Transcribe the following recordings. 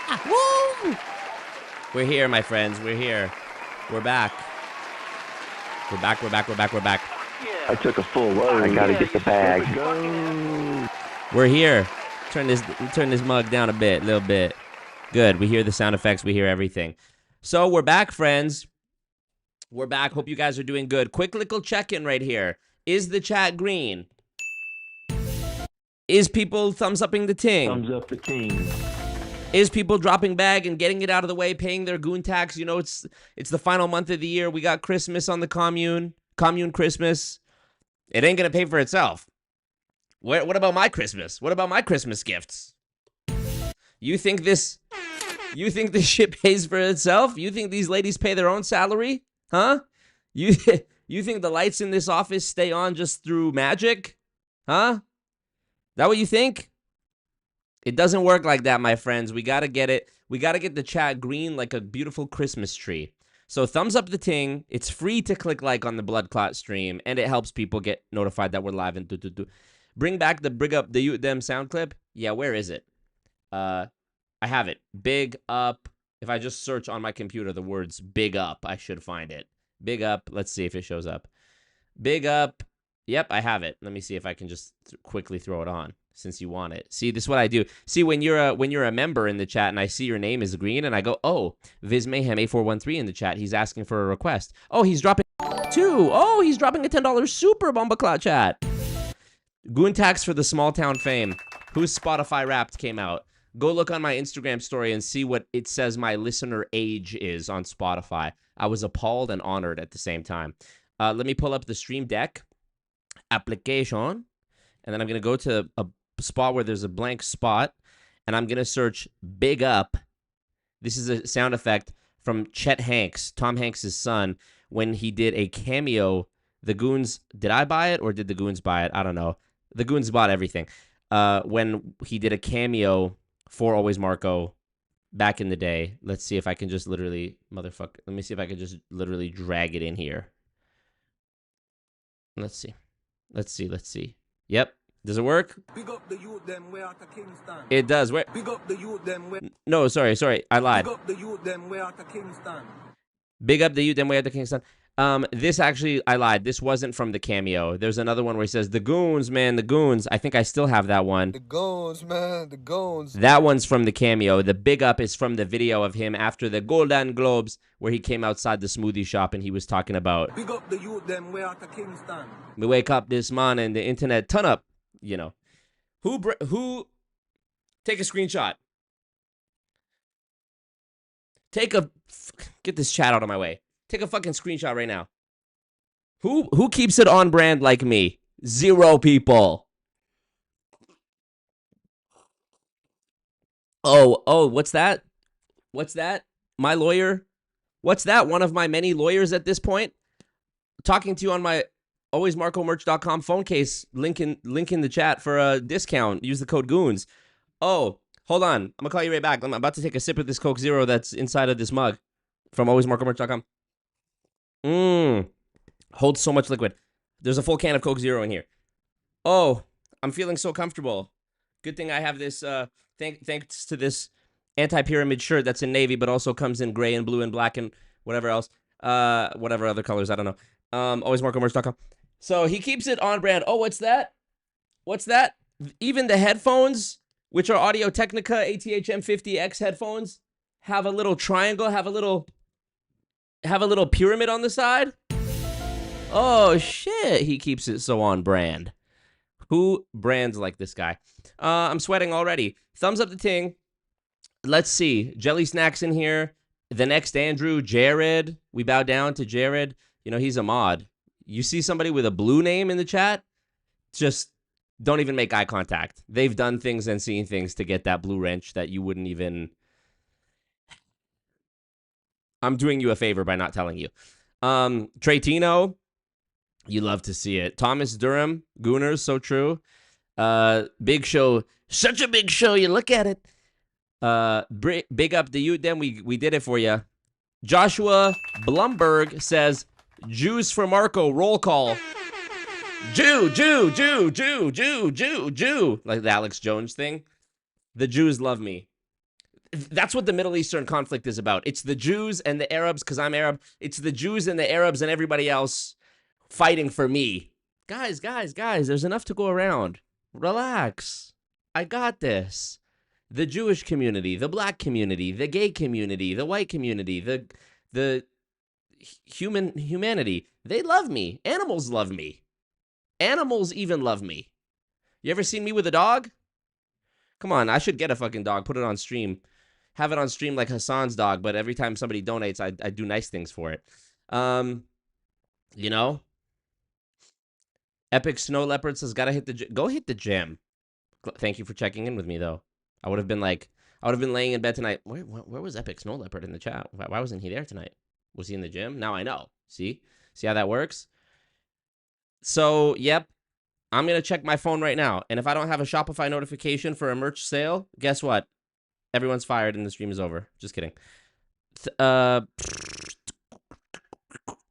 Woo! We're here, my friends. We're here. We're back. We're back. I took a full load. I gotta get the bag. We're here. Turn this mug down a little bit. Good. We hear the sound effects. We hear everything. So we're back, friends. We're back. Hope you guys are doing good. Quick little check-in right here. Is the chat green? Is people thumbs-upping the ting? Thumbs up the ting. Is people dropping bag and getting it out of the way, paying their goon tax? You know, it's the final month of the year. We got Christmas on the commune. Commune Christmas. It ain't gonna pay for itself. What about my Christmas? What about my Christmas gifts? You think this shit pays for itself? You think these ladies pay their own salary? Huh? You think the lights in this office stay on just through magic? Huh? That what you think? It doesn't work like that, my friends. We gotta get it. We gotta get the chat green like a beautiful Christmas tree. So thumbs up the ting. It's free to click like on the Blood Clot stream, and it helps people get notified that we're live and do. Bring back the bring up the you them sound clip. Yeah, where is it? I have it. Big up. If I just search on my computer the words big up, I should find it. Big up. Let's see if it shows up. Big up. Yep, I have it. Let me see if I can just quickly throw it on since you want it. See, this is what I do. See, when you're a member in the chat and I see your name is green and I go, oh, Viz Mayhem A413 in the chat. He's asking for a request. Oh, he's dropping two. Oh, he's dropping a $10 super Bombaclot chat. Goon tax for the small town fame. Whose Spotify Wrapped came out? Go look on my Instagram story and see what it says my listener age is on Spotify. I was appalled and honored at the same time. Let me pull up the Stream Deck application, and then I'm going to go to a spot where there's a blank spot, and I'm going to search Big Up. This is a sound effect from Chet Hanks, Tom Hanks' son, when he did a cameo. The Goons, did I buy it or did the Goons buy it? I don't know. The Goons bought everything. When he did a cameo for Always Marco back in the day. Let's see if I can just literally, let me see if I can just literally drag it in here. Let's see. Yep. Does it work? Big up the youth them way out of Kingston. It does. Where? Big up the youth them way. No, sorry. I lied. Big up the youth them way out of Kingston. Big up the youth them way out of Kingston. This actually, I lied. This wasn't from the cameo. There's another one where he says, the Goons, man, the Goons. I think I still have that one. The Goons, man, the Goons. That one's from the cameo. The Big Up is from the video of him after the Golden Globes, where he came outside the smoothie shop and he was talking about, big up the youth them way out of Kingston. We wake up this morning, the internet ton up, you know. Who take a screenshot. Get this chat out of my way. Take a fucking screenshot right now. Who keeps it on brand like me? 0 people. Oh, what's that? My lawyer? What's that? One of my many lawyers at this point? Talking to you on my alwaysmarcomerch.com phone case. Link in the chat for a discount. Use the code GOONS. Oh, hold on. I'm gonna call you right back. I'm about to take a sip of this Coke Zero that's inside of this mug from alwaysmarcomerch.com. Holds so much liquid. There's a full can of Coke Zero in here. Oh, I'm feeling so comfortable. Good thing I have this, thanks to this anti-pyramid shirt that's in navy, but also comes in gray and blue and black and whatever else. Whatever other colors, I don't know. Alwaysmarcomerch.com. So he keeps it on brand. Oh, what's that? Even the headphones, which are Audio-Technica ATH-M50X headphones, have a little triangle, have a little pyramid on the side. Oh shit, he keeps it so on brand. Who brands like this guy? I'm sweating already. Thumbs up the ting. Let's see. Jelly Snacks in here. The next Andrew, Jared. We bow down to Jared. You know, he's a mod. You see somebody with a blue name in the chat? Just don't even make eye contact. They've done things and seen things to get that blue wrench that you wouldn't even... I'm doing you a favor by not telling you. Tretino, you love to see it. Thomas Durham, Gooners, so true. Big show, such a big show, you look at it. Big up the youth, then we did it for you. Joshua Blumberg says, Jews for Marco, roll call. Jew. Like the Alex Jones thing. The Jews love me. That's what the Middle Eastern conflict is about. It's the Jews and the Arabs, because I'm Arab. It's the Jews and the Arabs and everybody else fighting for me. Guys, there's enough to go around. Relax. I got this. The Jewish community, the black community, the gay community, the white community, the humanity. They love me. Animals love me. Animals even love me. You ever seen me with a dog? Come on, I should get a fucking dog, put it on stream. Have it on stream like Hassan's dog, but every time somebody donates, I do nice things for it. You know? Epic Snow Leopard says, gotta hit the gym. Go hit the gym. Thank you for checking in with me, though. I would have been laying in bed tonight. Where was Epic Snow Leopard in the chat? Why wasn't he there tonight? Was he in the gym? Now I know. See how that works? So, yep. I'm going to check my phone right now. And if I don't have a Shopify notification for a merch sale, guess what? Everyone's fired and the stream is over. Just kidding.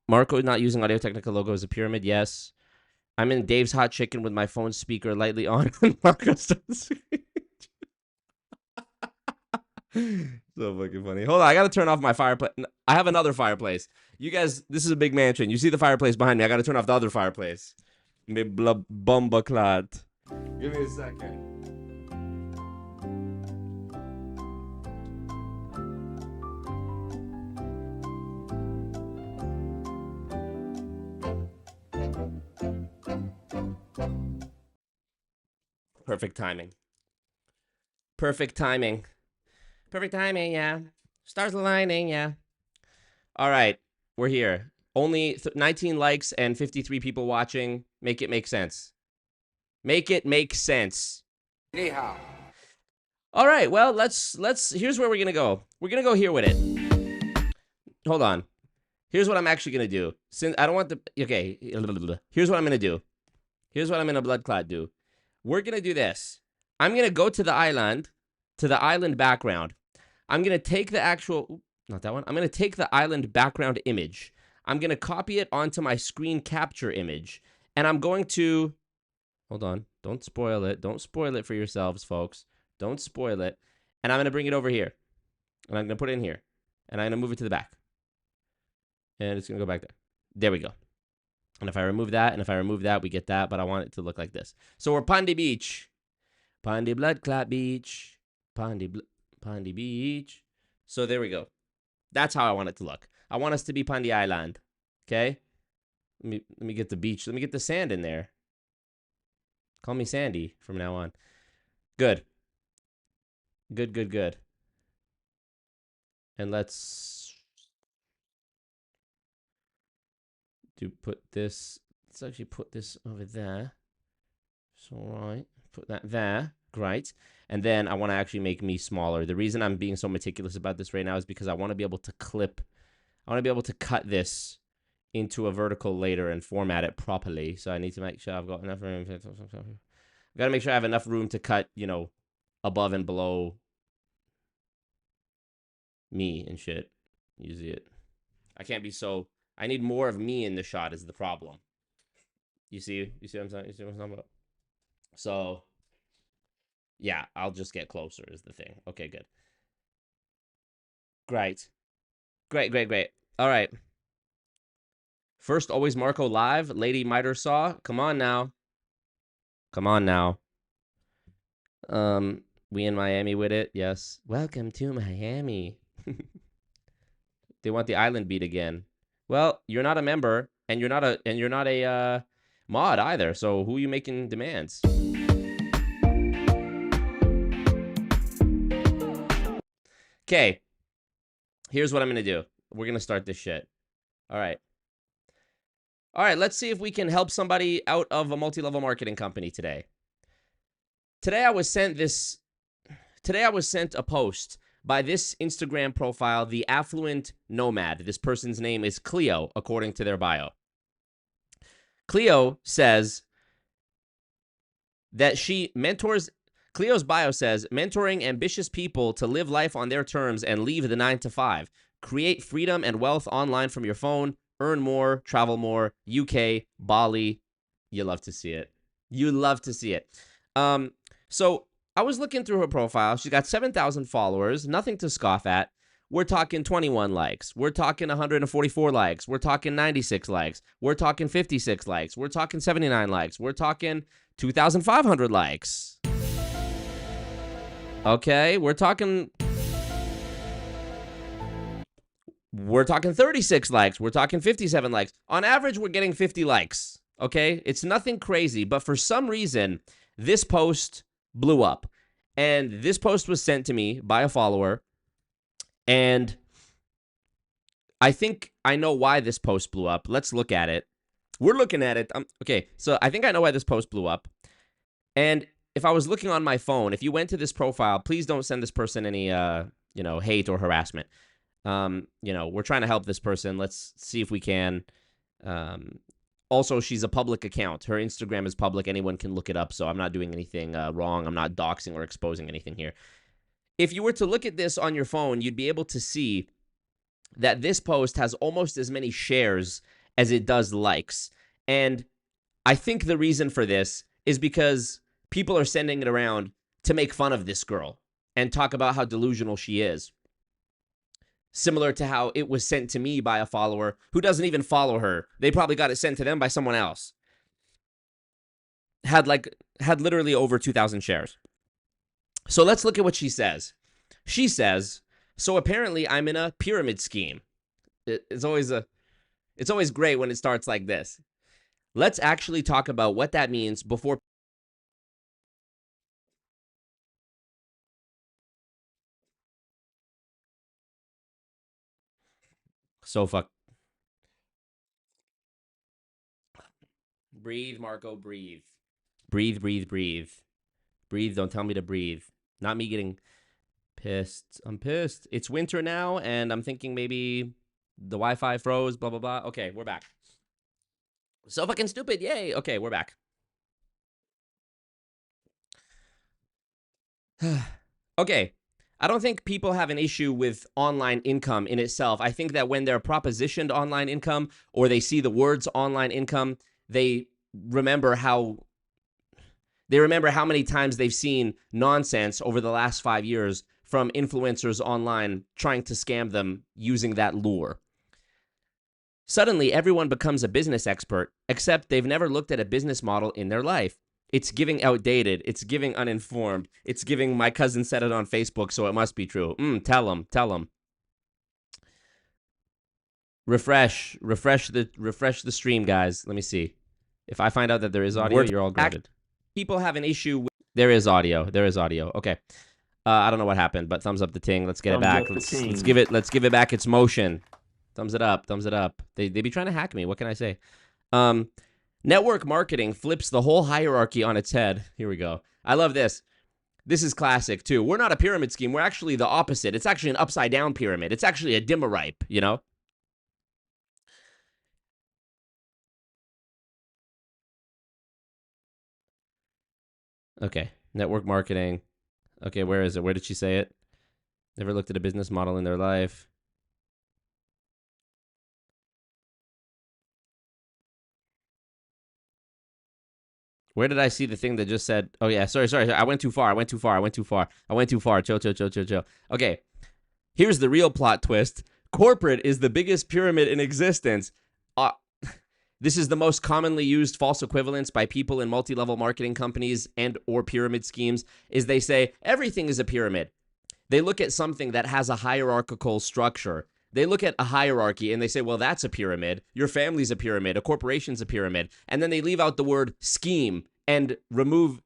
Marco not using Audio-Technica logo as a pyramid. Yes. I'm in Dave's Hot Chicken with my phone speaker lightly on. Marco starts so fucking funny. Hold on, I gotta turn off my fireplace. I have another fireplace. You guys, this is a big mansion. You see the fireplace behind me. I gotta turn off the other fireplace. Me bomba clot. Give me a second. Perfect timing. Perfect timing. Perfect timing, yeah. Stars aligning, yeah. All right, we're here. Only 19 likes and 53 people watching. Make it make sense. Make it make sense. Anyhow. All right, well, let's here's where we're going to go. We're going to go here with it. Hold on. Here's what I'm actually going to do. Since I don't want the okay, here's what I'm going to do. Here's what I'm going to blood clot do. We're going to do this. I'm going to go to the island background. I'm going to take the actual, not that one. I'm going to take the island background image. I'm going to copy it onto my screen capture image. And I'm going to, hold on. Don't spoil it. Don't spoil it for yourselves, folks. Don't spoil it. And I'm going to bring it over here. And I'm going to put it in here. And I'm going to move it to the back. And it's going to go back there. There we go. And if I remove that, and if I remove that, we get that. But I want it to look like this. So we're Pondy Beach. Pondy Blood Clot Beach. Pondy Beach. So there we go. That's how I want it to look. I want us to be Pondy Island. Okay? Let me get the beach. Let me get the sand in there. Call me Sandy from now on. Good. Good. And let's put this. Let's actually put this over there. So, right. Put that there. Great. And then I want to actually make me smaller. The reason I'm being so meticulous about this right now is because I want to be able to I want to be able to cut this into a vertical later and format it properly. So I need to make sure I've got enough room. I've got to make sure I have enough room to cut, above and below me and shit. You see it? I can't be so... I need more of me in the shot is the problem. You see what I'm saying? You see what I'm talking about? So... yeah, I'll just get closer is the thing. Okay, good. Great. All right. First, always Marco live. Lady Miter Saw. Come on now. We in Miami with it. Yes. Welcome to Miami. They want the island beat again. Well, you're not a member, and you're not a mod either. So who are you making demands? Okay, here's what I'm going to do. We're going to start this shit. All right, let's see if we can help somebody out of a multi-level marketing company today. Today I was sent a post by this Instagram profile, The Affluent Nomad. This person's name is Cleo, according to their bio. Cleo says that she mentors... Cleo's bio says, mentoring ambitious people to live life on their terms and leave the 9-to-5. Create freedom and wealth online from your phone. Earn more, travel more. UK, Bali. You love to see it. So I was looking through her profile. She's got 7,000 followers, nothing to scoff at. We're talking 21 likes. We're talking 144 likes. We're talking 96 likes. We're talking 56 likes. We're talking 79 likes. We're talking 2,500 likes. Okay, we're talking 36 likes. We're talking 57 likes. On average, we're getting 50 likes. Okay, it's nothing crazy, but for some reason, this post blew up. And this post was sent to me by a follower. And I think I know why this post blew up. Let's look at it. We're looking at it. Okay, so I think I know why this post blew up. And if I was looking on my phone, if you went to this profile, please don't send this person any, hate or harassment. We're trying to help this person. Let's see if we can. Also, she's a public account. Her Instagram is public. Anyone can look it up, so I'm not doing anything wrong. I'm not doxing or exposing anything here. If you were to look at this on your phone, you'd be able to see that this post has almost as many shares as it does likes. And I think the reason for this is because people are sending it around to make fun of this girl and talk about how delusional she is. Similar to how it was sent to me by a follower who doesn't even follow her. They probably got it sent to them by someone else. Had literally over 2,000 shares. So let's look at what she says. She says, so apparently I'm in a pyramid scheme. It's always great when it starts like this. Let's actually talk about what that means before. So fuck. Breathe, Marco, breathe. Breathe, breathe, breathe. Breathe, don't tell me to breathe. Not me getting pissed. I'm pissed. It's winter now, and I'm thinking maybe the Wi-Fi froze, blah, blah, blah. Okay, we're back. So fucking stupid, yay. Okay, we're back. Okay, I don't think people have an issue with online income in itself. I think that when they're propositioned online income or they see the words online income, they remember how many times they've seen nonsense over the last 5 years from influencers online trying to scam them using that lure. Suddenly, everyone becomes a business expert, except they've never looked at a business model in their life. It's giving outdated. It's giving uninformed. It's giving my cousin said it on Facebook, so it must be true. Tell him. Refresh the stream, guys. Let me see. If I find out that there is audio, you're all grounded. People have an issue with... There is audio. Okay. I don't know what happened, but thumbs up the ting. Let's get it back. Let's give it back its motion. Thumbs it up. They be trying to hack me. What can I say? Network marketing flips the whole hierarchy on its head. Here we go. I love this. This is classic, too. We're not a pyramid scheme. We're actually the opposite. It's actually an upside-down pyramid. It's actually a dimmer-ripe, you know? Okay. Network marketing. Okay, where is it? Where did she say it? Never looked at a business model in their life. Where did I see the thing that just said, oh yeah, sorry. I went too far. Chill. Okay. Here's the real plot twist. Corporate is the biggest pyramid in existence. This is the most commonly used false equivalence by people in multi-level marketing companies and or pyramid schemes is they say everything is a pyramid. They look at something that has a hierarchical structure. They look at a hierarchy and they say, well, that's a pyramid. Your family's a pyramid. A corporation's a pyramid. And then they leave out the word scheme and remove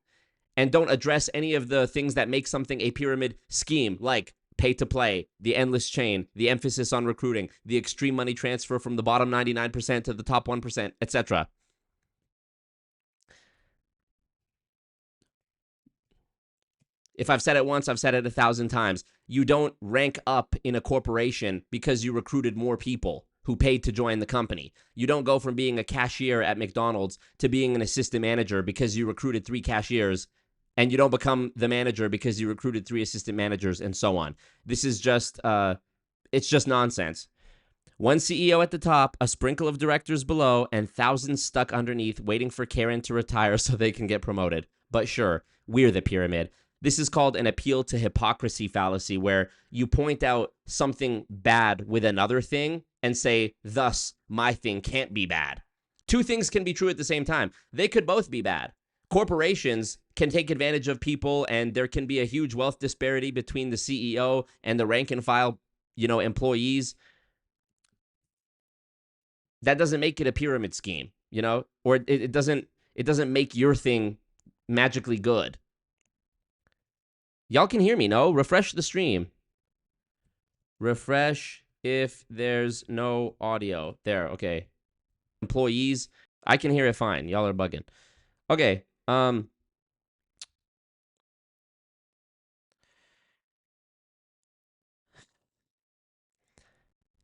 and don't address any of the things that make something a pyramid scheme, like pay to play, the endless chain, the emphasis on recruiting, the extreme money transfer from the bottom 99% to the top 1%, etc. If I've said it once, I've said it 1,000 times. You don't rank up in a corporation because you recruited more people who paid to join the company. You don't go from being a cashier at McDonald's to being an assistant manager because you recruited 3 cashiers, and you don't become the manager because you recruited 3 assistant managers, and so on. This is just, it's just nonsense. One CEO at the top, a sprinkle of directors below, and thousands stuck underneath waiting for Karen to retire so they can get promoted. But sure, we're the pyramid. This is called an appeal to hypocrisy fallacy, where you point out something bad with another thing and say, thus, my thing can't be bad. Two things can be true at the same time. They could both be bad. Corporations can take advantage of people, and there can be a huge wealth disparity between the CEO and the rank and file, employees. That doesn't make it a pyramid scheme, or it doesn't make your thing magically good. Y'all can hear me, no? Refresh the stream. Refresh if there's no audio. There, okay. Employees, I can hear it fine. Y'all are bugging. Okay.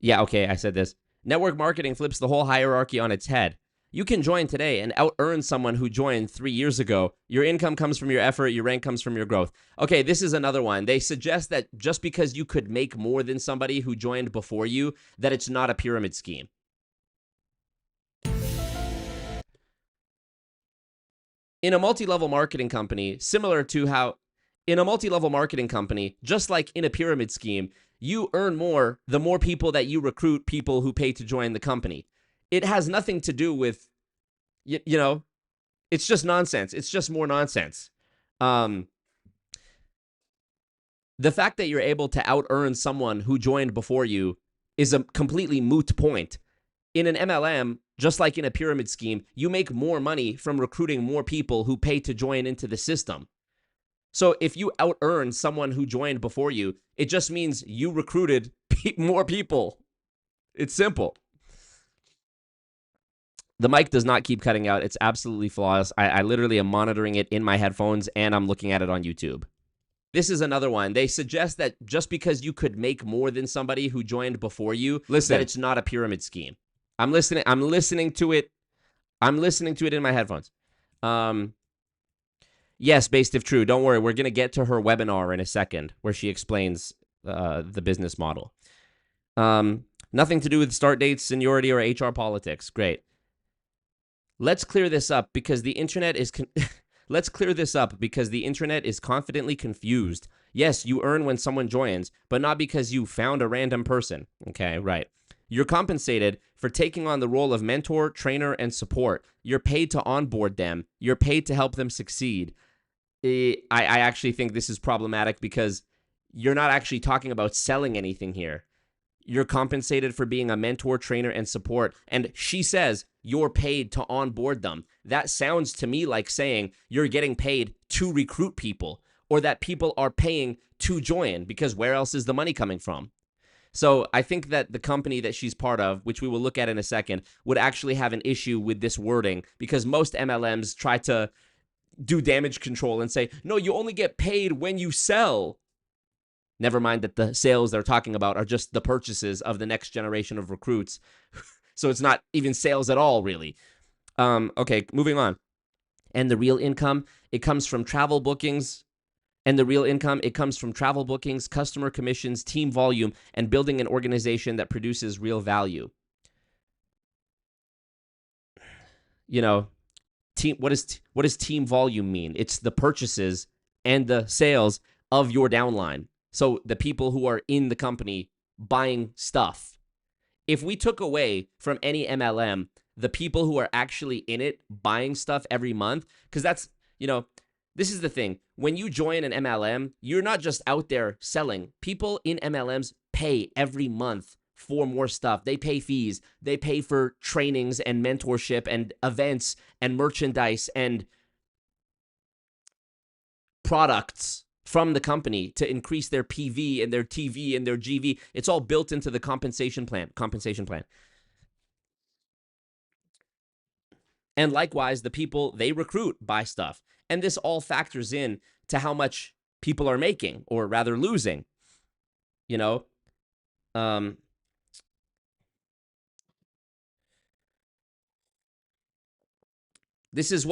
Yeah, okay, I said this. Network marketing flips the whole hierarchy on its head. You can join today and out-earn someone who joined 3 years ago. Your income comes from your effort. Your rank comes from your growth. Okay, this is another one. They suggest that just because you could make more than somebody who joined before you, that it's not a pyramid scheme. In a multi-level marketing company, similar to how in a multi-level marketing company, just like in a pyramid scheme, you earn more the more people that you recruit, people who pay to join the company. It has nothing to do with, it's just nonsense. It's just more nonsense. The fact that you're able to out-earn someone who joined before you is a completely moot point. In an MLM, just like in a pyramid scheme, you make more money from recruiting more people who pay to join into the system. So if you out-earn someone who joined before you, it just means you recruited more people. It's simple. The mic does not keep cutting out. It's absolutely flawless. I literally am monitoring it in my headphones, and I'm looking at it on YouTube. This is another one. They suggest that just because you could make more than somebody who joined before you, that it's not a pyramid scheme. I'm listening to it. I'm listening to it in my headphones. Yes, based if true. Don't worry. We're going to get to her webinar in a second where she explains the business model. Nothing to do with start dates, seniority, or HR politics. Great. Let's clear this up because the internet is confidently confused. Yes, you earn when someone joins, but not because you found a random person. Okay, right. You're compensated for taking on the role of mentor, trainer, and support. You're paid to onboard them. You're paid to help them succeed. I actually think this is problematic because you're not actually talking about selling anything here. You're compensated for being a mentor, trainer, and support. And she says you're paid to onboard them. That sounds to me like saying you're getting paid to recruit people, or that people are paying to join, because where else is the money coming from? So I think that the company that she's part of, which we will look at in a second, would actually have an issue with this wording, because most MLMs try to do damage control and say, no, you only get paid when you sell. Never mind that the sales they're talking about are just the purchases of the next generation of recruits. So it's not even sales at all, really. Okay, moving on. And the real income, it comes from travel bookings. And the real income, it comes from travel bookings, customer commissions, team volume, and building an organization that produces real value. What does team volume mean? It's the purchases and the sales of your downline. So the people who are in the company buying stuff. If we took away from any MLM the people who are actually in it buying stuff every month, because that's, this is the thing. When you join an MLM, you're not just out there selling. People in MLMs pay every month for more stuff. They pay fees. They pay for trainings and mentorship and events and merchandise and products from the company to increase their PV and their TV and their GV. It's all built into the compensation plan. And likewise, the people they recruit buy stuff. And this all factors in to how much people are making, or rather losing. This is,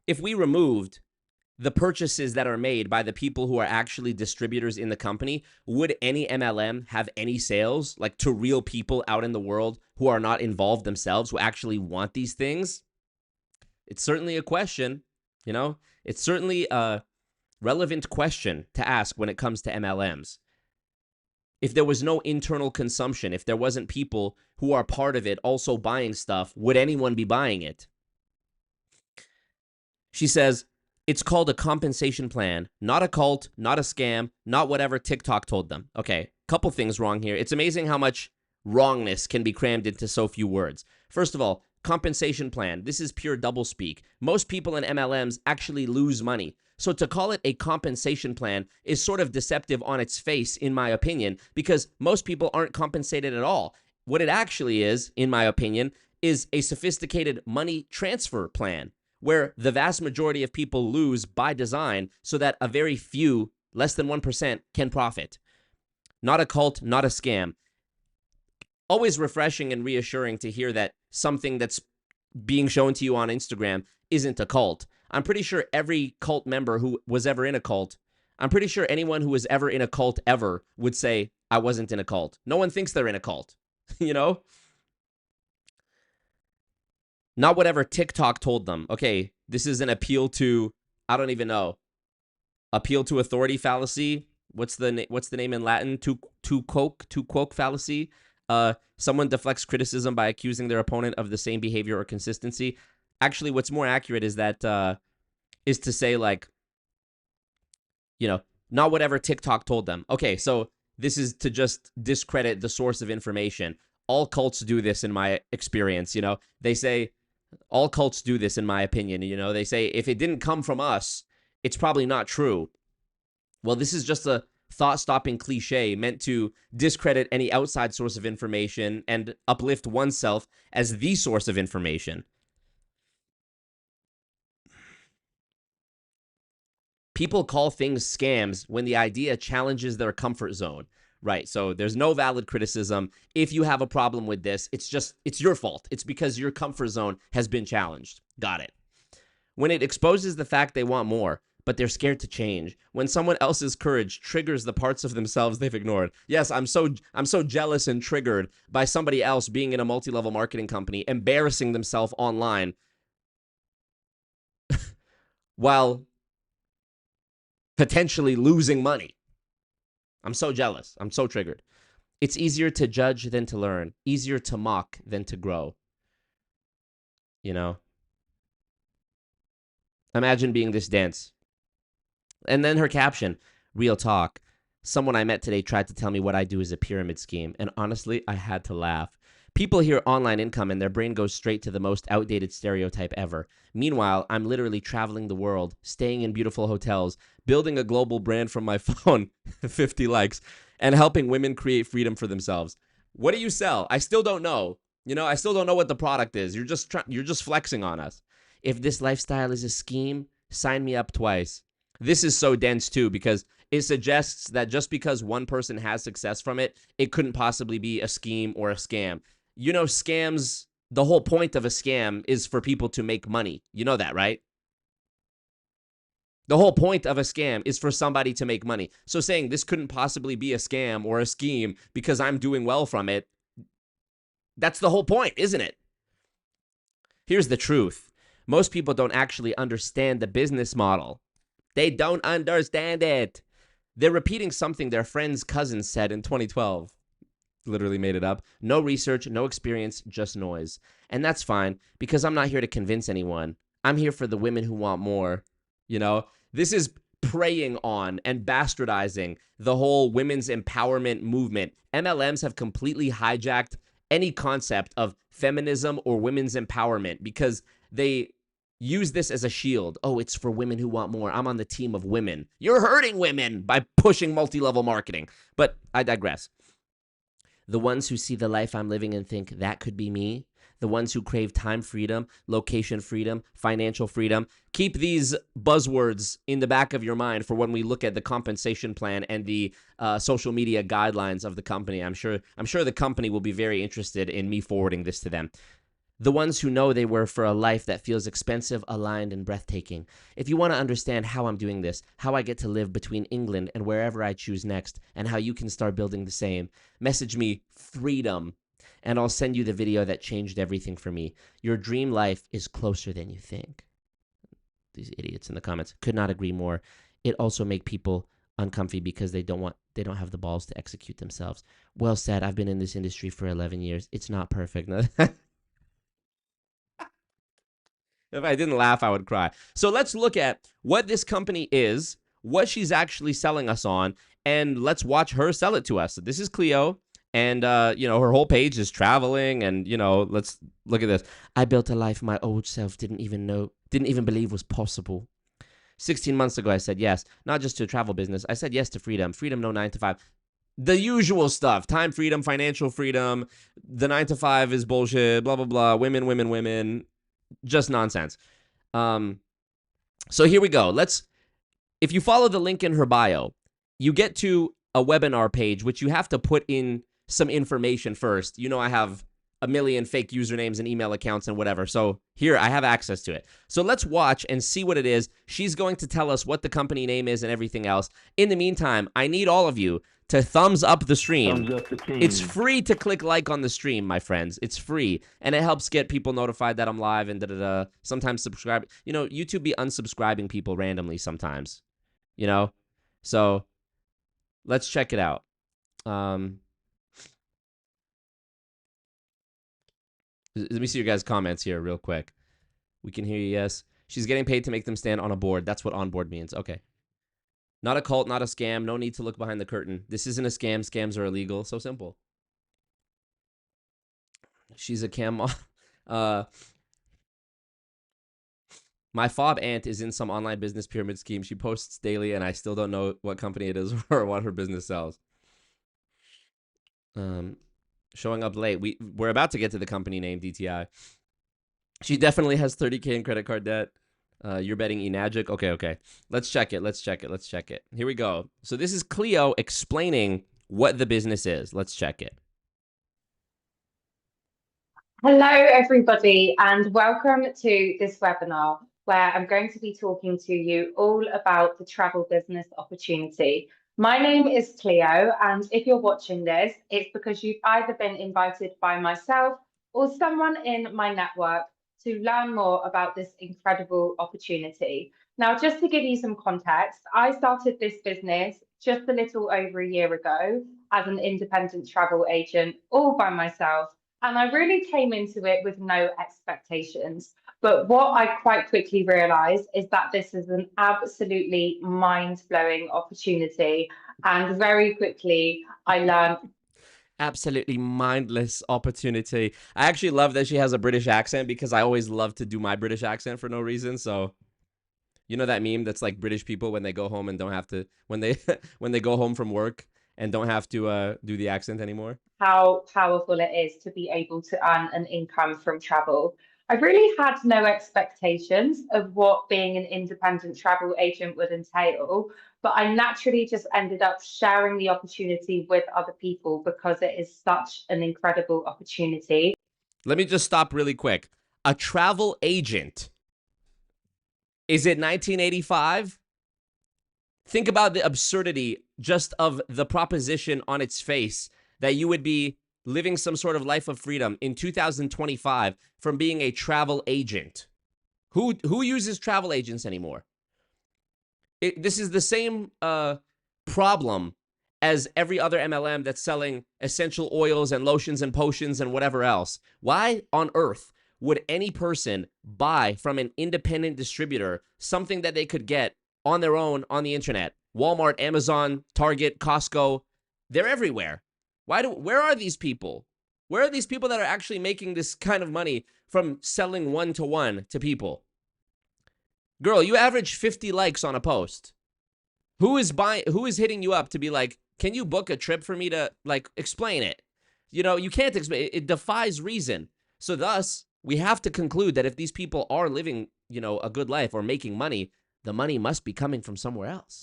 if we removed the purchases that are made by the people who are actually distributors in the company, would any MLM have any sales, like to real people out in the world who are not involved themselves, who actually want these things? It's certainly a question, It's certainly relevant question to ask when it comes to MLMs. If there was no internal consumption, if there wasn't people who are part of it also buying stuff, would anyone be buying it? She says, it's called a compensation plan, not a cult, not a scam, not whatever TikTok told them. Okay, couple things wrong here. It's amazing how much wrongness can be crammed into so few words. First of all, compensation plan. This is pure doublespeak. Most people in MLMs actually lose money. So to call it a compensation plan is sort of deceptive on its face, in my opinion, because most people aren't compensated at all. What it actually is, in my opinion, is a sophisticated money transfer plan where the vast majority of people lose by design so that a very few, less than 1%, can profit. Not a cult, not a scam. Always refreshing and reassuring to hear that something that's being shown to you on Instagram isn't a cult. I'm pretty sure every cult member who was ever in a cult, I'm pretty sure anyone who was ever in a cult ever would say, I wasn't in a cult. No one thinks they're in a cult, you know? Not whatever TikTok told them. Okay, this is an appeal to, I don't even know, appeal to authority fallacy. What's the name in Latin? To quoque fallacy. Someone deflects criticism by accusing their opponent of the same behavior or consistency. Actually, what's more accurate is that is to say, like, you know, not whatever TikTok told them. Okay, so this is to just discredit the source of information. All cults do this, in my experience. You know, they say all cults do this, in my opinion. You know, they say if it didn't come from us, it's probably not true. Well, this is just a thought-stopping cliche meant to discredit any outside source of information and uplift oneself as the source of information. People call things scams when the idea challenges their comfort zone. Right, so there's no valid criticism. If you have a problem with this, it's your fault. It's because your comfort zone has been challenged. Got it. When it exposes the fact they want more, but they're scared to change. When someone else's courage triggers the parts of themselves they've ignored. Yes, I'm so jealous and triggered by somebody else being in a multi-level marketing company, embarrassing themselves online while potentially losing money. I'm so jealous. I'm so triggered. It's easier to judge than to learn. Easier to mock than to grow. You know? Imagine being this dense. And then her caption, real talk. Someone I met today tried to tell me what I do is a pyramid scheme. And honestly, I had to laugh. People hear online income and their brain goes straight to the most outdated stereotype ever. Meanwhile, I'm literally traveling the world, staying in beautiful hotels, building a global brand from my phone, 50 likes, and helping women create freedom for themselves. What do you sell? I still don't know. You know, I still don't know what the product is. You're just flexing on us. If this lifestyle is a scheme, sign me up twice. This is so dense too because it suggests that just because one person has success from it, it couldn't possibly be a scheme or a scam. You know, scams, the whole point of a scam is for people to make money. You know that, right? The whole point of a scam is for somebody to make money. So saying this couldn't possibly be a scam or a scheme because I'm doing well from it, that's the whole point, isn't it? Here's the truth. Most people don't actually understand the business model. They don't understand it. They're repeating something their friend's cousin said in 2012. Literally made it up. No research, no experience, just noise. And that's fine because I'm not here to convince anyone. I'm here for the women who want more. You know, this is preying on and bastardizing the whole women's empowerment movement. MLMs have completely hijacked any concept of feminism or women's empowerment because they use this as a shield. Oh, it's for women who want more. I'm on the team of women. You're hurting women by pushing multi-level marketing. But I digress. The ones who see the life I'm living and think that could be me, the ones who crave time freedom, location freedom, financial freedom, keep these buzzwords in the back of your mind for when we look at the compensation plan and the social media guidelines of the company. I'm sure the company will be very interested in me forwarding this to them. The ones who know they were for a life that feels expensive, aligned, and breathtaking. If you want to understand how I'm doing this, how I get to live between England and wherever I choose next, and how you can start building the same, message me freedom, and I'll send you the video that changed everything for me. Your dream life is closer than you think. These idiots in the comments could not agree more. it also make people uncomfy because they don't have the balls to execute themselves. Well said. I've been in this industry for 11 years. It's not perfect. If I didn't laugh, I would cry. So let's look at what this company is, what she's actually selling us on, and let's watch her sell it to us. So this is Cleo, and her whole page is traveling, and let's look at this. I built a life my old self didn't even believe was possible. 16 months ago, I said yes, not just to a travel business. I said yes to freedom. Freedom, no 9 to 5. The usual stuff. Time freedom, financial freedom. The 9 to 5 is bullshit, blah, blah, blah. Women, women, women. Just nonsense. So here we go. If you follow the link in her bio, you get to a webinar page, which you have to put in some information first. I have a million fake usernames and email accounts and whatever. So here I have access to it. So let's watch and see what it is. She's going to tell us what the company name is and everything else. In the meantime, I need all of you to thumbs up the stream. Thumbs up the team. It's free to click like on the stream, my friends. It's free. And it helps get people notified that I'm live and da-da-da. Sometimes subscribe. YouTube be unsubscribing people randomly sometimes. So let's check it out. Let me see your guys' comments here real quick. We can hear you, yes. She's getting paid to make them stand on a board. That's what on board means. Okay. Not a cult, not a scam. No need to look behind the curtain. This isn't a scam. Scams are illegal. So simple. She's a cam. My fob aunt is in some online business pyramid scheme. She posts daily, and I still don't know what company it is or what her business sells. Showing up late. We're about to get to the company name, DTI. She definitely has 30K in credit card debt. You're betting Enagic. Okay. Let's check it. Here we go. So this is Cleo explaining what the business is. Let's check it. Hello, everybody, and welcome to this webinar where I'm going to be talking to you all about the travel business opportunity. My name is Cleo, and if you're watching this, it's because you've either been invited by myself or someone in my network to learn more about this incredible opportunity. Now, just to give you some context, I started this business just a little over a year ago as an independent travel agent all by myself. And I really came into it with no expectations. But what I quite quickly realized is that this is an absolutely mind-blowing opportunity. And very quickly, I learned. Absolutely mindless opportunity. I actually love that she has a British accent because I always love to do my British accent for no reason. So, you know that meme that's like British people when they go home and don't have to, when they go home from work and don't have to do the accent anymore. How powerful it is to be able to earn an income from travel. I really had no expectations of what being an independent travel agent would entail, but I naturally just ended up sharing the opportunity with other people because it is such an incredible opportunity. Let me just stop really quick. A travel agent. Is it 1985? Think about the absurdity just of the proposition on its face that you would be living some sort of life of freedom in 2025 from being a travel agent. Who uses travel agents anymore? This is the same problem as every other MLM that's selling essential oils and lotions and potions and whatever else. Why on earth would any person buy from an independent distributor something that they could get on their own on the internet? Walmart, Amazon, Target, Costco, they're everywhere. Where are these people? Where are these people that are actually making this kind of money from selling one-to-one to people? Girl, you average 50 likes on a post. Who is hitting you up to be like, can you book a trip for me to, like, explain it? You can't explain. It defies reason. So thus, we have to conclude that if these people are living, a good life or making money, the money must be coming from somewhere else.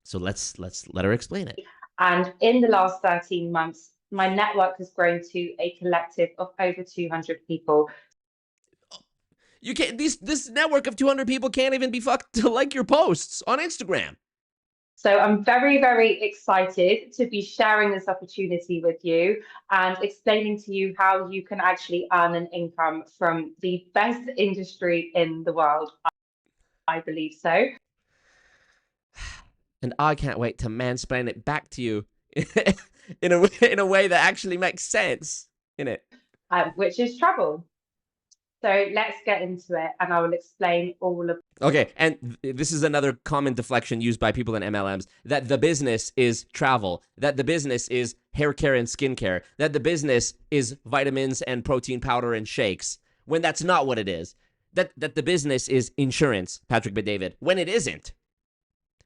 So let's let her explain it. And in the last 13 months, my network has grown to a collective of over 200 people. You can't. This network of 200 people can't even be fucked to like your posts on Instagram. So I'm very, very excited to be sharing this opportunity with you and explaining to you how you can actually earn an income from the best industry in the world. I believe so. And I can't wait to mansplain it back to you in a way that actually makes sense, innit? Which is travel. So let's get into it, and I will explain all of. Okay, and this is another common deflection used by people in MLMs, that the business is travel, that the business is hair care and skincare, that the business is vitamins and protein powder and shakes, when that's not what it is. That the business is insurance, Patrick Bet-David, when it isn't.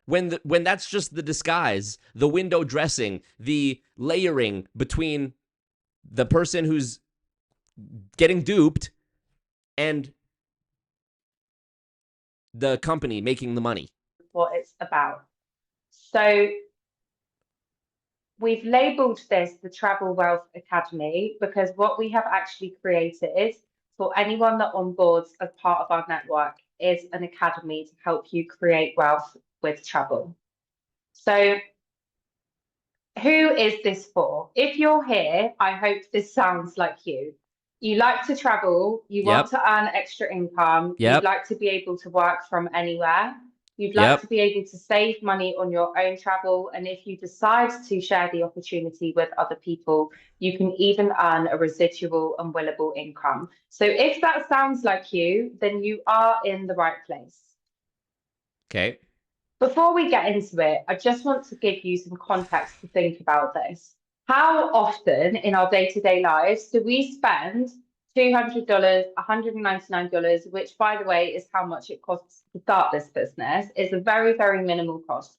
When that's just the disguise, the window dressing, the layering between the person who's getting duped and the company making the money. What it's about. So we've labeled this the Travel Wealth Academy because what we have actually created for anyone that onboards as part of our network is an academy to help you create wealth with travel. So who is this for? If you're here, I hope this sounds like you. You like to travel, you want to earn extra income, you'd like to be able to work from anywhere, you'd like to be able to save money on your own travel, and if you decide to share the opportunity with other people, you can even earn a residual and willable income. So if that sounds like you, then you are in the right place. Okay. Before we get into it, I just want to give you some context to think about this. How often in our day-to-day lives do we spend $200, $199, which, by the way, is how much it costs to start this business? It's a very, very minimal cost.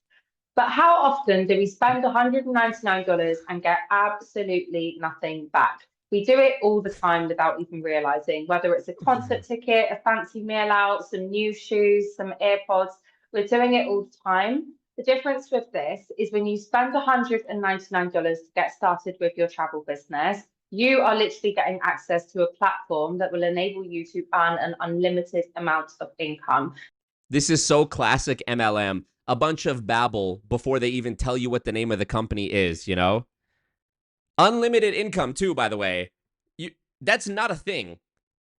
But how often do we spend $199 and get absolutely nothing back? We do it all the time without even realizing, whether it's a concert ticket, a fancy meal out, some new shoes, some AirPods. We're doing it all the time. The difference with this is when you spend $199 to get started with your travel business, you are literally getting access to a platform that will enable you to earn an unlimited amount of income. This is so classic MLM. A bunch of babble before they even tell you what the name of the company is, you know? Unlimited income, too, by the way. That's not a thing.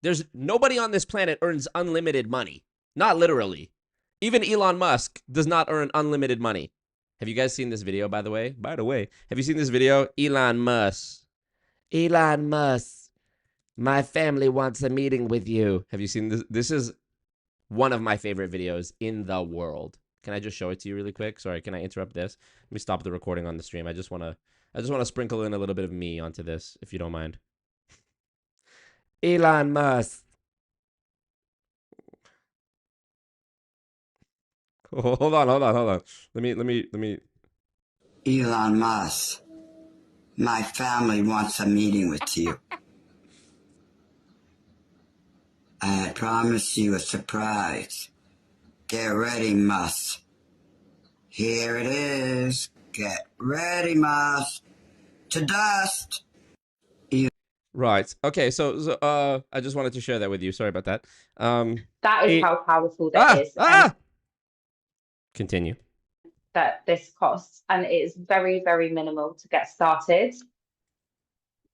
There's nobody on this planet earns unlimited money. Not literally. Even Elon Musk does not earn unlimited money. Have you guys seen this video, by the way? Have you seen this video? Elon Musk. Elon Musk. My family wants a meeting with you. Have you seen this? This is one of my favorite videos in the world. Can I just show it to you really quick? Sorry, can I interrupt this? Let me stop the recording on the stream. I just want to sprinkle in a little bit of me onto this, if you don't mind. Elon Musk. Hold on. Let me. Elon Musk, my family wants a meeting with you. I promise you a surprise. Get ready, Musk. Here it is. Get ready, Musk. To dust. Right. Okay. So I just wanted to share that with you. Sorry about that. That is how powerful that is. Continue. That this costs, and it is very, very minimal to get started.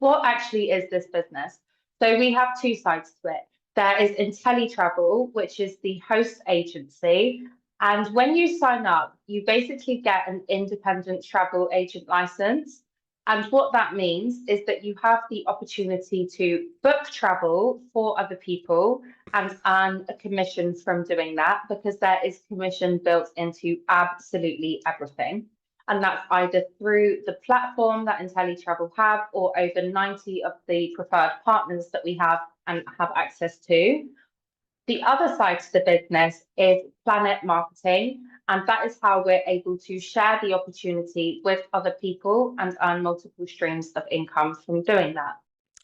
What actually is this business? So we have two sides to it. There is inteletravel, which is the host agency. And when you sign up, you basically get an independent travel agent license. And what that means is that you have the opportunity to book travel for other people and earn a commission from doing that, because there is commission built into absolutely everything. And that's either through the platform that inteletravel have, or over 90 of the preferred partners that we have and have access to. The other side to the business is PlanNet Marketing, and that is how we're able to share the opportunity with other people and earn multiple streams of income from doing that.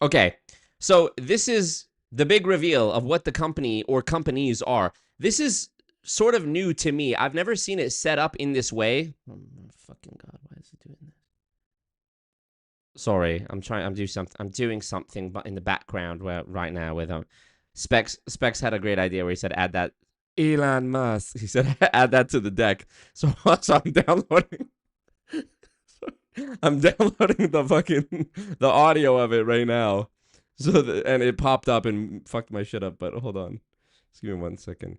Okay, so this is the big reveal of what the company or companies are. This is sort of new to me. I've never seen it set up in this way. Oh my fucking God, why is it doing this? Sorry, I'm doing something but in the background right now with Specs had a great idea where he said add that Elon Musk. He said add that to the deck. So I'm downloading. I'm downloading the audio of it right now. And it popped up and fucked my shit up. But hold on, just give me 1 second.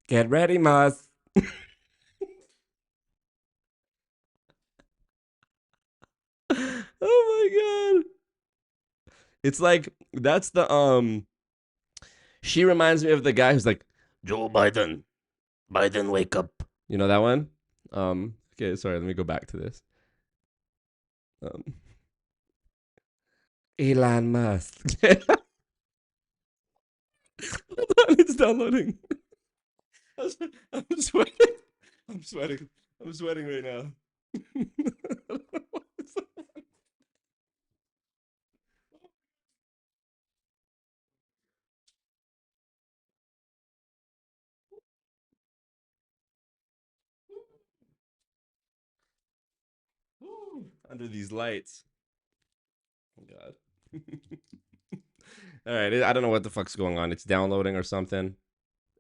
Get ready, Mas. Oh my god. It's like that's the she reminds me of the guy who's like, Joe Biden. Biden, wake up. You know that one? Okay, sorry, let me go back to this. Um Elon Musk. Hold on, it's downloading. I'm sweating. I'm sweating. I'm sweating right now. Under these lights. Oh god. All right, I don't know what the fuck's going on. It's downloading or something.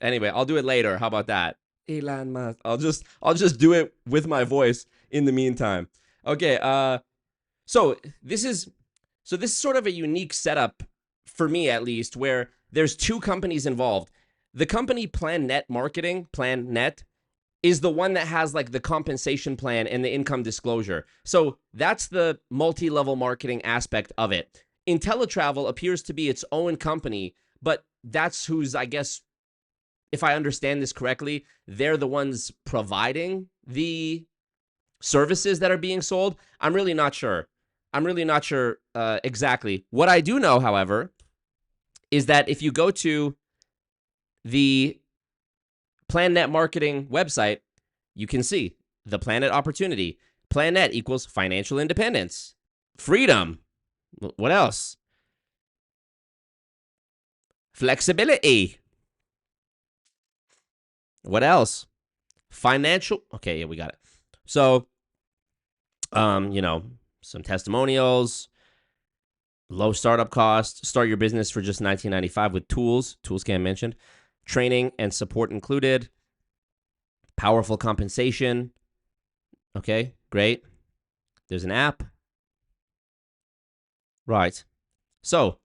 Anyway, I'll do it later. How about that? Elon Musk. I'll just do it with my voice in the meantime. Okay, so this is sort of a unique setup for me, at least, where there's two companies involved. The company PlanNet Marketing, PlanNet, is the one that has like the compensation plan and the income disclosure. So that's the multi-level marketing aspect of it. Inteletravel appears to be its own company, but that's who's, I guess, if I understand this correctly, they're the ones providing the services that are being sold. I'm really not sure. Exactly. What I do know, however, is that if you go to the PlanNet Marketing website, you can see the Planet Opportunity. PlanNet equals financial independence, freedom. What else? Flexibility. What else? Financial. Okay, yeah, we got it. So, some testimonials, low startup cost, start your business for just $19.95 with tools. Tools Cam mentioned. Training and support included. Powerful compensation. Okay, great. There's an app. Right. So,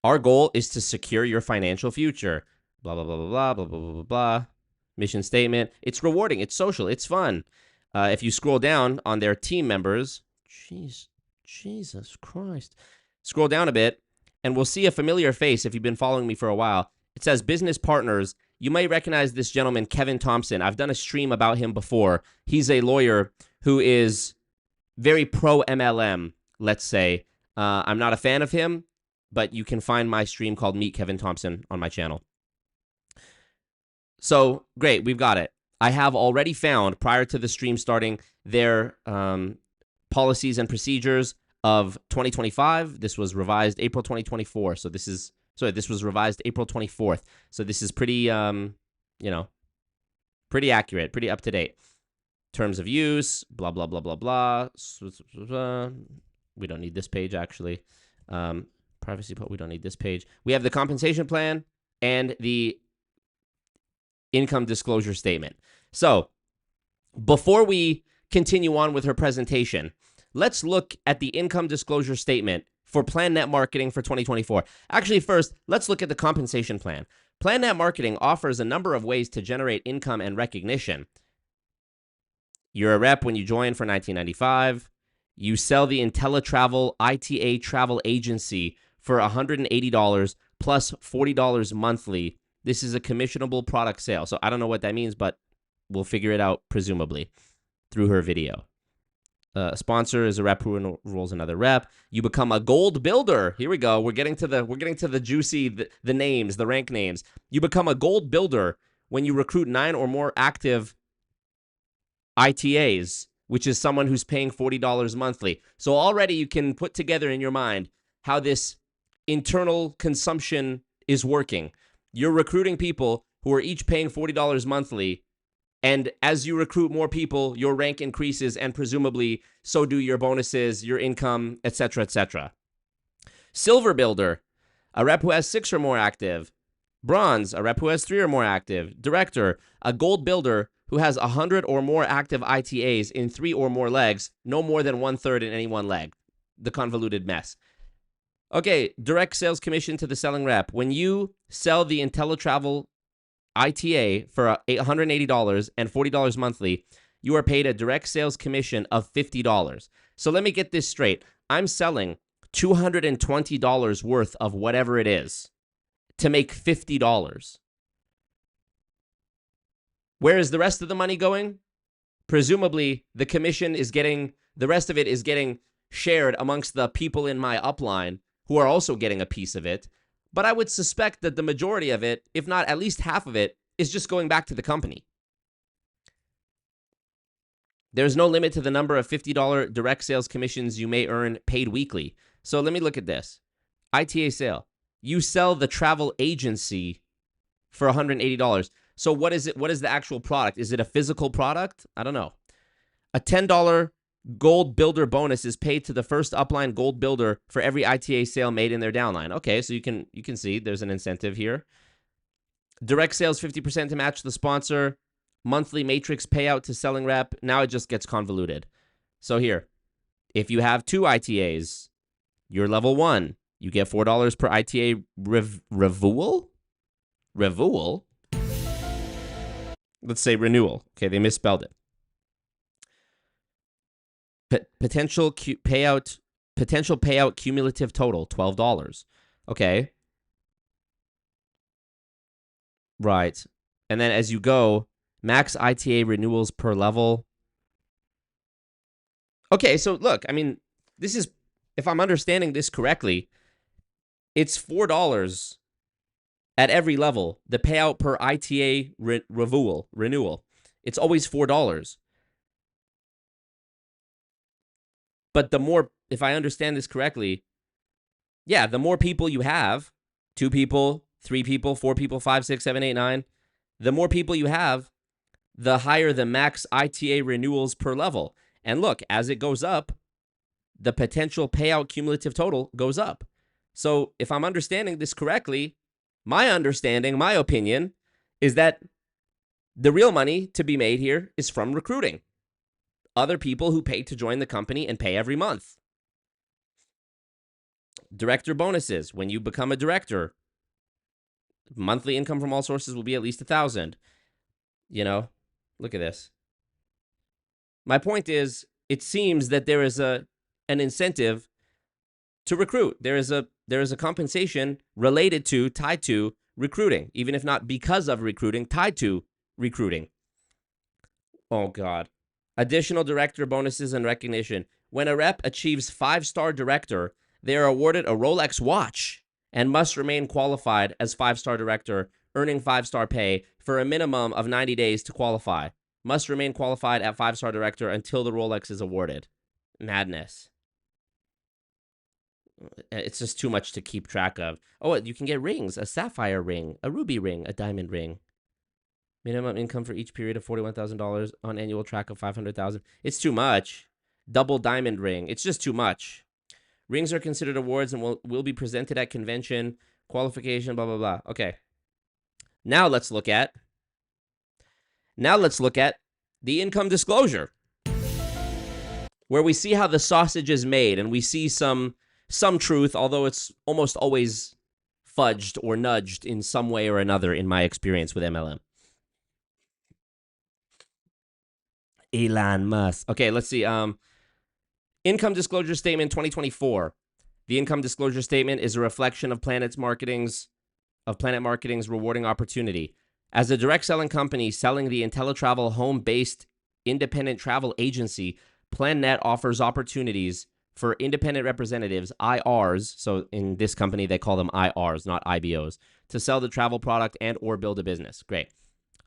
our goal is to secure your financial future. Blah, blah, blah, blah, blah, blah, blah, blah, blah, blah. Mission statement. It's rewarding. It's social. It's fun. If you scroll down on their team members, Jesus Christ. Scroll down a bit, and we'll see a familiar face if you've been following me for a while. It says business partners. You might recognize this gentleman, Kevin Thompson. I've done a stream about him before. He's a lawyer who is very pro MLM, let's say. I'm not a fan of him, but you can find my stream called Meet Kevin Thompson on my channel. So, great, we've got it. I have already found, prior to the stream starting, their policies and procedures of 2025. This was revised April 2024. So this was revised April 24th. So this is pretty, pretty accurate, pretty up to date. Terms of use, blah, blah, blah, blah, blah. We don't need this page, actually. Privacy, we don't need this page. We have the compensation plan and the income disclosure statement. So before we continue on with her presentation, let's look at the income disclosure statement for PlanNet Marketing for 2024. Actually, first, let's look at the compensation plan. PlanNet Marketing offers a number of ways to generate income and recognition. You're a rep when you join for $19.95. You sell the InteleTravel ITA travel agency for $180 plus $40 monthly. This is a commissionable product sale. So I don't know what that means, but we'll figure it out, presumably, through her video. A sponsor is a rep who enrolls another rep. You become a gold builder. Here we go. We're getting to the juicy, the names, the rank names. You become a gold builder when you recruit 9 or more active ITAs, which is someone who's paying $40 monthly. So already you can put together in your mind how this internal consumption is working. You're recruiting people who are each paying $40 monthly, and as you recruit more people, your rank increases, and presumably so do your bonuses, your income, etc., etc. Silver builder, a rep who has 6 or more active. Bronze, a rep who has 3 or more active. Director, a gold builder who has 100 or more active ITAs in 3 or more legs, no more than 1/3 in any one leg. The convoluted mess. Okay, direct sales commission to the selling rep. When you sell the InteleTravel ITA for $180 and $40 monthly, you are paid a direct sales commission of $50. So let me get this straight. I'm selling $220 worth of whatever it is to make $50. Where is the rest of the money going? Presumably, the commission is getting, the rest of it is getting shared amongst the people in my upline who are also getting a piece of it. But I would suspect that the majority of it, if not at least half of it, is just going back to the company. There's no limit to the number of $50 direct sales commissions you may earn paid weekly. So let me look at this. ITA sale. You sell the travel agency for $180. So what is it? What is the actual product? Is it a physical product? I don't know. A $10 gold builder bonus is paid to the first upline gold builder for every ITA sale made in their downline. Okay, so you can see there's an incentive here. Direct sales 50% to match the sponsor. Monthly matrix payout to selling rep. Now it just gets convoluted. So here, if you have 2 ITAs, you're level 1. You get $4 per ITA renewal? Let's say renewal. Okay, they misspelled it. Potential payout cumulative total $12. Okay. Right. And then as you go, max ITA renewals per level. Okay, so look, I mean, this is, if I'm understanding this correctly, it's $4 at every level. The payout per ITA renewal. It's always $4. But the more, if I understand this correctly, yeah, the more people you have, 2 people, 3 people, 4 people, 5, 6, 7, 8, 9, the more people you have, the higher the max ITA renewals per level. And look, as it goes up, the potential payout cumulative total goes up. So if I'm understanding this correctly, my understanding, my opinion, is that the real money to be made here is from recruiting. Other people who pay to join the company and pay every month. Director bonuses. When you become a director, monthly income from all sources will be at least $1,000. You know, look at this. My point is, it seems that there is an incentive to recruit. There is a compensation related to, tied to recruiting, even if not because of recruiting, tied to recruiting. Oh God. Additional director bonuses and recognition. When a rep achieves 5-star director, they are awarded a Rolex watch and must remain qualified as 5-star director, earning 5-star pay for a minimum of 90 days to qualify. Must remain qualified at 5-star director until the Rolex is awarded. Madness. It's just too much to keep track of. Oh, you can get rings, a sapphire ring, a ruby ring, a diamond ring. Minimum income for each period of $41,000 on annual track of $500,000. It's too much. Double diamond ring. It's just too much. Rings are considered awards and will be presented at convention, qualification, blah, blah, blah. Okay. Now let's look at the income disclosure, where we see how the sausage is made, and we see some truth, although it's almost always fudged or nudged in some way or another in my experience with MLM. Elon Musk. Okay, let's see. Income disclosure statement 2024. The income disclosure statement is a reflection of PlanNet Marketing's rewarding opportunity. As a direct selling company selling the inteletravel home-based independent travel agency, PlanNet offers opportunities for independent representatives, IRs, so in this company they call them IRs, not IBOs, to sell the travel product and or build a business. Great.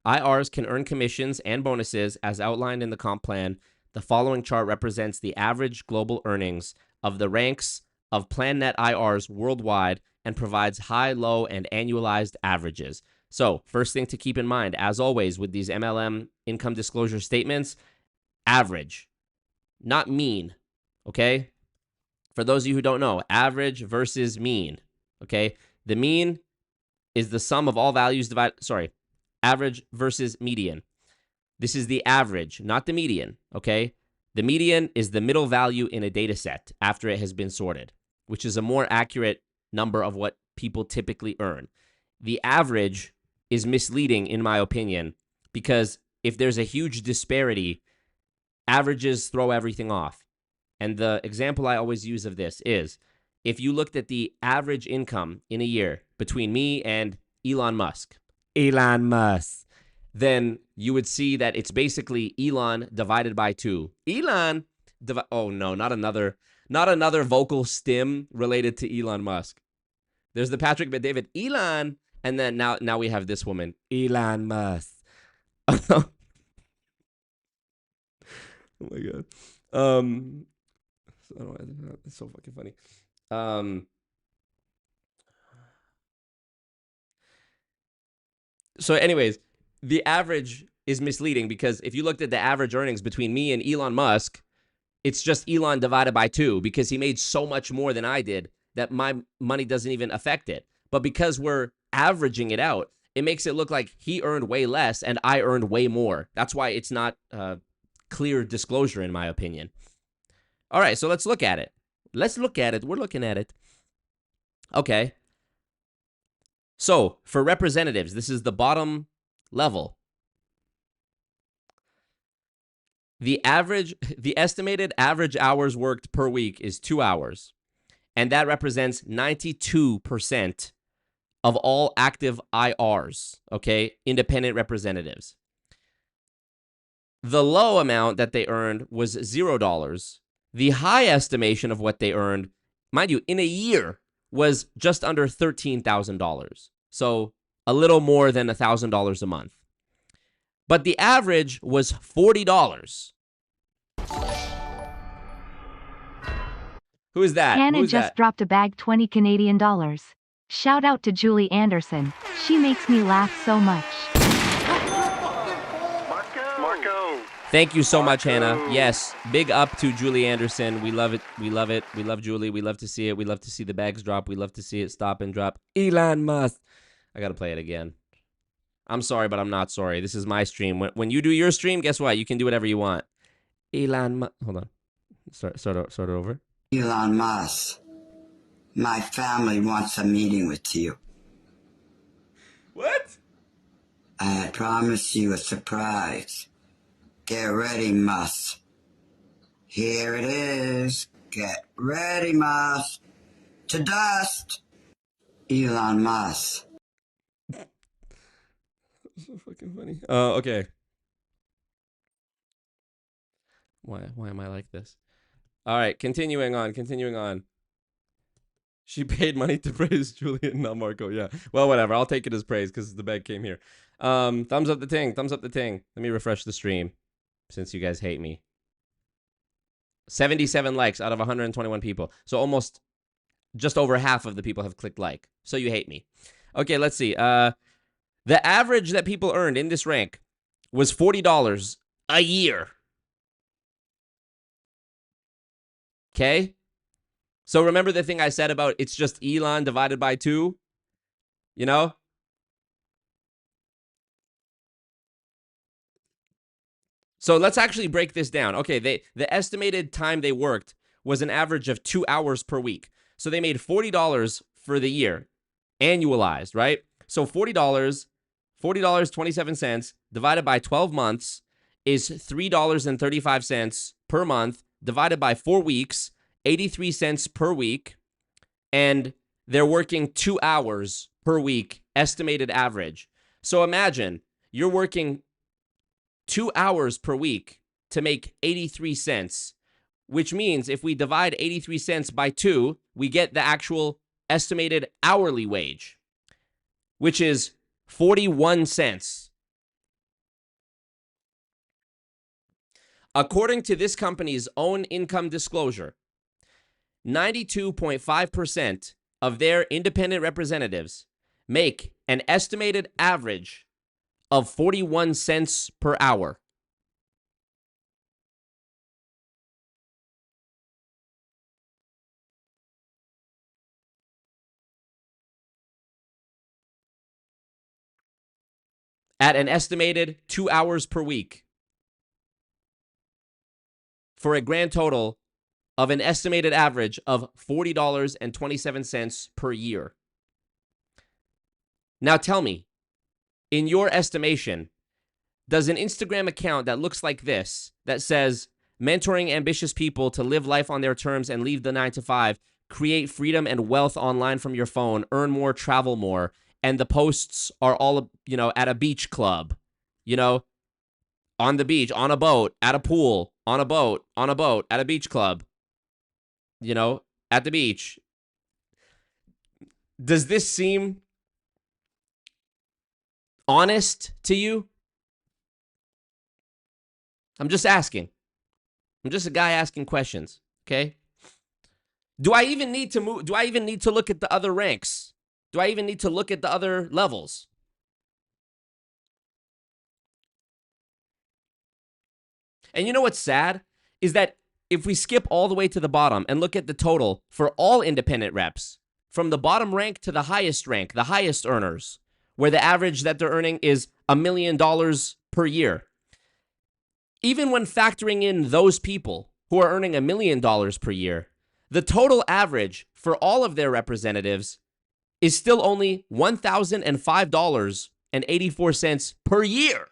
IRs can earn commissions and bonuses as outlined in the comp plan. The following chart represents the average global earnings of the ranks of PlanNet IRs worldwide and provides high, low, and annualized averages. So first thing to keep in mind, as always with these MLM income disclosure statements, average, not mean, okay? For those of you who don't know, average versus mean, okay? The mean is the sum of all values average versus median. This is the average, not the median, okay? The median is the middle value in a data set after it has been sorted, which is a more accurate number of what people typically earn. The average is misleading in my opinion, because if there's a huge disparity, averages throw everything off. And the example I always use of this is, if you looked at the average income in a year between me and Elon Musk, then you would see that it's basically Elon divided by 2. Oh no, not another vocal stim related to Elon Musk. There's the Patrick Bet-David, Elon, and then now we have this woman, Elon Musk. Oh my god. It's so fucking funny. So anyways, the average is misleading because if you looked at the average earnings between me and Elon Musk, it's just Elon divided by 2 because he made so much more than I did that my money doesn't even affect it. But because we're averaging it out, it makes it look like he earned way less and I earned way more. That's why it's not clear disclosure in my opinion. All right, so let's look at it. We're looking at it. Okay. So for representatives, this is the bottom level. The estimated average hours worked per week is 2 hours. And that represents 92% of all active IRs, okay, independent representatives. The low amount that they earned was $0. The high estimation of what they earned, mind you, in a year was just under $13,000. So a little more than $1,000 a month. But the average was $40. Who is that? Hannah Who's just that? dropped a bag, 20 Canadian dollars. Shout out to Julie Anderson. She makes me laugh so much. Marco. Thank you so much, Hannah. Yes, big up to Julie Anderson. We love it. We love it. We love Julie. We love to see it. We love to see the bags drop. We love to see it stop and drop. Elon Musk. I got to play it again. I'm sorry, but I'm not sorry. This is my stream. When you do your stream, guess what? You can do whatever you want. Elon Musk. Hold on. Start it over. Elon Musk, my family wants a meeting with you. What? I promise you a surprise. Get ready, Musk. Here it is. Get ready, Musk. To dust. Elon Musk. So fucking funny. Okay. Why am I like this? All right, continuing on. She paid money to praise Julian, not Marco. Yeah. Well, whatever. I'll take it as praise because the bag came here. Thumbs up the ting. Let me refresh the stream since you guys hate me. 77 likes out of 121 people. So almost just over half of the people have clicked like. So you hate me. Okay, let's see. The average that people earned in this rank was $40 a year. Okay? So remember the thing I said about it's just Elon divided by 2? You know? So let's actually break this down. Okay, the estimated time they worked was an average of 2 hours per week. So they made $40 for the year, annualized, right? So $40.27 divided by 12 months is $3.35 per month, divided by 4 weeks, 83 cents per week, and they're working 2 hours per week, estimated average. So imagine you're working 2 hours per week to make 83 cents, which means if we divide 83 cents by 2, we get the actual estimated hourly wage, which is 41 cents. According to this company's own income disclosure, 92.5% of their independent representatives make an estimated average of 41 cents per hour. At an estimated 2 hours per week, for a grand total of an estimated average of $40.27 per year. Now tell me, in your estimation, does an Instagram account that looks like this, that says, mentoring ambitious people to live life on their terms and leave the 9 to 5, create freedom and wealth online from your phone, earn more, travel more, and the posts are all, at a beach club, on the beach, on a boat, at a pool, on a boat, at a beach club, at the beach. Does this seem honest to you? I'm just asking. I'm just a guy asking questions, okay? Do I even need to move? Do I even need to look at the other ranks? Do I even need to look at the other levels? And you know what's sad? Is that if we skip all the way to the bottom and look at the total for all independent reps, from the bottom rank to the highest rank, the highest earners, where the average that they're earning is $1 million per year. Even when factoring in those people who are earning $1 million per year, the total average for all of their representatives is still only $1,005.84 per year.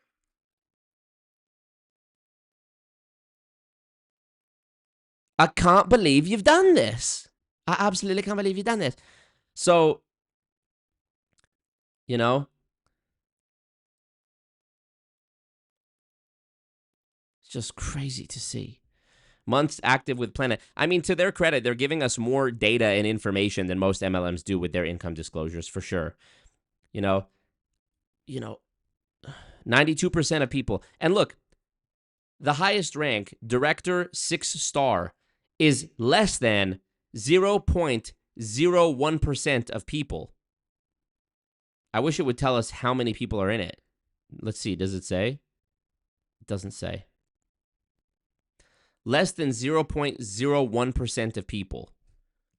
I can't believe you've done this. I absolutely can't believe you've done this. So, it's just crazy to see. Months active with PlanNet. I mean, to their credit, they're giving us more data and information than most MLMs do with their income disclosures, for sure. 92% of people. And look, the highest rank, Director 6-star, is less than 0.01% of people. I wish it would tell us how many people are in it. Let's see. Does it say? It doesn't say. Less than 0.01% of people.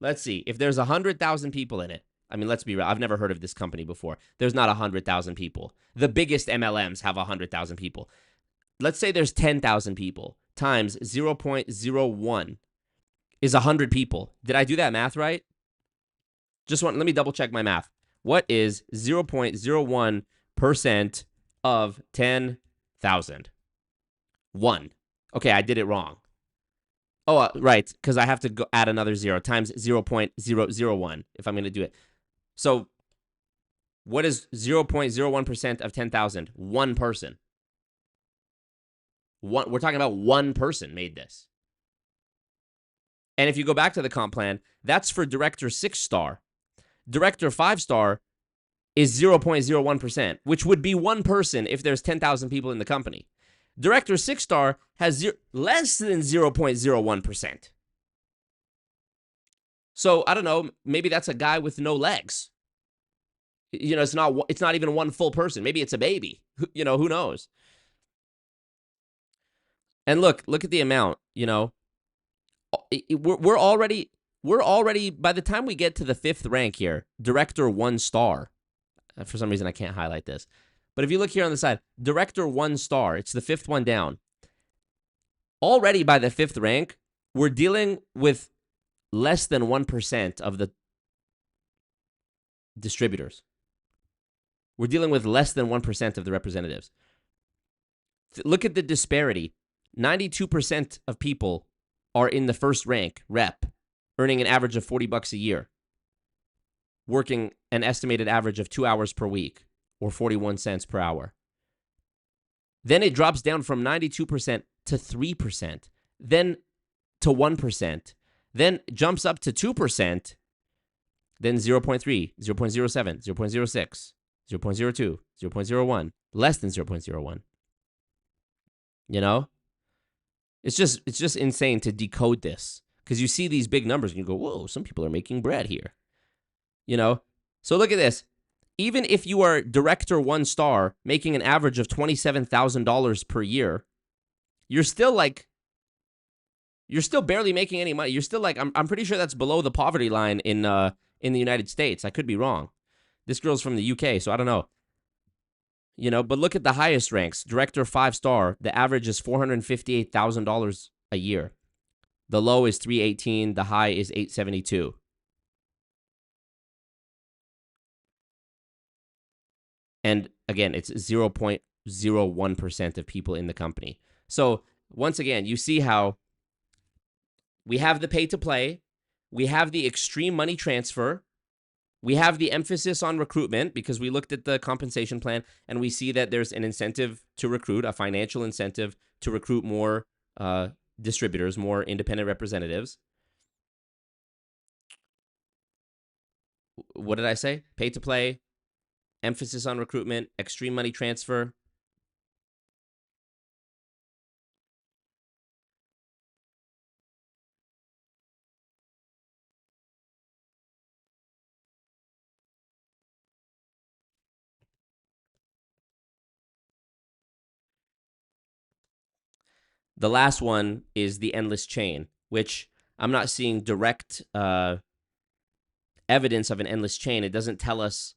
Let's see. If there's 100,000 people in it, I mean, let's be real. I've never heard of this company before. There's not 100,000 people. The biggest MLMs have 100,000 people. Let's say there's 10,000 people times 0.01 is 100 people. Did I do that math right? Let me double check my math. What is 0.01% of 10,000? 1. Okay, I did it wrong. Oh, right, because I have to go add another 0 times 0.001 if I'm going to do it. So what is 0.01% of 10,000? One person. We're talking about one person made this. And if you go back to the comp plan, that's for Director 6-star. Director 5-star is 0.01%, which would be one person if there's 10,000 people in the company. Director 6-star has less than 0.01%. So I don't know, maybe that's a guy with no legs. It's not even one full person. Maybe it's a baby. Who knows? And look at the amount, we're already by the time we get to the 5th rank here, Director 1-star. For some reason I can't highlight this. But if you look here on the side, Director 1-star, it's the 5th one down. Already by the 5th rank, we're dealing with less than 1% of the distributors. We're dealing with less than 1% of the representatives. Look at the disparity. 92% of people are in the 1st rank, rep, earning an average of $40 a year, working an estimated average of 2 hours per week, or 41 cents per hour. Then it drops down from 92% to 3%, then to 1%, then jumps up to 2%, then 0.3, 0.07, 0.06, 0.02, 0.01, less than 0.01. It's just insane to decode this, because you see these big numbers and you go, whoa, some people are making bread here. So look at this. Even if you are Director 1-star making an average of $27,000 per year, you're still barely making any money. You're still I'm pretty sure that's below the poverty line in the United States. I could be wrong. This girl's from the UK, so I don't know. But look at the highest ranks. Director 5-star, the average is $458,000 a year. The low is $318, the high is $872. And Again, it's 0.01% of people in the company. So once again, you see how we have the pay to play, we have the extreme money transfer, we have the emphasis on recruitment because we looked at the compensation plan and we see that there's an incentive to recruit, a financial incentive to recruit more distributors, more independent representatives. What did I say? Pay to play, emphasis on recruitment, extreme money transfer. The last one is the endless chain, which I'm not seeing direct evidence of an endless chain. It doesn't tell us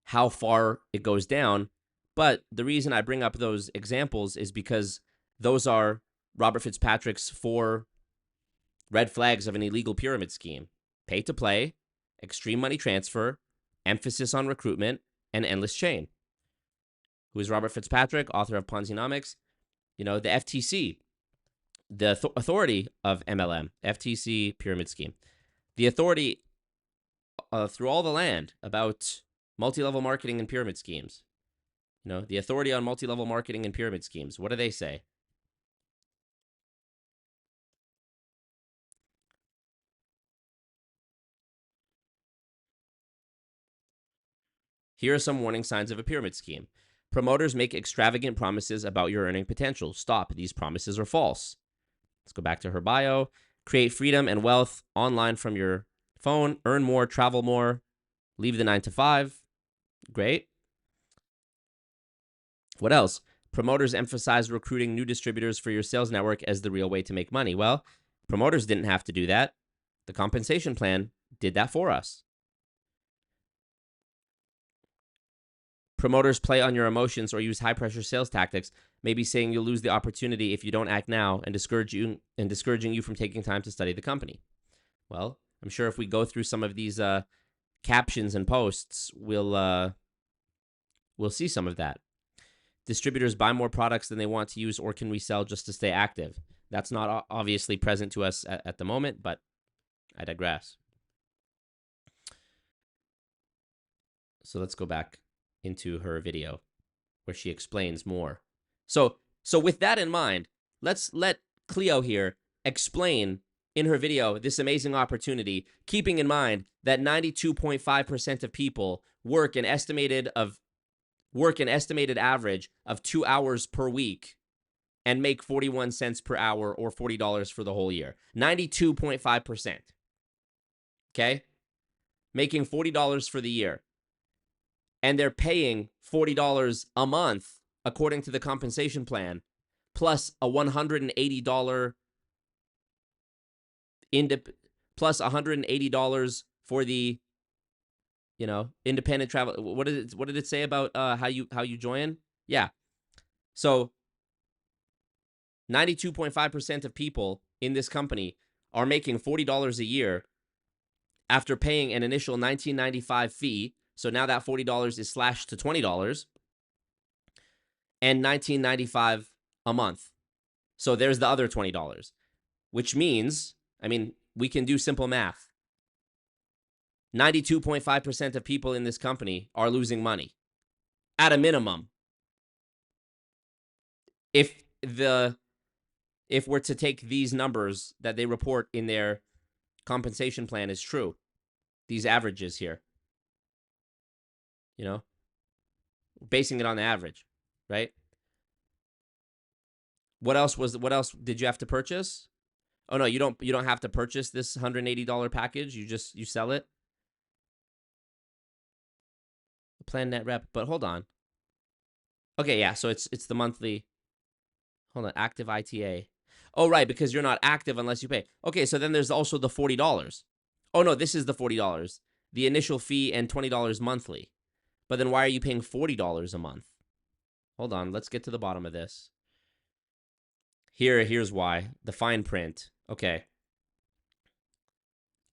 how far it goes down. But the reason I bring up those examples is because those are Robert Fitzpatrick's 4 red flags of an illegal pyramid scheme: pay to play, extreme money transfer, emphasis on recruitment, and endless chain. Who is Robert Fitzpatrick, author of Ponzinomics? You know, the FTC, the authority of MLM, FTC pyramid scheme, the authority through all the land about multi-level marketing and pyramid schemes. You know, the authority on multi-level marketing and pyramid schemes. What do they say? Here are some warning signs of a pyramid scheme. Promoters make extravagant promises about your earning potential. Stop. These promises are false. Let's go back to her bio. Create freedom and wealth online from your phone. Earn more, travel more. Leave the 9 to 5. Great. What else? Promoters emphasize recruiting new distributors for your sales network as the real way to make money. Well, promoters didn't have to do that. The compensation plan did that for us. Promoters play on your emotions or use high-pressure sales tactics, maybe saying you'll lose the opportunity if you don't act now and discouraging you from taking time to study the company. Well, I'm sure if we go through some of these captions and posts, we'll see some of that. Distributors buy more products than they want to use or can resell just to stay active. That's not obviously present to us at the moment, but I digress. So let's go back into her video where she explains more. So with that in mind, let's let Cleo here explain in her video this amazing opportunity, keeping in mind that 92.5% of people work an estimated average of 2 hours per week and make 41 cents per hour or $40 for the whole year. 92.5%. Okay? Making $40 for the year. And they're paying $40 a month according to the compensation plan, plus a $180 plus $180 for the, you know, independent travel. What did it say about how you join? Yeah. So 92.5% of people in this company are making $40 a year after paying an initial $19.95 fee. So now that $40 is slashed to $20 and $19.95 a month. So there's the other $20, which means, I mean, we can do simple math. 92.5% of people in this company are losing money at a minimum. If we're to take these numbers that they report in their compensation plan is true, these averages here, you know, basing it on the average, right? What else did you have to purchase? Oh no, you don't have to purchase this $180 package. You sell it. PlanNet rep, but hold on. Okay, yeah, so it's the monthly. Hold on, active ITA. Oh, right, because you're not active unless you pay. Okay, so then there's also the $40. Oh no, this is the $40. The initial fee and $20 monthly. But then why are you paying $40 a month? Hold on, let's get to the bottom of this. Here's why. The fine print. Okay.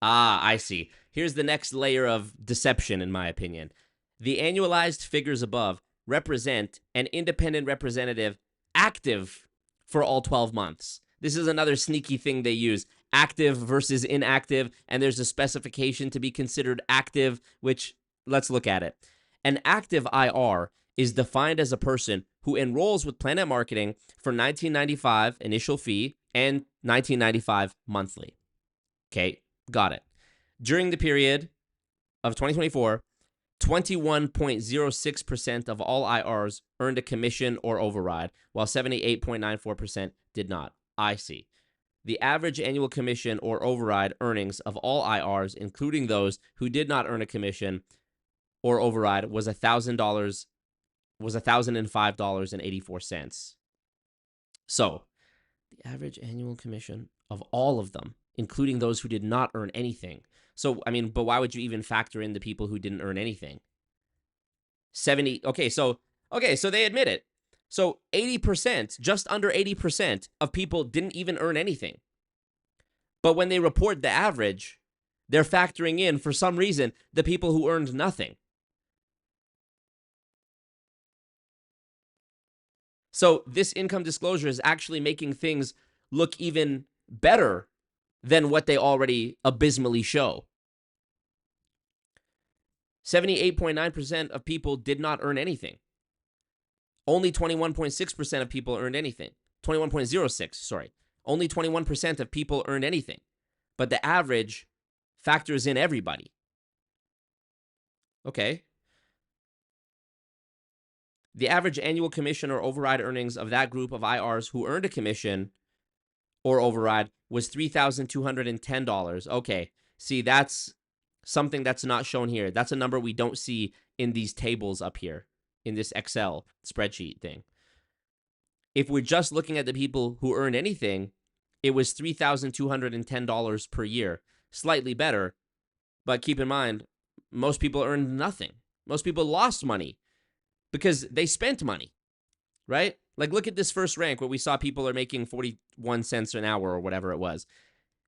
I see. Here's the next layer of deception, in my opinion. The annualized figures above represent an independent representative active for all 12 months. This is another sneaky thing they use. Active versus inactive, and there's a specification to be considered active, which, let's look at it. An active IR is defined as a person who enrolls with PlanNet Marketing for $19.95 initial fee and $19.95 monthly. Okay, got it. During the period of 2024, 21.06% of all IRs earned a commission or override, while 78.94% did not. I see. The average annual commission or override earnings of all IRs, including those who did not earn a commission or override, was $1,005.84. So, the average annual commission of all of them, including those who did not earn anything. So, I mean, but why would you even factor in the people who didn't earn anything? So they admit it. So 80%, just under 80% of people didn't even earn anything. But when they report the average, they're factoring in, for some reason, the people who earned nothing. So this income disclosure is actually making things look even better than what they already abysmally show. 78.9% of people did not earn anything. Only 21.6% of people earned anything. 21.06, sorry. Only 21% of people earned anything. But the average factors in everybody. Okay. The average annual commission or override earnings of that group of IRs who earned a commission or override was $3,210. Okay. See, that's something that's not shown here. That's a number we don't see in these tables up here, in this Excel spreadsheet thing. If we're just looking at the people who earned anything, it was $3,210 per year. Slightly better, but keep in mind, most people earned nothing. Most people lost money because they spent money, right? Like, look at this first rank where we saw people are making 41 cents an hour or whatever it was.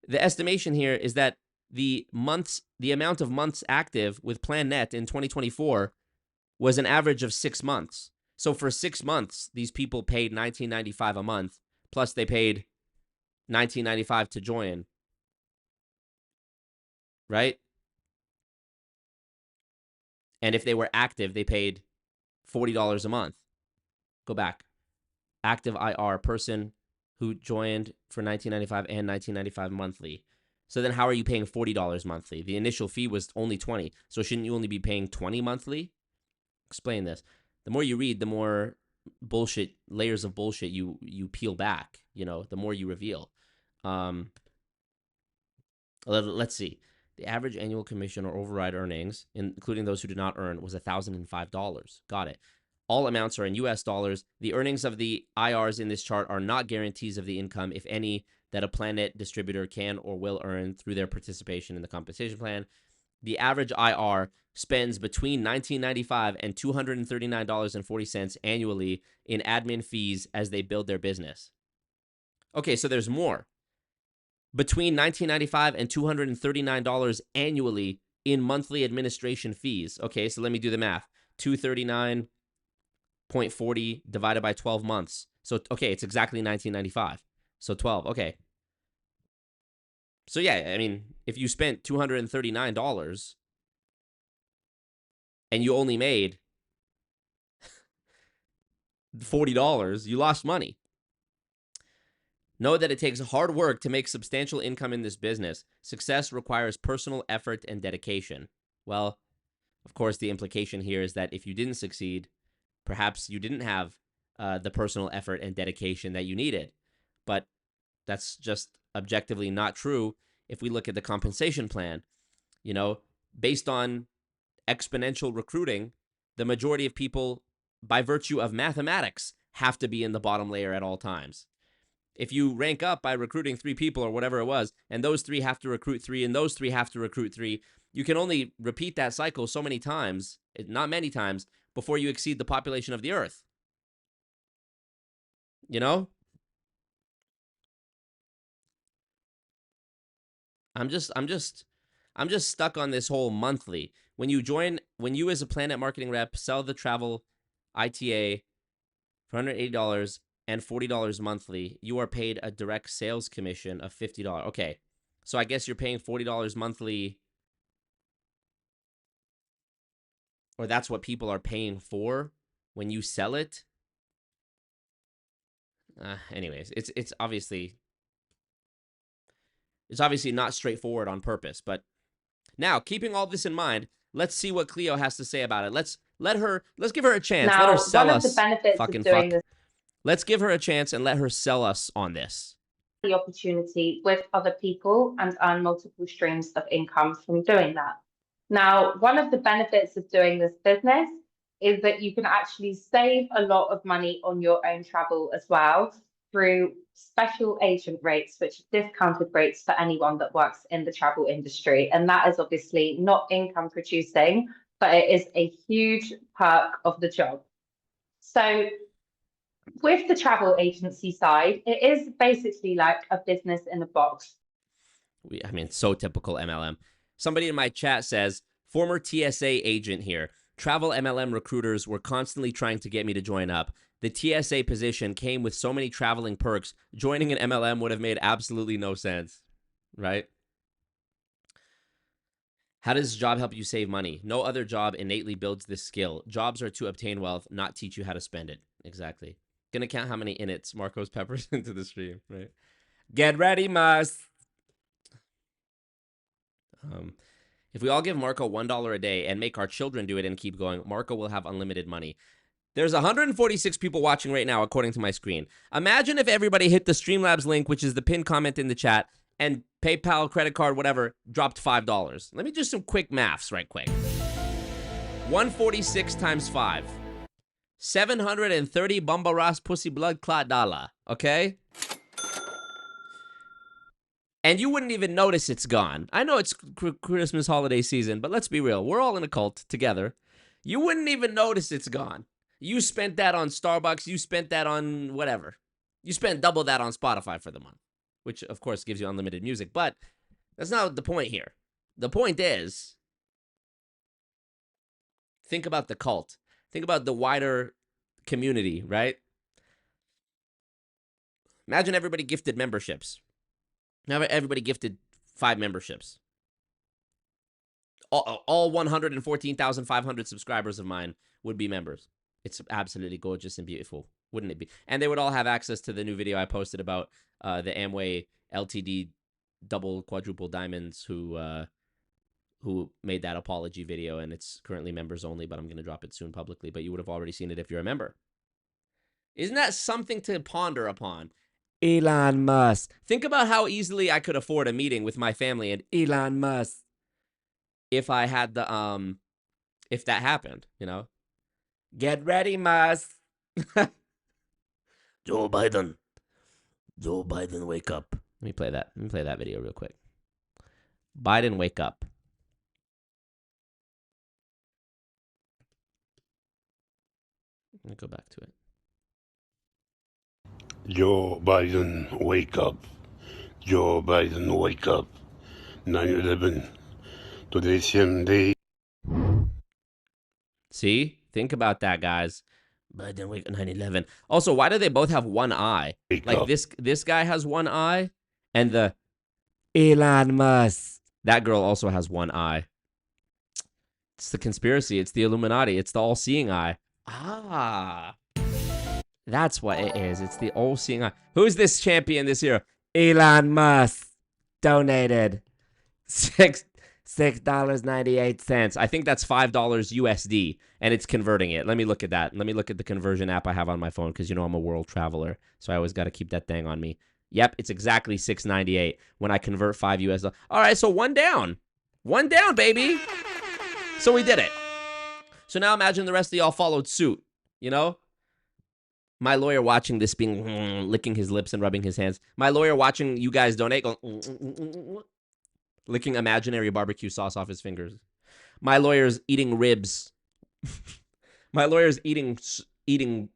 The estimation here is that the amount of months active with PlanNet in 2024 was an average of 6 months. So for 6 months, these people paid $19.95 a month, plus they paid $19.95 to join, right? And if they were active, they paid $40 a month. Go back. Active IR person who joined for $19.95 and $19.95 monthly. So then how are you paying $40 monthly? The initial fee was only $20. So shouldn't you only be paying $20 monthly? Explain this. The more you read, the more bullshit, layers of bullshit you peel back, the more you reveal. Let's see. The average annual commission or override earnings, including those who did not earn, was $1,005. Got it. All amounts are in US dollars. The earnings of the IRs in this chart are not guarantees of the income, if any, that a PlanNet distributor can or will earn through their participation in the compensation plan. The average IR spends between $19.95 and $239.40 annually in admin fees as they build their business. Okay, so there's more. Between $19.95 and $239 annually in monthly administration fees. Okay, so let me do the math. $239.40 divided by 12 months. So, okay, it's exactly $19.95. So 12, okay. So yeah, I mean, if you spent $239 and you only made $40, you lost money. Know that it takes hard work to make substantial income in this business. Success requires personal effort and dedication. Well, of course, the implication here is that if you didn't succeed, perhaps you didn't have the personal effort and dedication that you needed. But that's just objectively not true if we look at the compensation plan. Based on exponential recruiting, the majority of people, by virtue of mathematics, have to be in the bottom layer at all times. If you rank up by recruiting 3 people or whatever it was, and those 3 have to recruit 3, and those 3 have to recruit 3, you can only repeat that cycle so many times, not many times, before you exceed the population of the earth. I'm just stuck on this whole monthly. When you as a PlanNet marketing rep sell the travel ITA for $180 and $40 monthly. You are paid a direct sales commission of $50. Okay, so I guess you're paying $40 monthly, or that's what people are paying for when you sell it. Anyways, it's obviously not straightforward on purpose. But now, keeping all this in mind, let's see what Cleo has to say about it. Let's give her a chance. Now, let her sell one of the us. benefits Fucking of doing fuck. this, Let's give her a chance and let her sell us on this. the opportunity with other people and earn multiple streams of income from doing that. Now, one of the benefits of doing this business is that you can actually save a lot of money on your own travel as well through special agent rates, which are discounted rates for anyone that works in the travel industry. And that is obviously not income producing, but it is a huge perk of the job. So with the travel agency side, it is basically like a business in a box. I mean, so typical MLM. Somebody in my chat says, former TSA agent here. Travel MLM recruiters were constantly trying to get me to join up. The TSA position came with so many traveling perks. Joining an MLM would have made absolutely no sense, right? How does this job help you save money? No other job innately builds this skill. Jobs are to obtain wealth, not teach you how to spend it. Exactly. Gonna count how many inits Marcos peppers into the stream, right? Get ready, Mus. If we all give Marco $1 a day and make our children do it and keep going, Marco will have unlimited money. There's 146 people watching right now, according to my screen. Imagine if everybody hit the Streamlabs link, which is the pinned comment in the chat, and PayPal, credit card, whatever, dropped $5. Let me do some quick maths right quick. 146 times 5. 730 Bumbaras Pussy Blood Clot Dollar, okay? And you wouldn't even notice it's gone. I know it's Christmas holiday season, but let's be real. We're all in a cult together. You wouldn't even notice it's gone. You spent that on Starbucks. You spent that on whatever. You spent double that on Spotify for the month, which, of course, gives you unlimited music. But that's not the point here. The point is, think about the cult. Think about the wider community, right? Imagine everybody gifted memberships. Now everybody gifted 5 memberships. All 114,500 subscribers of mine would be members. It's absolutely gorgeous and beautiful, wouldn't it be? And they would all have access to the new video I posted about the Amway LTD double quadruple diamonds who made that apology video, and it's currently members only, but I'm going to drop it soon publicly. But you would have already seen it if you're a member. Isn't that something to ponder upon? Elon Musk. Think about how easily I could afford a meeting with my family and Elon Musk if I had the if that happened, you know. Get ready, Musk. Joe Biden, wake up. Let me play that video real quick. Biden, wake up. Let me go back to it. Joe Biden, wake up. Joe Biden, wake up. 9/11. Today's same day. See? Think about that, guys. Biden, wake up. 9/11. Also, why do they both have one eye? Wake like up. this guy has one eye, and the Elon Musk, that girl also has one eye. It's the conspiracy. It's the Illuminati. It's the all-seeing eye. Ah. That's what it is. It's the all-seeing eye. Who's this champion this year? Elon Musk donated $6.98. I think that's $5 USD, and it's converting it. Let me look at that. Let me look at the conversion app I have on my phone, because you know I'm a world traveler, so I always got to keep that thing on me. Yep, it's exactly $6.98 when I convert $5 US. All right, so one down. One down, baby. So we did it. So now imagine the rest of y'all followed suit, you know? My lawyer watching this being licking his lips and rubbing his hands. My lawyer watching you guys donate going licking imaginary barbecue sauce off his fingers. My lawyer's eating ribs. My lawyer's eating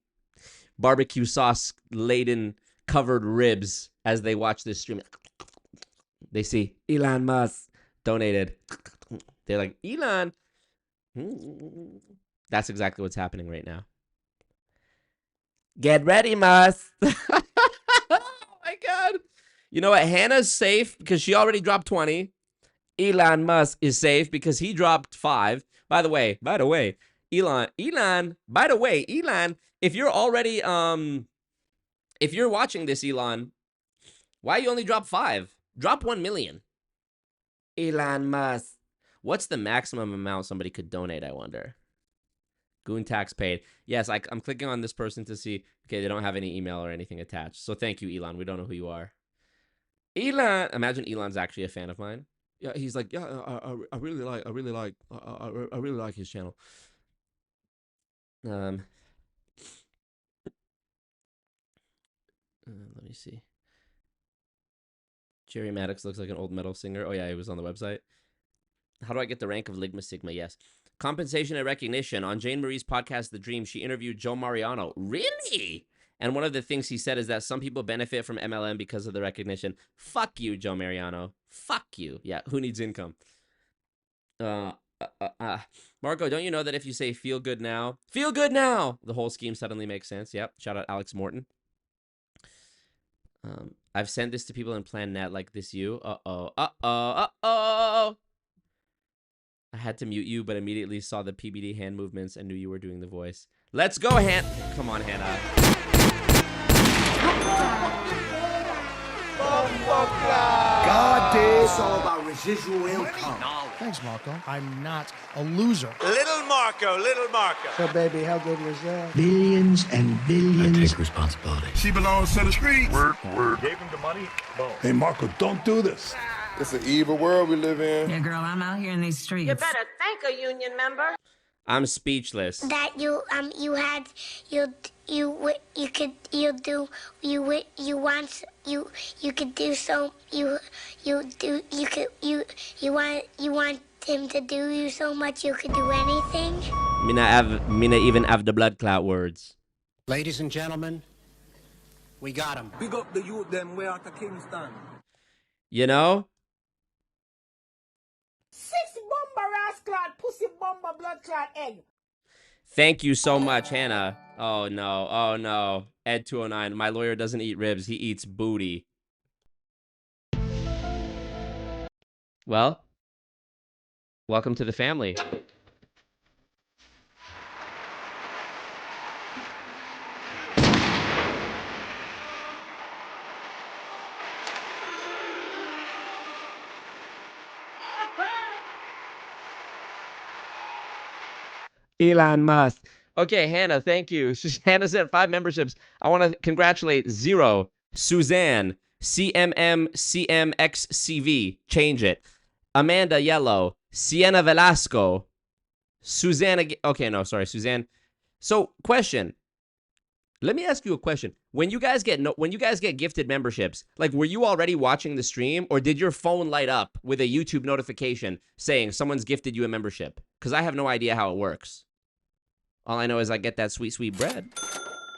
barbecue sauce laden covered ribs as they watch this stream. They see Elon Musk donated. They're like, Elon. That's exactly what's happening right now. Get ready, Mus. Oh my God. You know what? Hannah's safe because she already dropped 20. Elon Musk is safe because he dropped 5. By the way, Elon, if you're already, if you're watching this, Elon, why you only drop 5? Drop 1 million. Elon Musk. What's the maximum amount somebody could donate, I wonder? Goon tax paid. Yes, I'm clicking on this person to see. Okay, they don't have any email or anything attached. So thank you, Elon. We don't know who you are. Elon. Imagine Elon's actually a fan of mine. Yeah, he's like, yeah, I really like his channel. Let me see. Jerry Maddox looks like an old metal singer. Oh yeah, he was on the website. How do I get the rank of Ligma Sigma? Yes. Compensation and recognition. On Jane Marie's podcast, The Dream, she interviewed Joe Mariano. Really? And one of the things he said is that some people benefit from MLM because of the recognition. Fuck you, Joe Mariano. Fuck you. Yeah, who needs income? Marco, don't you know that if you say feel good now, the whole scheme suddenly makes sense? Yep. Shout out Alex Morton. I've sent this to people in PlanNet like this you. Uh-oh. I had to mute you, but immediately saw the PBD hand movements and knew you were doing the voice. Let's go, Come on, Hannah. God damn. It's all about residual income. Thanks, Marco. I'm not a loser. Little Marco. So, baby, how good was that? Billions and billions. I take responsibility. She belongs to the streets. Work. Gave him the money. Boom. Hey, Marco, don't do this. It's an evil world we live in. Yeah, girl, I'm out here in these streets. You better thank a union member. I'm speechless. That you want him to do you so much you could do anything. Mina even have the blood clot words. Ladies and gentlemen, we got him. Big up the youth them way out of Kingston. You know? 6 bomber ass clot, pussy bomber blood clot egg. Thank you so much, Hannah. Oh no. Ed 209. My lawyer doesn't eat ribs. He eats booty. Well, welcome to the family. Elon Musk. Okay, Hannah, thank you. Hannah sent 5 memberships. I want to congratulate Zero, Suzanne, CMMCMXCV, change it. Amanda Yellow, Sienna Velasco, Suzanne. Okay, no, sorry, Suzanne. So, question. Let me ask you a question. When you guys get gifted memberships, like, were you already watching the stream, or did your phone light up with a YouTube notification saying someone's gifted you a membership? Because I have no idea how it works. All I know is I get that sweet, sweet bread.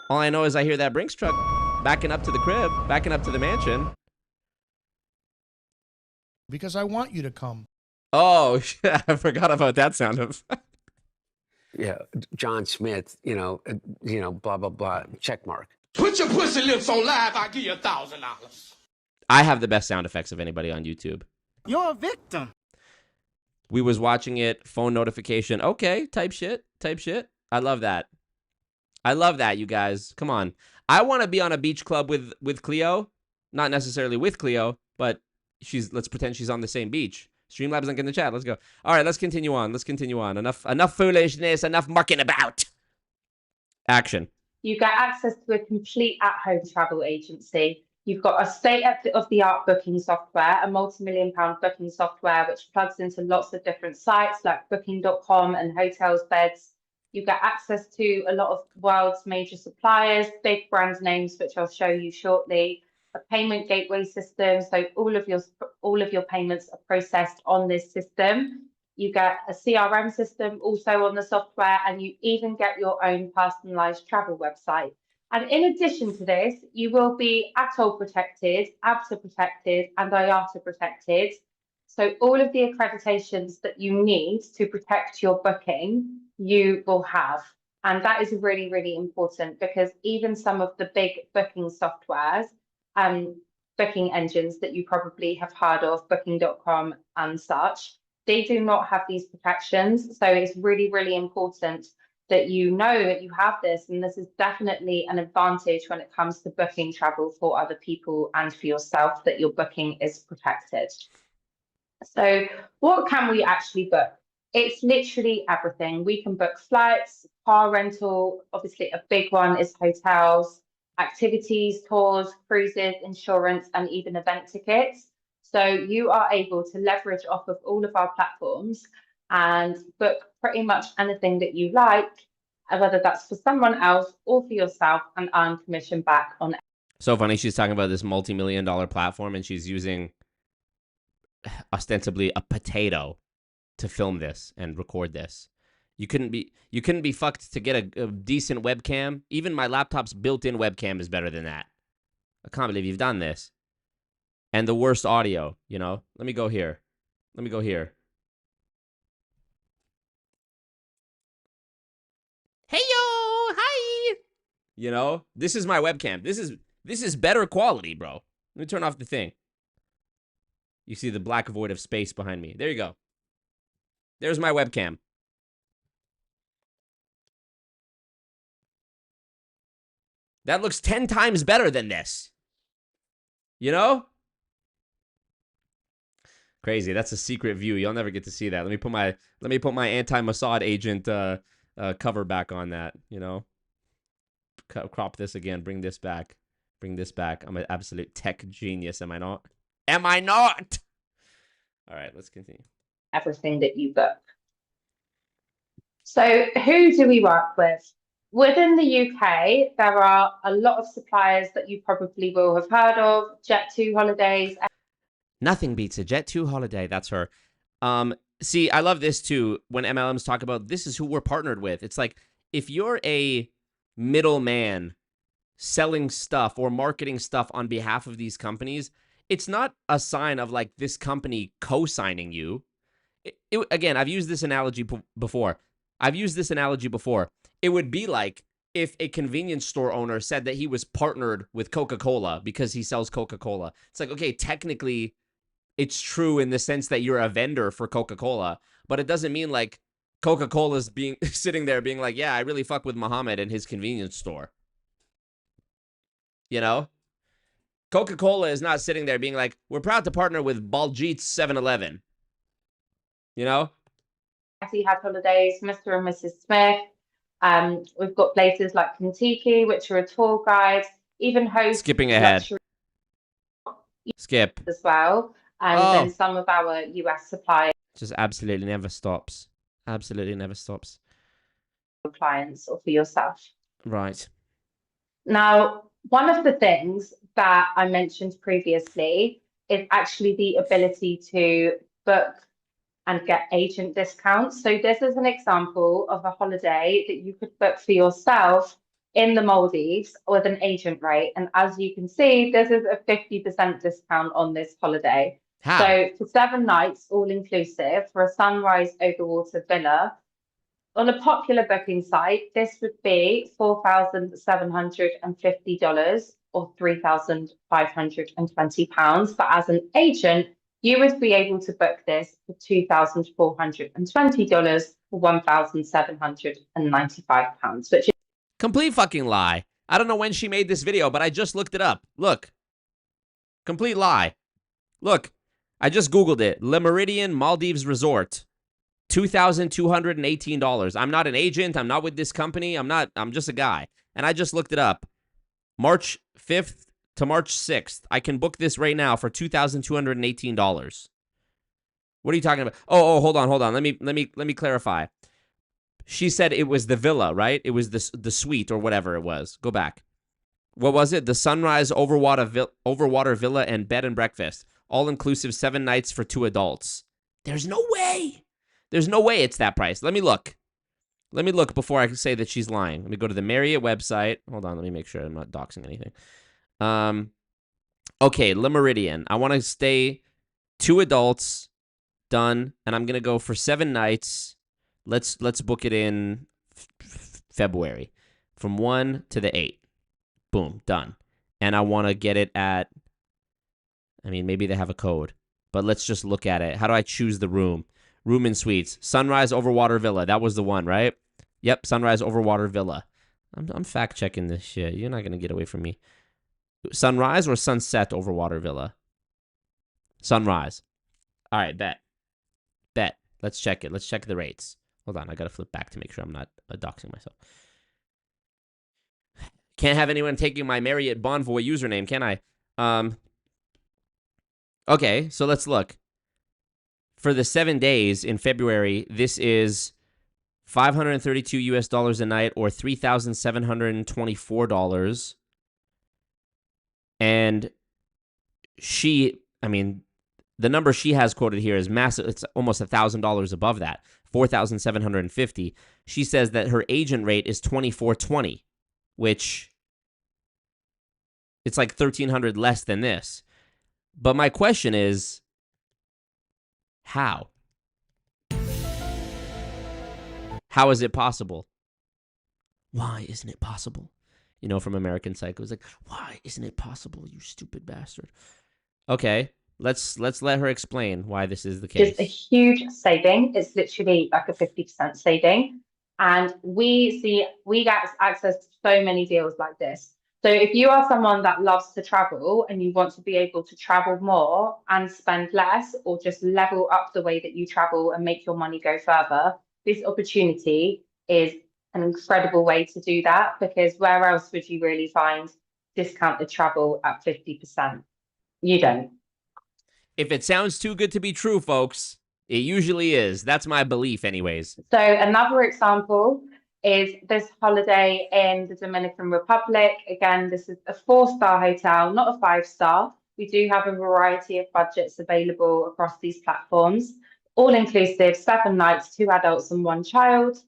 All I know is I hear that Brinks truck backing up to the crib, backing up to the mansion. Because I want you to come. Oh, shit, I forgot about that sound of. Yeah, John Smith, blah, blah, blah, check mark. Put your pussy lips on live, I'll give you $1,000. I have the best sound effects of anybody on YouTube. You're a victim. We was watching it, phone notification. Okay, type shit. I love that. You guys. Come on. I want to be on a beach club with Cleo. Not necessarily with Cleo, but let's pretend she's on the same beach. Streamlabs link in the chat. Let's go. All right, let's continue on. Enough foolishness, enough mucking about. Action. You get access to a complete at-home travel agency. You've got a state-of-the-art booking software, a multi-million-pound booking software, which plugs into lots of different sites like booking.com and hotels, beds. You get access to a lot of the world's major suppliers, big brand names, which I'll show you shortly. A payment gateway system, so all of your payments are processed on this system. You get a CRM system also on the software, and you even get your own personalized travel website. And in addition to this, you will be ATOL protected, ABTA protected, and IATA protected. So all of the accreditations that you need to protect your booking, you will have. And that is really, really important because even some of the big booking softwares, booking engines that you probably have heard of, booking.com and such, they do not have these protections. So it's really, really important that you know that you have this. And this is definitely an advantage when it comes to booking travel for other people and for yourself, that your booking is protected. So what can we actually book? It's literally everything. We can book flights, car rental, obviously a big one is hotels, activities, tours, cruises, insurance, and even event tickets. So you are able to leverage off of all of our platforms and book pretty much anything that you like, whether that's for someone else or for yourself, and earn commission back on it. So funny, she's talking about this multi-million-dollar platform and she's using ostensibly a potato to film this and record this. You couldn't be fucked to get a decent webcam. Even my laptop's built-in webcam is better than that. I can't believe you've done this. And the worst audio, you know? Let me go here. Let me go here. Hey yo, hi. You know, this is my webcam. This is better quality, bro. Let me turn off the thing. You see the black void of space behind me. There you go. There's my webcam. That looks 10 times better than this. You know? Crazy. That's a secret view. You'll never get to see that. Let me put my anti-Mossad agent cover back on that, you know? Crop this again. Bring this back. Bring this back. I'm an absolute tech genius, am I not? Am I not? All right, let's continue. Everything that you book. So who do we work with? Within the UK, there are a lot of suppliers that you probably will have heard of. Jet2 Holidays. Nothing beats a Jet2 holiday. That's her. See, I love this too. When MLMs talk about this is who we're partnered with. It's like if you're a middleman selling stuff or marketing stuff on behalf of these companies, it's not a sign of like this company co-signing you. Again, I've used this analogy before. It would be like if a convenience store owner said that he was partnered with Coca-Cola because he sells Coca-Cola. It's like, okay, technically it's true in the sense that you're a vendor for Coca-Cola, but it doesn't mean like Coca-Cola's being sitting there being like, yeah, I really fuck with Muhammad and his convenience store. You know? Coca-Cola is not sitting there being like, we're proud to partner with Baljeet's 7-Eleven. You know? He had holidays, Mr. and Mrs. Smith. We've got places like Kentucky, which are a tour guide, even host. Skipping ahead. Skip. As well. And then some of our US suppliers. Just absolutely never stops. Absolutely never stops. For clients or for yourself. Right. Now, one of the things that I mentioned previously is actually the ability to book and get agent discounts. So this is an example of a holiday that you could book for yourself in the Maldives with an agent rate. And as you can see, this is a 50% discount on this holiday. How? So for 7 nights, all inclusive, for a sunrise overwater villa, on a popular booking site, this would be $4,750 or £3,520. But as an agent, you would be able to book this for $2,420 for £1,795, which is complete fucking lie. I don't know when she made this video, but I just looked it up. Look. Complete lie. Look. I just Googled it. Le Méridien Maldives Resort. $2,218. I'm not an agent. I'm not with this company. I'm just a guy. And I just looked it up. March 5th to March 6th. I can book this right now for $2,218. What are you talking about? Oh, hold on. Let me clarify. She said it was the villa, right? It was the suite or whatever it was. Go back. What was it? The Sunrise Overwater Villa and Bed and Breakfast. All-inclusive 7 nights for 2 adults. There's no way. There's no way it's that price. Let me look. Let me look before I can say that she's lying. Let me go to the Marriott website. Hold on. Let me make sure I'm not doxing anything. Okay, Le Méridien. I want to stay 2 adults. Done. And I'm going to go for 7 nights. Let's book it in February, from 1 to the 8. Boom, done. And I want to get it at, I mean, maybe they have a code, but let's just look at it. How do I choose the room? Room and suites. Sunrise Overwater Villa. That was the one, right? Yep, Sunrise Overwater Villa. I'm fact-checking this shit. You're not going to get away from me. Sunrise or Sunset Overwater Villa? Sunrise. All right, bet. Let's check it. Let's check the rates. Hold on, I got to flip back to make sure I'm not doxing myself. Can't have anyone taking my Marriott Bonvoy username, can I? Okay, so let's look. For the 7 days in February, this is $532 a night, or $3,724. And the number she has quoted here is massive. It's almost $1,000 above that, $4,750. She says that her agent rate is $2,420, which it's like $1,300 less than this. But my question is, how? How is it possible? Why isn't it possible? You know, from American Psycho, it's like, why isn't it possible, you stupid bastard? Okay, let's let her explain why this is the case. Just a huge saving. It's literally like a 50% saving. And we get access to so many deals like this. So if you are someone that loves to travel and you want to be able to travel more and spend less, or just level up the way that you travel and make your money go further, this opportunity is an incredible way to do that, because where else would you really find discounted travel at 50%? You don't. If it sounds too good to be true, folks, it usually is. That's my belief anyways. So another example is this holiday in the Dominican Republic. Again, this is a 4-star hotel, not a 5-star. We do have a variety of budgets available across these platforms. All inclusive, 7 nights, 2 adults and 1 child.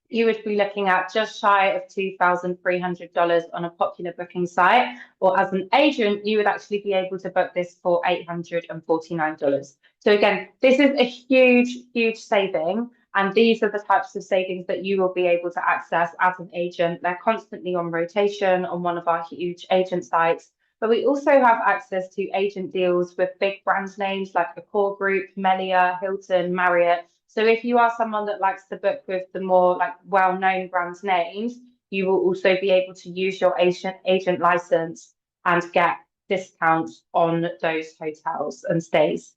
You would be looking at just shy of $2,300 on a popular booking site, or as an agent, you would actually be able to book this for $849. So again, this is a huge, huge saving. And these are the types of savings that you will be able to access as an agent. They're constantly on rotation on one of our huge agent sites. But we also have access to agent deals with big brand names like Accor Group, Melia, Hilton, Marriott. So if you are someone that likes to book with the more like well-known brand names, you will also be able to use your agent license and get discounts on those hotels and stays.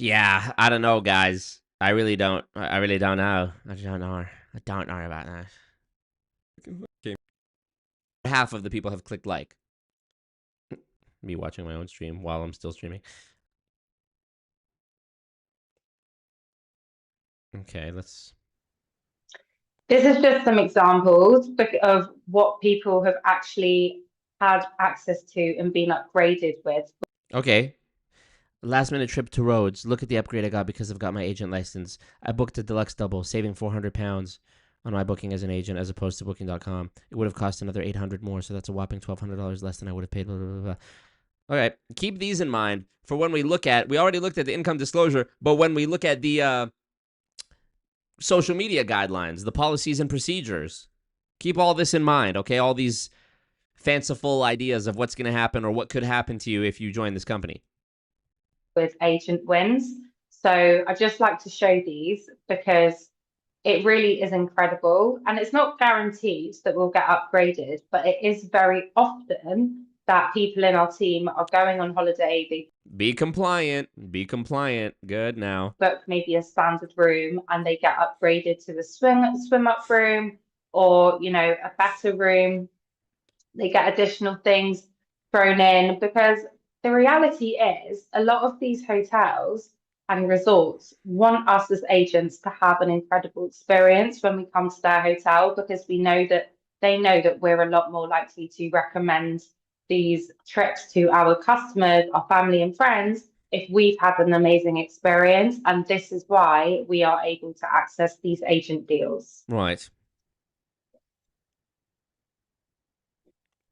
Yeah, I don't know, guys. I really don't know. I don't know. I don't know about that. Okay. Half of the people have clicked like. Me watching my own stream while I'm still streaming. Okay, let's. This is just some examples of what people have actually had access to and been upgraded with. Okay. Last minute trip to Rhodes. Look at the upgrade I got because I've got my agent license. I booked a deluxe double, saving £400 on my booking as an agent as opposed to booking.com. It would have cost another $800 more, so that's a whopping $1,200 less than I would have paid. Blah, blah, blah, blah. All right, keep these in mind for when we look at. We already looked at the income disclosure, but when we look at the social media guidelines, the policies and procedures, keep all this in mind. Okay, all these fanciful ideas of what's going to happen or what could happen to you if you join this company. With agent wins. So I just like to show these because it really is incredible, and it's not guaranteed that we'll get upgraded, but it is very often that people in our team are going on holiday. They be compliant. Good now. book maybe a standard room and they get upgraded to the swim up room, or you know, a better room. They get additional things thrown in, because the reality is a lot of these hotels and resorts want us as agents to have an incredible experience when we come to their hotel, because we know that they know that we're a lot more likely to recommend these trips to our customers, our family and friends, if we've had an amazing experience. And this is why we are able to access these agent deals. Right.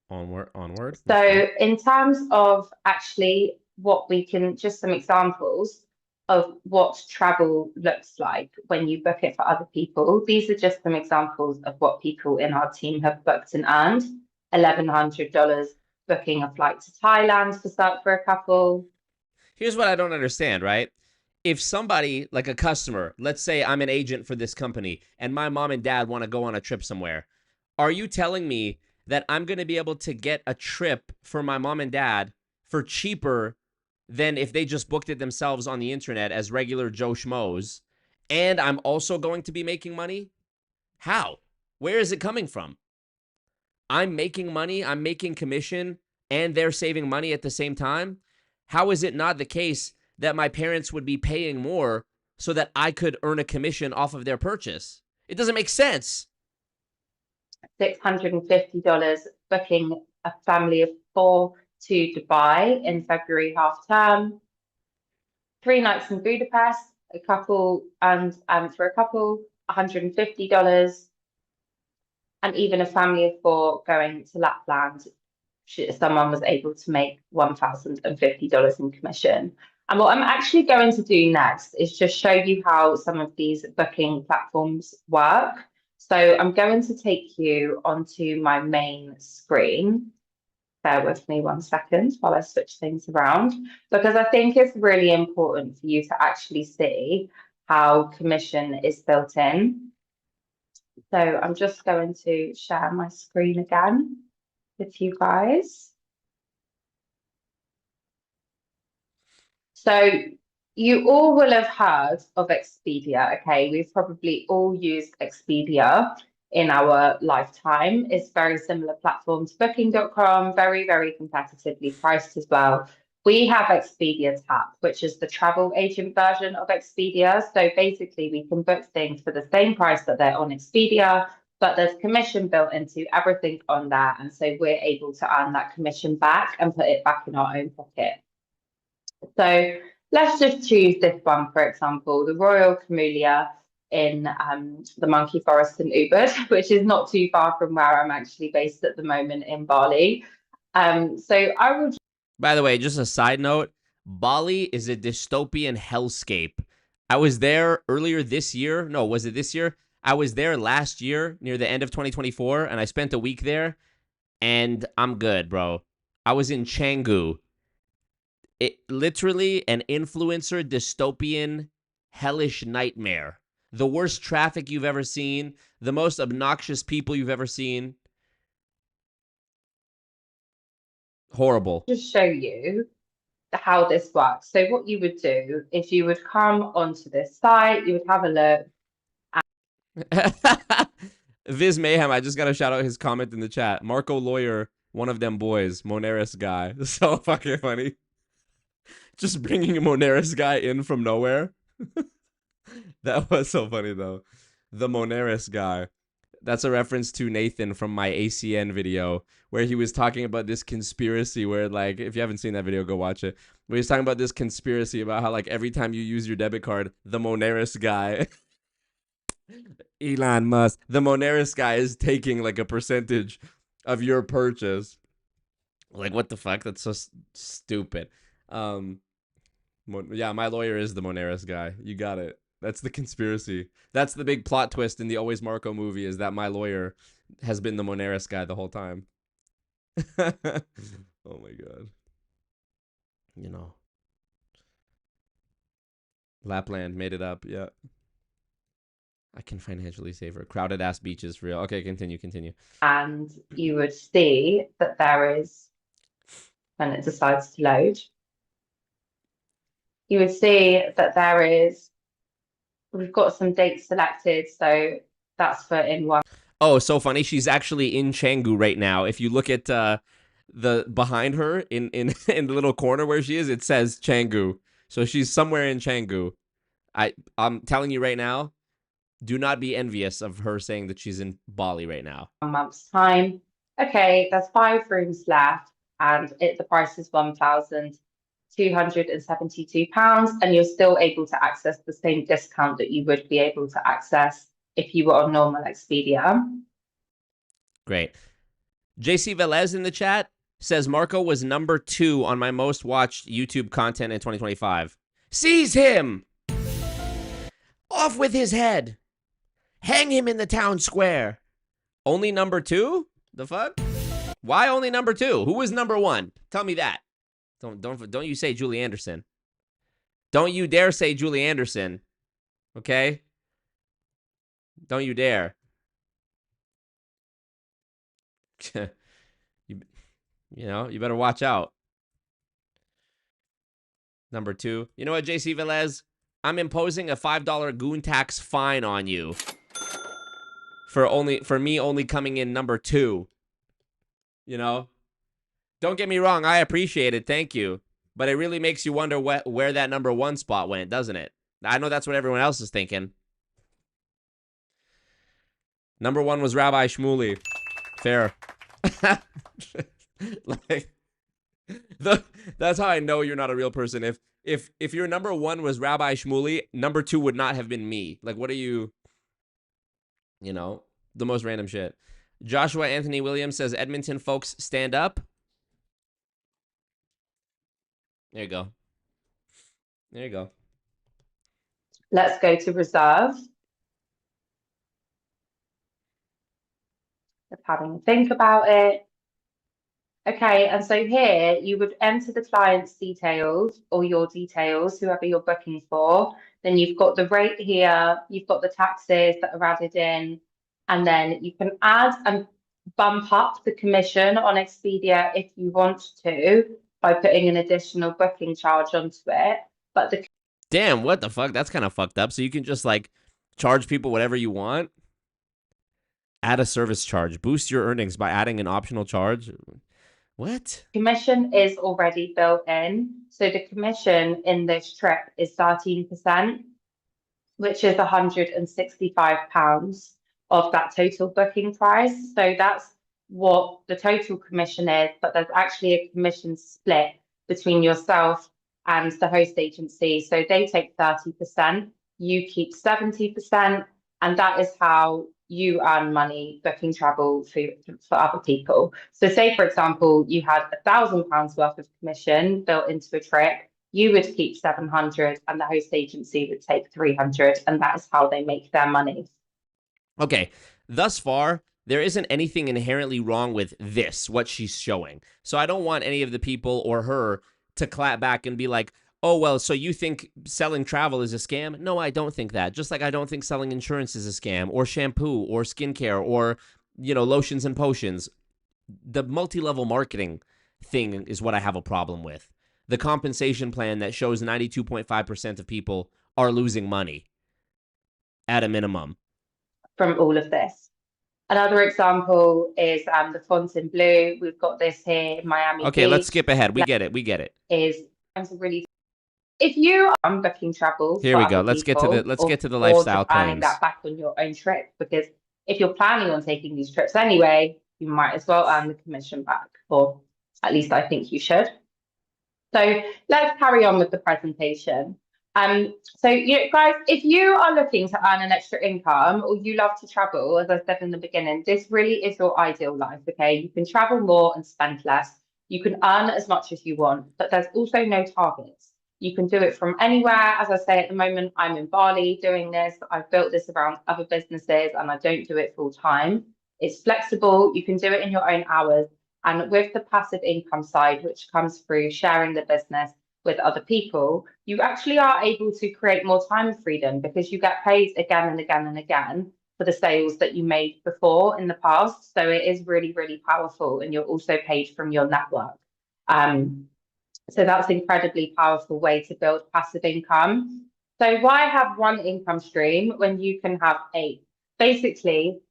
Onward. So in terms of actually what we can, just some examples, of what travel looks like when you book it for other people. These are just some examples of what people in our team have booked and earned. $1,100 booking a flight to Thailand for a couple. Here's what I don't understand, right? If somebody, like a customer, let's say I'm an agent for this company and my mom and dad want to go on a trip somewhere, are you telling me that I'm going to be able to get a trip for my mom and dad for cheaper than if they just booked it themselves on the internet as regular Joe Schmoes, and I'm also going to be making money? How? Where is it coming from? I'm making money, I'm making commission, and they're saving money at the same time? How is it not the case that my parents would be paying more so that I could earn a commission off of their purchase? It doesn't make sense. $650 booking a family of 4 to Dubai in February half term. 3 nights in Budapest, a couple, and for a couple, $150. And even a family of 4 going to Lapland, someone was able to make $1,050 in commission. And what I'm actually going to do next is just show you how some of these booking platforms work. So I'm going to take you onto my main screen. Bear with me 1 second while I switch things around, because I think it's really important for you to actually see how commission is built in. So I'm just going to share my screen again with you guys. So you all will have heard of Expedia, okay? We've probably all used Expedia in our lifetime. It's very similar platform to booking.com, very, very competitively priced as well. We have Expedia Tap, which is the travel agent version of Expedia. So basically we can book things for the same price that they're on Expedia, but there's commission built into everything on there. And so we're able to earn that commission back and put it back in our own pocket. So let's just choose this one, for example, the Royal Camellia in the Monkey Forest in Ubud, which is not too far from where I'm actually based at the moment in Bali. So I will. By the way, just a side note, Bali is a dystopian hellscape. I was there earlier this year. No, was it this year? I was there last year near the end of 2024, and I spent a week there, and I'm good, bro. I was in Canggu. It literally an influencer dystopian hellish nightmare. The worst traffic you've ever seen, the most obnoxious people you've ever seen. Horrible. Just show you how this works. So what you would do is you would come onto this site, you would have a look. Viz Mayhem, I just got to shout out his comment in the chat. Marco Lawyer, one of them boys, Moneris guy. So fucking funny. Just bringing a Moneris guy in from nowhere. That was so funny, though. The Moneris guy. That's a reference to Nathan from my ACN video, where he was talking about this conspiracy where, like, if you haven't seen that video, go watch it. Where he's talking about this conspiracy about how, like, every time you use your debit card, the Moneris guy, Elon Musk, the Moneris guy is taking, like, a percentage of your purchase. Like, what the fuck? That's so stupid. Yeah, my lawyer is the Moneris guy. You got it. That's the conspiracy. That's the big plot twist in the Always Marco movie, is that my lawyer has been the Moneris guy the whole time. Oh my god. You know. Lapland made it up, yeah. I can financially save her. Crowded ass beaches for real. Okay, continue. And you would see that there is, when it decides to load, you would see that there is, we've got some dates selected, so that's for in one. Oh, so funny. She's actually in Canggu right now. If you look at the behind her in the little corner where she is, it says Canggu. So she's somewhere in Canggu. I'm telling you right now, do not be envious of her saying that she's in Bali right now. A month's time. Okay, there's 5 rooms left, and the price is £1,272, and you're still able to access the same discount that you would be able to access if you were on normal Expedia. Great. JC Velez in the chat says Marco was #2 on my most watched YouTube content in 2025. Seize him! Off with his head! Hang him in the town square! Only number 2? The fuck? Why only number 2? Who was number 1? Tell me that. Don't you say Julie Anderson. Don't you dare say Julie Anderson. Okay? Don't you dare. you better watch out. Number 2. You know what, JC Velez? I'm imposing a $5 goon tax fine on you for me only coming in number 2. You know? Don't get me wrong, I appreciate it, thank you. But it really makes you wonder where that number 1 spot went, doesn't it? I know that's what everyone else is thinking. Number 1 was Rabbi Shmuley. Fair. That's how I know you're not a real person. If your number 1 was Rabbi Shmuley, number 2 would not have been me. Like, what are you? You know, the most random shit. Joshua Anthony Williams says, Edmonton folks, stand up. There you go. There you go. Let's go to reserve. Of having a think about it. Okay, and so here you would enter the client's details or your details, whoever you're booking for. Then you've got the rate here, you've got the taxes that are added in, and then you can add and bump up the commission on Expedia if you want to by putting an additional booking charge onto it. But the damn, what the fuck? That's kind of fucked up. So you can just like charge people whatever you want. Add a service charge. Boost your earnings by adding an optional charge. What? Commission is already built in. So the commission in this trip is 13%, which is £165 of that total booking price. So that's what the total commission is, but there's actually a commission split between yourself and the host agency. So they take 30%, you keep 70%, and that is how you earn money booking travel for other people. So say, for example, you had £1,000 worth of commission built into a trip, you would keep 700 and the host agency would take 300, and that is how they make their money. Okay, thus far, there isn't anything inherently wrong with this, what she's showing. So I don't want any of the people or her to clap back and be like, oh, well, so you think selling travel is a scam? No, I don't think that. Just like I don't think selling insurance is a scam, or shampoo, or skincare, or, you know, lotions and potions. The multi-level marketing thing is what I have a problem with. The compensation plan that shows 92.5% of people are losing money at a minimum. From all of this. Another example is the font in blue. We've got this here in Miami Okay, Beach. let's skip ahead. We get it. We get it. Really, if you are booking travel, here we go. Let's get to the lifestyle planning claims. that back on your own trip, because if you're planning on taking these trips anyway, you might as well earn the commission back, or at least I think you should. So let's carry on with the presentation. So guys, if you are looking to earn an extra income or you love to travel, as I said in the beginning, this really is your ideal life, okay? You can travel more and spend less. You can earn as much as you want, but there's also no targets. You can do it from anywhere. As I say, at the moment, I'm in Bali doing this. I've built this around other businesses and I don't do it full time. It's flexible. You can do it in your own hours. And with the passive income side, which comes through sharing the business with other people, you actually are able to create more time freedom because you get paid again and again and again for the sales that you made before in the past. So it is really, really powerful. And you're also paid from your network. So that's an incredibly powerful way to build passive income. So why have one income stream when you can have 8? Basically,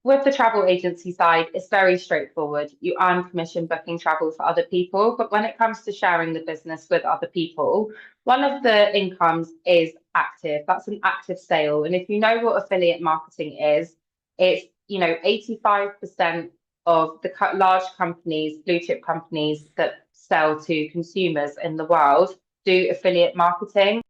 with the travel agency side, it's very straightforward. You earn commission booking travel for other people, but when it comes to sharing the business with other people, one of the incomes is active. That's an active sale. And if you know what affiliate marketing is, it's 85% of the large companies, blue chip companies that sell to consumers in the world do affiliate marketing.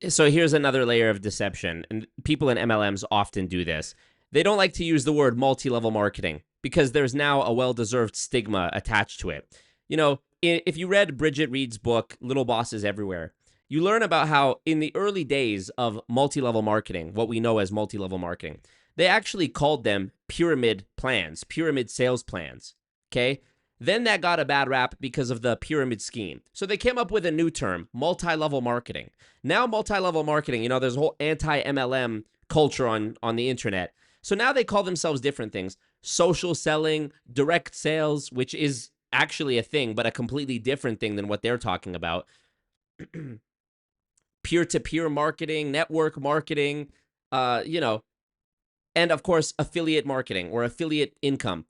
So here's another layer of deception, and people in MLMs often do this. They don't like to use the word multi-level marketing because there's now a well-deserved stigma attached to it. You know, if you read Bridget Reed's book, Little Bosses Everywhere, you learn about how in the early days of multi-level marketing, what we know as multi-level marketing, they actually called them pyramid plans, pyramid sales plans, okay? Then that got a bad rap because of the pyramid scheme. So they came up with a new term, multi-level marketing. Now multi-level marketing, you know, there's a whole anti-MLM culture on the internet. So now they call themselves different things. Social selling, direct sales, which is actually a thing, but a completely different thing than what they're talking about. Peer-to-peer marketing, network marketing, you know, and of course, affiliate marketing or affiliate income.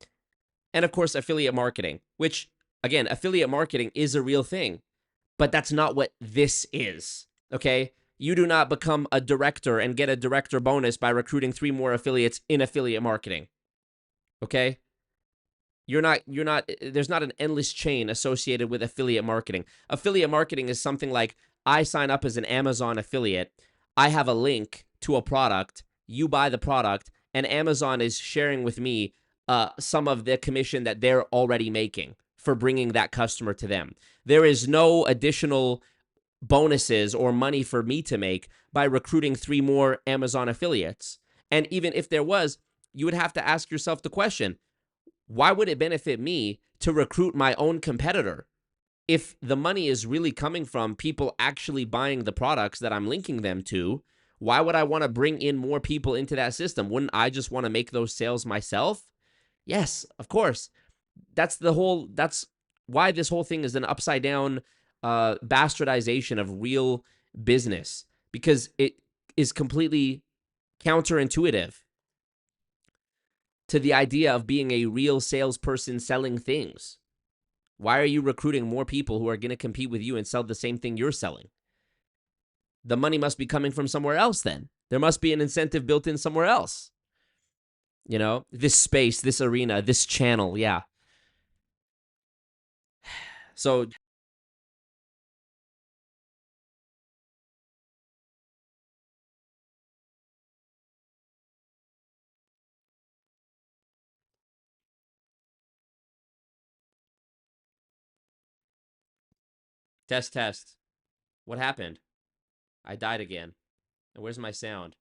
And of course, affiliate marketing, which, again, affiliate marketing is a real thing, but that's not what this is, okay? You do not become a director and get a director bonus by recruiting 3 more affiliates in affiliate marketing, okay? There's not an endless chain associated with affiliate marketing. Affiliate marketing is something like, I sign up as an Amazon affiliate, I have a link to a product, you buy the product, and Amazon is sharing with me some of the commission that they're already making for bringing that customer to them. There is no additional bonuses or money for me to make by recruiting 3 more Amazon affiliates. And even if there was, you would have to ask yourself the question, why would it benefit me to recruit my own competitor if the money is really coming from people actually buying the products that I'm linking them to? Why would I want to bring in more people into that system? Wouldn't I just want to make those sales myself? Yes, of course. That's why this whole thing is an upside down bastardization of real business, because it is completely counterintuitive to the idea of being a real salesperson selling things. Why are you recruiting more people who are going to compete with you and sell the same thing you're selling? The money must be coming from somewhere else then. There must be an incentive built in somewhere else. You know, this space, this arena, this channel, yeah. So test. What happened? I died again. And where's my sound?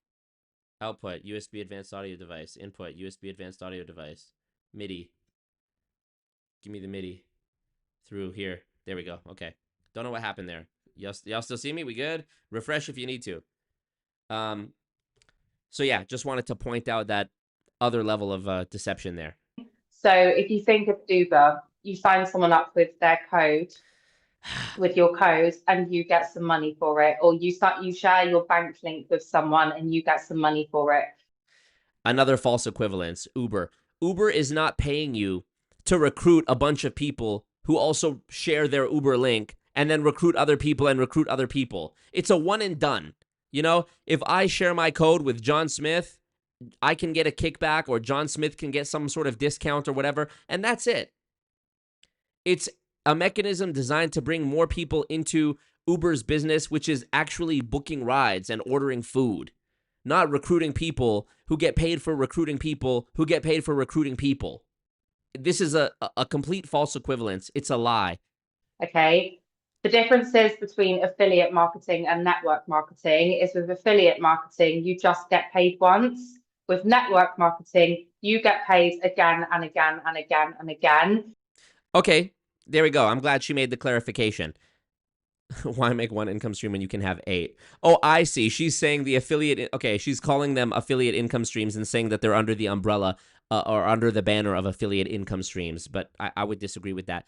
Output, USB advanced audio device. Input, USB advanced audio device. MIDI. Give me the MIDI. Through here. There we go. Okay. Don't know what happened there. Y'all still see me? We good? Refresh if you need to. So yeah, just wanted to point out that other level of deception there. So if you think of Uber, you sign someone up with their code, with your code, and you get some money for it, or you share your bank link with someone and you get some money for it. Another false equivalence, Uber. Uber is not paying you to recruit a bunch of people who also share their Uber link and then recruit other people and recruit other people. It's a one and done. You know, if I share my code with John Smith, I can get a kickback, or John Smith can get some sort of discount or whatever, and that's it. It's a mechanism designed to bring more people into Uber's business, which is actually booking rides and ordering food, not recruiting people who get paid for recruiting people who get paid for recruiting people. This is a complete false equivalence. It's a lie. Okay. The differences between affiliate marketing and network marketing is with affiliate marketing, you just get paid once. With network marketing, you get paid again and again and again and again. Okay, there we go. I'm glad she made the clarification. Why make one income stream when you can have 8? Oh, I see. She's saying the affiliate... Okay, she's calling them affiliate income streams and saying that they're under the umbrella or under the banner of affiliate income streams, but I would disagree with that.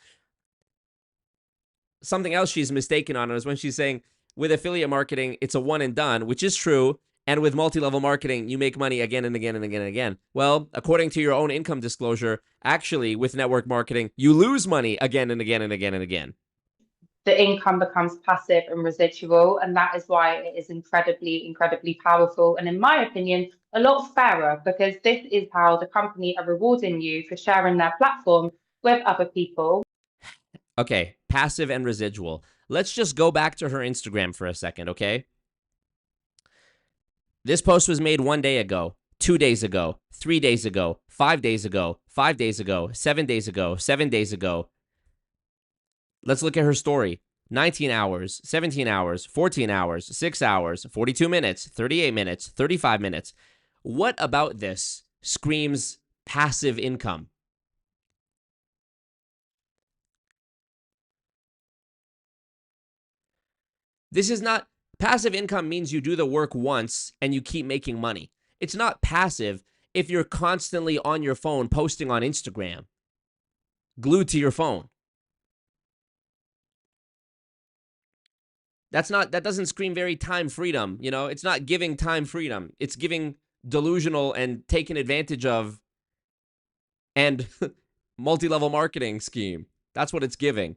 Something else she's mistaken on is when she's saying with affiliate marketing, it's a one and done, which is true. And with multi-level marketing, you make money again and again and again and again. Well, according to your own income disclosure, actually, with network marketing, you lose money again and again and again and again. The income becomes passive and residual, and that is why it is incredibly, incredibly powerful. And in my opinion, a lot fairer, because this is how the company are rewarding you for sharing their platform with other people. Okay, passive and residual. Let's just go back to her Instagram for a second, okay? This post was made 1 day ago, 2 days ago, 3 days ago, 5 days ago, 5 days ago, 7 days ago, 7 days ago. Let's look at her story. 19 hours, 17 hours, 14 hours, 6 hours, 42 minutes, 38 minutes, 35 minutes. What about this screams passive income? This is not passive income. Means you do the work once and you keep making money. It's not passive if you're constantly on your phone posting on Instagram, glued to your phone. That doesn't scream very time freedom, you know? It's not giving time freedom. It's giving delusional and taken advantage of and multi-level marketing scheme. That's what it's giving.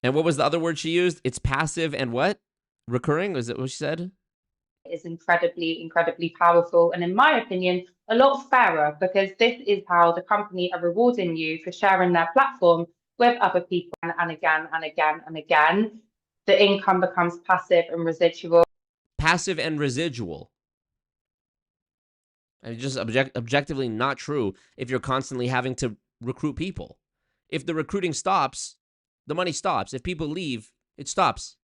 And what was the other word she used? It's passive and what? Recurring? Was it what she said? Is incredibly, incredibly powerful. And in my opinion, a lot fairer, because this is how the company are rewarding you for sharing their platform with other people. And again, and again, and again, the income becomes passive and residual. Passive and residual. And just objectively not true if you're constantly having to recruit people. If the recruiting stops, the money stops. If people leave, it stops.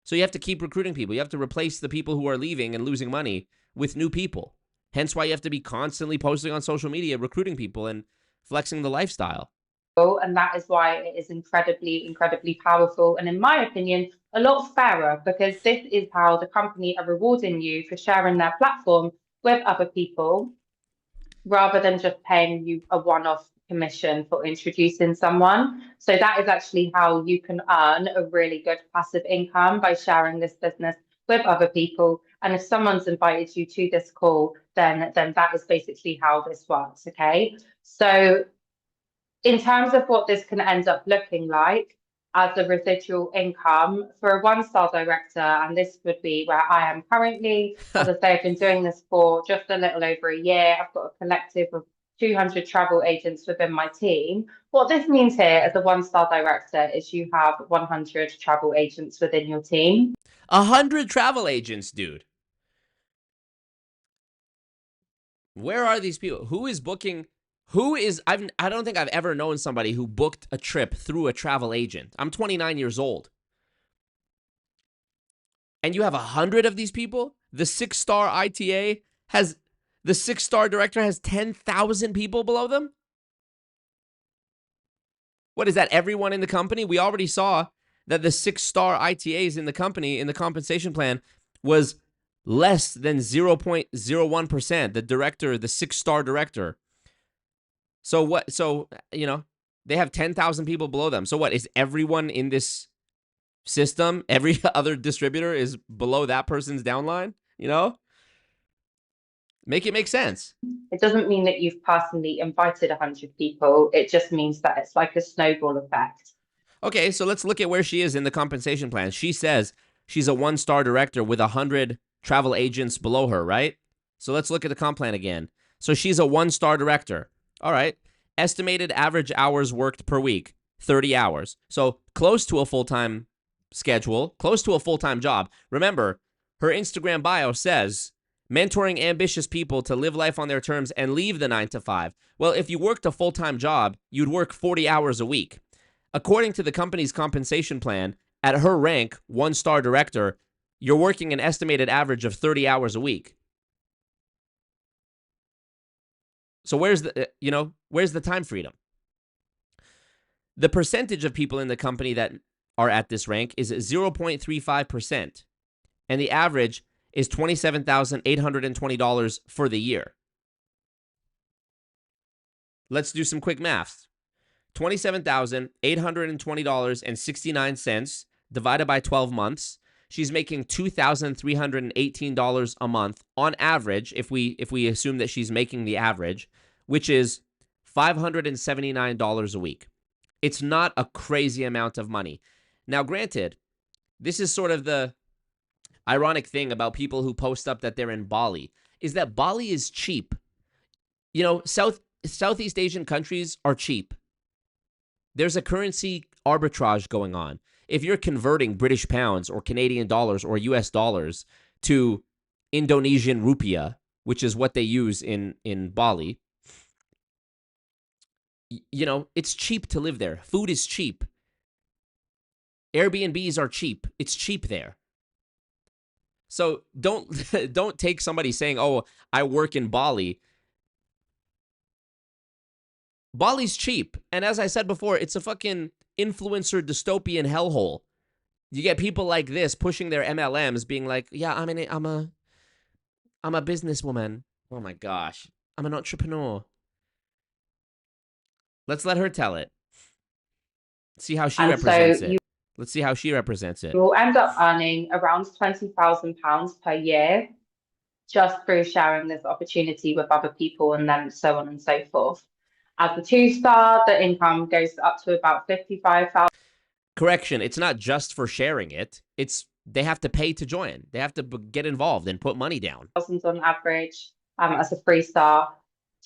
So you have to keep recruiting people. You have to replace the people who are leaving and losing money with new people. Hence why you have to be constantly posting on social media, recruiting people and flexing the lifestyle. And that is why it is incredibly, incredibly powerful. And in my opinion, a lot fairer, because this is how the company are rewarding you for sharing their platform with other people, rather than just paying you a one-off commission for introducing someone. So that is actually how you can earn a really good passive income, by sharing this business with other people. And if someone's invited you to this call, then that is basically how this works. Okay. So in terms of what this can end up looking like as a residual income for a one-star director, and this would be where I am currently. As I say, I've been doing this for just a little over a year. I've got a collective of 200 travel agents within my team. What this means here as a one-star director is you have 100 travel agents within your team. 100 travel agents, dude. Where are these people? Who is booking? I don't think I've ever known somebody who booked a trip through a travel agent. I'm 29 years old. And you have 100 of these people? The 6-star ITA has, the 6-star director has 10,000 people below them? What is that, everyone in the company? We already saw that the 6-star ITAs in the company, in the compensation plan, was less than 0.01%. The director, the 6-star director. So what? So, you know, they have 10,000 people below them. So what, is everyone in this system, every other distributor is below that person's downline? You know? Make it make sense. It doesn't mean that you've personally invited 100 people. It just means that it's like a snowball effect. Okay, so let's look at where she is in the compensation plan. She says she's a 1-star director with 100 travel agents below her, right? So let's look at the comp plan again. So she's a 1-star director. All right. Estimated average hours worked per week, 30 hours. So close to a full-time schedule, close to a full-time job. Remember, her Instagram bio says, mentoring ambitious people to live life on their terms and leave the 9 to 5. Well, if you worked a full-time job, you'd work 40 hours a week. According to the company's compensation plan, at her rank, 1-star director, you're working an estimated average of 30 hours a week. So where's the time freedom? The percentage of people in the company that are at this rank is 0.35%, and the average is $27,820 for the year. Let's do some quick math. $27,820.69 divided by 12 months. She's making $2,318 a month on average, if we assume that she's making the average, which is $579 a week. It's not a crazy amount of money. Now, granted, this is sort of the ironic thing about people who post up that they're in Bali, is that Bali is cheap. You know, Southeast Asian countries are cheap. There's a currency arbitrage going on. If you're converting British pounds or Canadian dollars or US dollars to Indonesian rupiah, which is what they use in Bali, you know, it's cheap to live there. Food is cheap. Airbnbs are cheap. It's cheap there. So don't take somebody saying, "Oh, I work in Bali." Bali's cheap, and as I said before, it's a fucking influencer dystopian hellhole. You get people like this pushing their MLMs, being like, "Yeah, I'm a businesswoman. Oh my gosh, I'm an entrepreneur." Let's let her tell it. See how she represents it. Let's see how she represents it. You'll end up earning around £20,000 per year just through sharing this opportunity with other people, and then so on and so forth. As a 2-star, the income goes up to about 55,000. Correction, it's not just for sharing it. They have to pay to join. They have to get involved and put money down. On average, as a 3-star,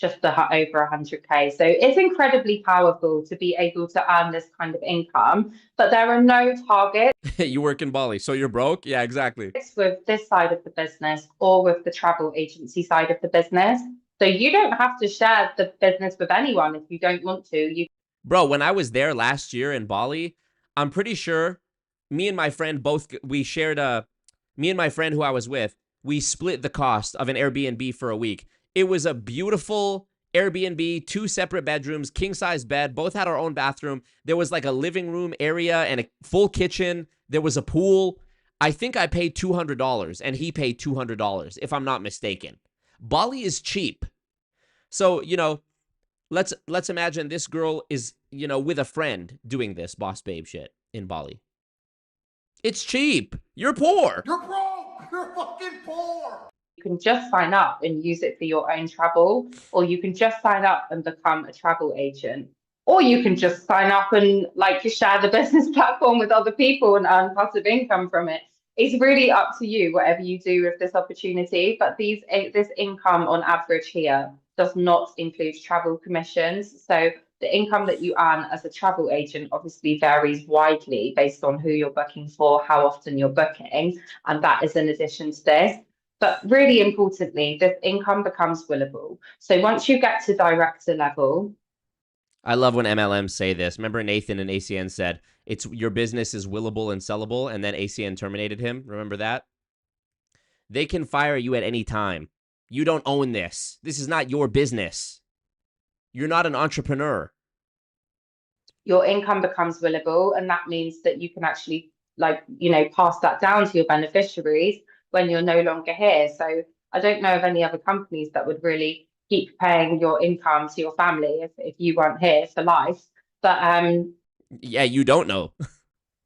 just over 100K. So it's incredibly powerful to be able to earn this kind of income, but there are no targets. You work in Bali, so you're broke? Yeah, exactly. With this side of the business or with the travel agency side of the business. So you don't have to share the business with anyone if you don't want to. Bro, when I was there last year in Bali, I'm pretty sure me and my friend me and my friend who I was with, we split the cost of an Airbnb for a week. It was a beautiful Airbnb, 2 separate bedrooms, king-size bed, both had our own bathroom. There was like a living room area and a full kitchen. There was a pool. I think I paid $200 and he paid $200, if I'm not mistaken. Bali is cheap. So, let's imagine this girl is, with a friend doing this boss babe shit in Bali. It's cheap. You're poor. You're broke. You're fucking poor. You can just sign up and use it for your own travel, or you can just sign up and become a travel agent, or you can just sign up and share the business platform with other people and earn passive income from it. It's really up to you, whatever you do with this opportunity. But this income on average here does not include travel commissions. So the income that you earn as a travel agent obviously varies widely based on who you're booking for, how often you're booking, and that is in addition to this. But really importantly, this income becomes willable. So once you get to director level. I love when MLMs say this. Remember Nathan and ACN said, your business is willable and sellable, and then ACN terminated him. Remember that? They can fire you at any time. You don't own this. This is not your business. You're not an entrepreneur. Your income becomes willable, and that means that you can actually pass that down to your beneficiaries when you're no longer here. So I don't know of any other companies that would really keep paying your income to your family if you weren't here for life. But yeah, you don't know.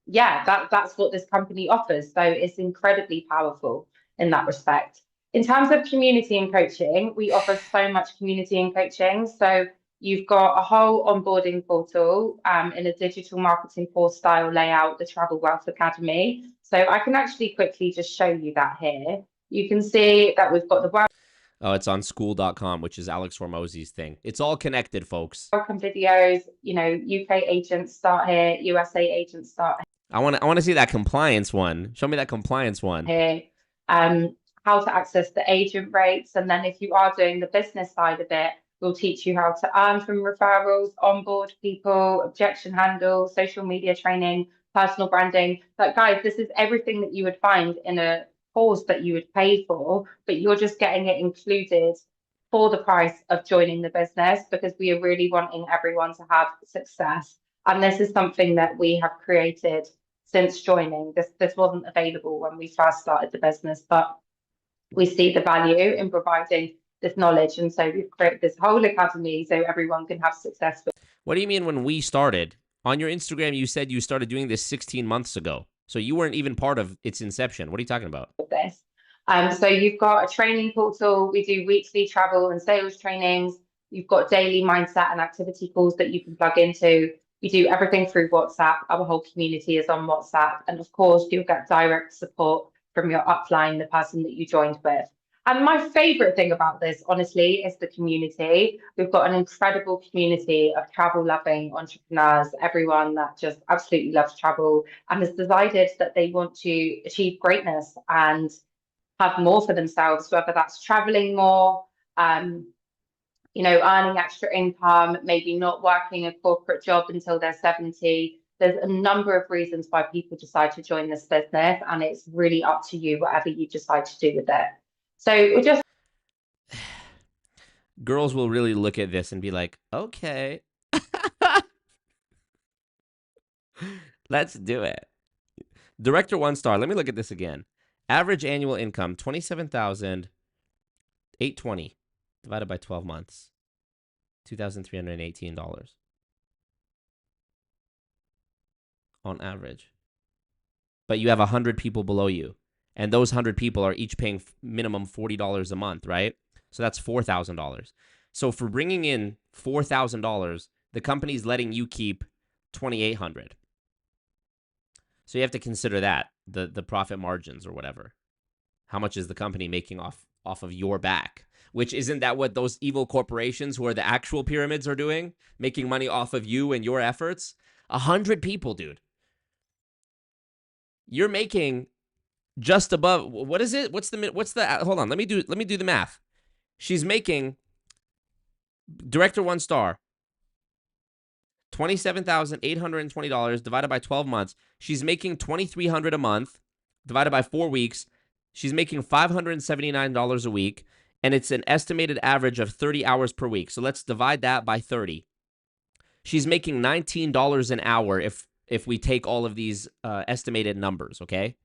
Yeah, that's what this company offers. So it's incredibly powerful in that respect. In terms of community and coaching, we offer so much community and coaching. So you've got a whole onboarding portal in a digital marketing course style layout, the Travel Wealth Academy. So I can actually quickly just show you that here. You can see that we've got the Oh, it's on school.com, which is Alex Hormozi's thing. It's all connected, folks. Welcome videos, UK agents start here, USA agents start here. I want to see that compliance one. Show me that compliance one. Here. How to access the agent rates. And then if you are doing the business side of it, we'll teach you how to earn from referrals, onboard people, objection handle, social media training, personal branding. But guys, this is everything that you would find in a course that you would pay for, but you're just getting it included for the price of joining the business, because we are really wanting everyone to have success. And this is something that we have created since joining. This wasn't available when we first started the business, but we see the value in providing this knowledge. And so we've created this whole academy so everyone can have success. What do you mean when we started? On your Instagram, you said you started doing this 16 months ago. So you weren't even part of its inception. What are you talking about? This. So you've got a training portal. We do weekly travel and sales trainings. You've got daily mindset and activity calls that you can plug into. We do everything through WhatsApp. Our whole community is on WhatsApp. And of course, you'll get direct support from your upline, the person that you joined with. And my favorite thing about this, honestly, is the community. We've got an incredible community of travel-loving entrepreneurs, everyone that just absolutely loves travel and has decided that they want to achieve greatness and have more for themselves, whether that's traveling more, earning extra income, maybe not working a corporate job until they're 70, There's a number of reasons why people decide to join this business, and it's really up to you, whatever you decide to do with it. So we'll just... Girls will really look at this and be like, okay, let's do it. Director 1-star. Let me look at this again. Average annual income, $27,820 divided by 12 months, $2,318 on average. But you have 100 people below you, and those 100 people are each paying minimum $40 a month, right? So that's $4,000. So for bringing in $4,000, the company's letting you keep $2,800. So you have to consider that, the profit margins or whatever. How much is the company making off of your back? Which isn't that what those evil corporations who are the actual pyramids are doing? Making money off of you and your efforts? 100 people, dude. You're making just above, what is it? What's the, hold on, let me do the math. She's making, Director 1-star, $27,820 divided by 12 months. She's making $2,300 a month divided by 4 weeks. She's making $579 a week, and it's an estimated average of 30 hours per week. So let's divide that by 30. She's making $19 an hour if we take all of these estimated numbers, okay?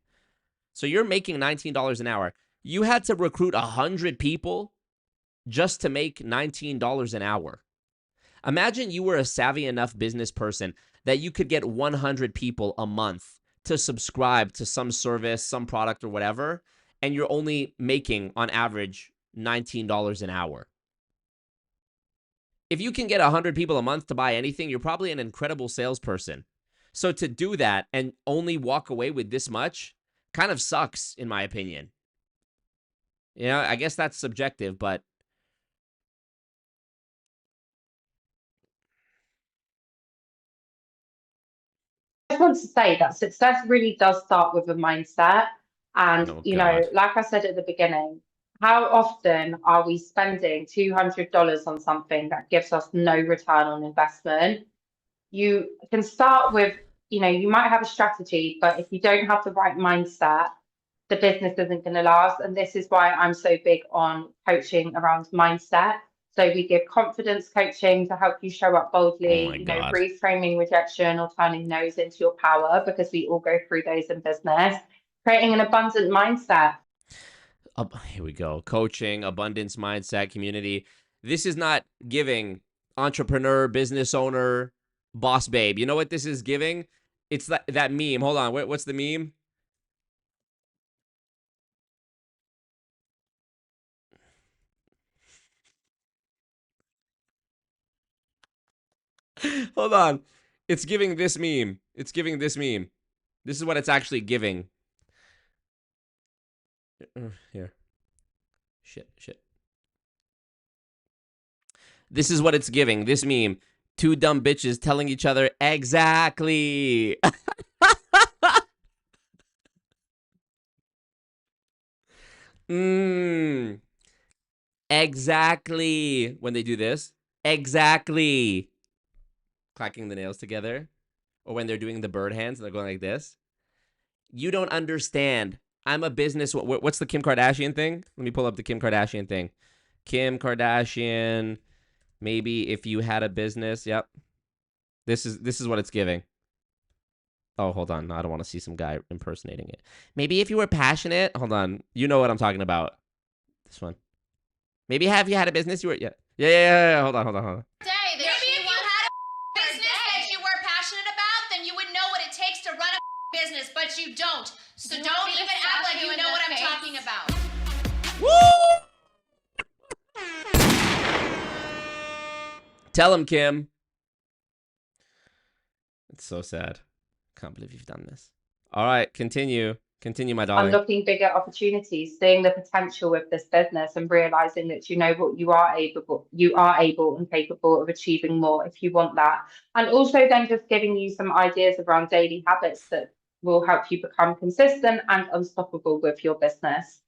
So you're making $19 an hour. You had to recruit 100 people just to make $19 an hour. Imagine you were a savvy enough business person that you could get 100 people a month to subscribe to some service, some product or whatever, and you're only making, on average, $19 an hour. If you can get 100 people a month to buy anything, you're probably an incredible salesperson. So to do that and only walk away with this much kind of sucks, in my opinion. You know, I guess that's subjective, but I just want to say that success really does start with a mindset. And, you know, like I said at the beginning, how often are we spending $200 on something that gives us no return on investment? You can start with, you know, you might have a strategy, but if you don't have the right mindset, the business isn't going to last. And this is why I'm so big on coaching around mindset. So we give confidence coaching to help you show up boldly, you know, reframing rejection or turning no's into your power, because we all go through those in business. Creating an abundant mindset. Here we go. Coaching, abundance mindset, community. This is not giving entrepreneur, business owner, boss babe. You know what this is giving? It's that meme. Hold on. What's the meme? Hold on. It's giving this meme. It's giving this meme. This is what it's actually giving. Here. Shit. This is what it's giving. This meme. Two dumb bitches telling each other exactly. Exactly. When they do this. Exactly. Clacking the nails together. Or when they're doing the bird hands and they're going like this. You don't understand. I'm a business. What's the Kim Kardashian thing? Let me pull up the Kim Kardashian thing. Kim Kardashian. Maybe if you had a business. Yep. This is what it's giving. Oh, hold on. No, I don't want to see some guy impersonating it. Maybe if you were passionate. Hold on. You know what I'm talking about. This one. Maybe have you had a business? You were yeah. Hold on. Maybe if you had a business that you were passionate about, then you would know what it takes to run a business, but you don't. So don't even act like you know what I'm talking about. Woo! Tell him, Kim. It's so sad. Can't believe you've done this. All right, continue. Continue, my darling. Unlocking bigger opportunities, seeing the potential with this business and realizing that you know what you are able and capable of achieving more if you want that. And also then just giving you some ideas around daily habits that will help you become consistent and unstoppable with your business.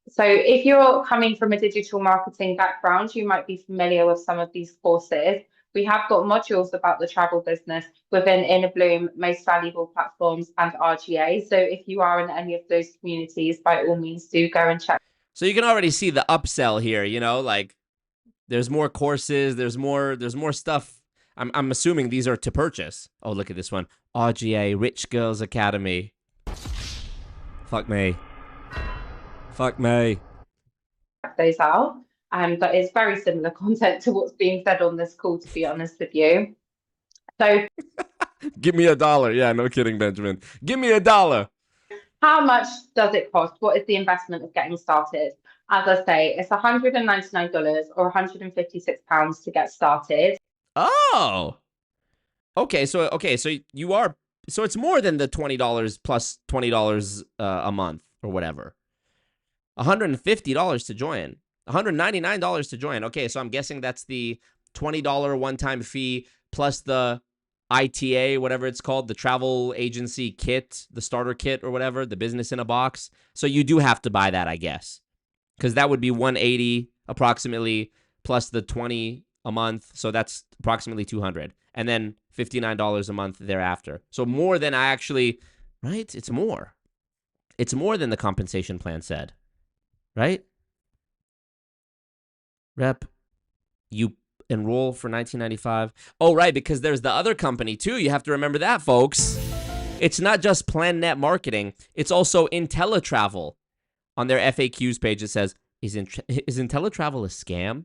So if you're coming from a digital marketing background, you might be familiar with some of these courses. We have got modules about the travel business within Inner Bloom, Most Valuable Platforms, and RGA. So if you are in any of those communities, by all means, do go and check. So you can already see the upsell here, you know, like there's more courses, there's more stuff. I'm assuming these are to purchase. Oh, look at this one. RGA, Rich Girls Academy. Fuck me. Fuck me. Those out. But it's very similar content to what's being said on this call, to be honest with you. So give me $1. Yeah, no kidding, Benjamin. Give me $1. How much does it cost? What is the investment of getting started? As I say, it's $199 or £156 to get started. Oh. Okay, so you are, so it's more than the $20 plus $20 a month or whatever. $150 to join. $199 to join. Okay, so I'm guessing that's the $20 one-time fee plus the ITA, whatever it's called, the travel agency kit, the starter kit or whatever, the business in a box. So you do have to buy that, I guess, because that would be $180 approximately plus the $20 a month. So that's approximately $200, and then $59 a month thereafter. So more than I actually, right? It's more. It's more than the compensation plan said, right? Rep, you enroll for $19.95. Oh, right, because there's the other company too. You have to remember that, folks. It's not just PlanNet Marketing. It's also inteletravel. On their FAQs page, it says, is inteletravel a scam?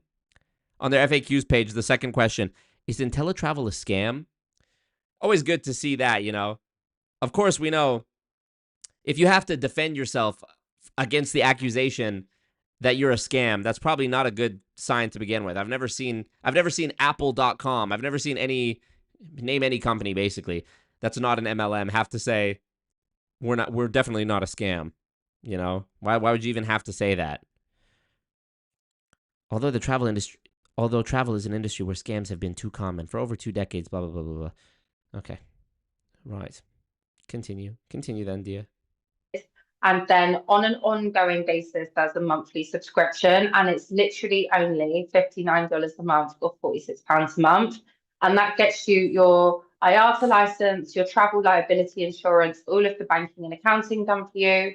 On their FAQs page, the second question, is inteletravel a scam? Always good to see that, you know. Of course, we know if you have to defend yourself against the accusation that you're a scam, that's probably not a good sign to begin with. I've never seen Apple.com. I've never seen name any company basically that's not an MLM have to say we're definitely not a scam. You know, why would you even have to say that? Although travel is an industry where scams have been too common for over 2 decades, blah blah blah blah blah. Okay, right. Continue then, dear. And then on an ongoing basis, there's a monthly subscription, and it's literally only $59 a month or £46 a month. And that gets you your IATA license, your travel liability insurance, all of the banking and accounting done for you,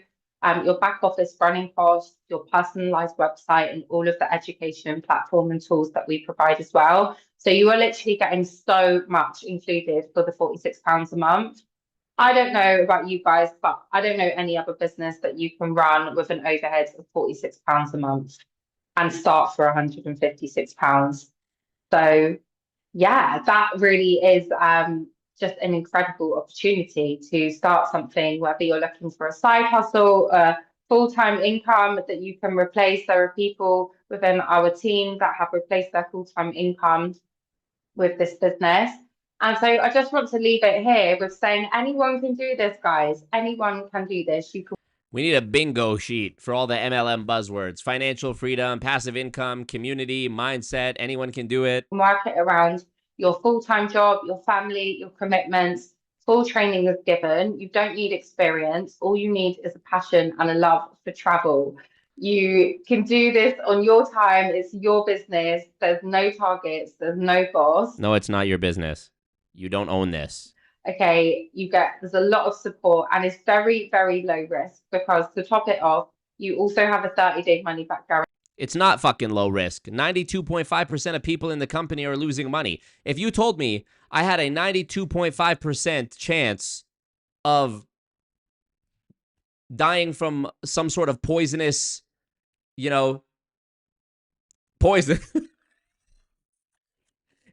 your back office running costs, your personalized website, and all of the education platform and tools that we provide as well. So you are literally getting so much included for the £46 a month. I don't know about you guys, but I don't know any other business that you can run with an overhead of £46 a month and start for £156. So yeah, that really is just an incredible opportunity to start something, whether you're looking for a side hustle, a full-time income that you can replace. There are people within our team that have replaced their full-time income with this business. And so I just want to leave it here with saying anyone can do this, guys. Anyone can do this. We need a bingo sheet for all the MLM buzzwords. Financial freedom, passive income, community, mindset. Anyone can do it. Market around your full-time job, your family, your commitments. Full training is given. You don't need experience. All you need is a passion and a love for travel. You can do this on your time. It's your business. There's no targets. There's no boss. No, it's not your business. You don't own this. Okay, there's a lot of support, and it's very, very low risk because to top it off, you also have a 30-day money back guarantee. It's not fucking low risk. 92.5% of people in the company are losing money. If you told me I had a 92.5% chance of dying from some sort of poisonous, poison.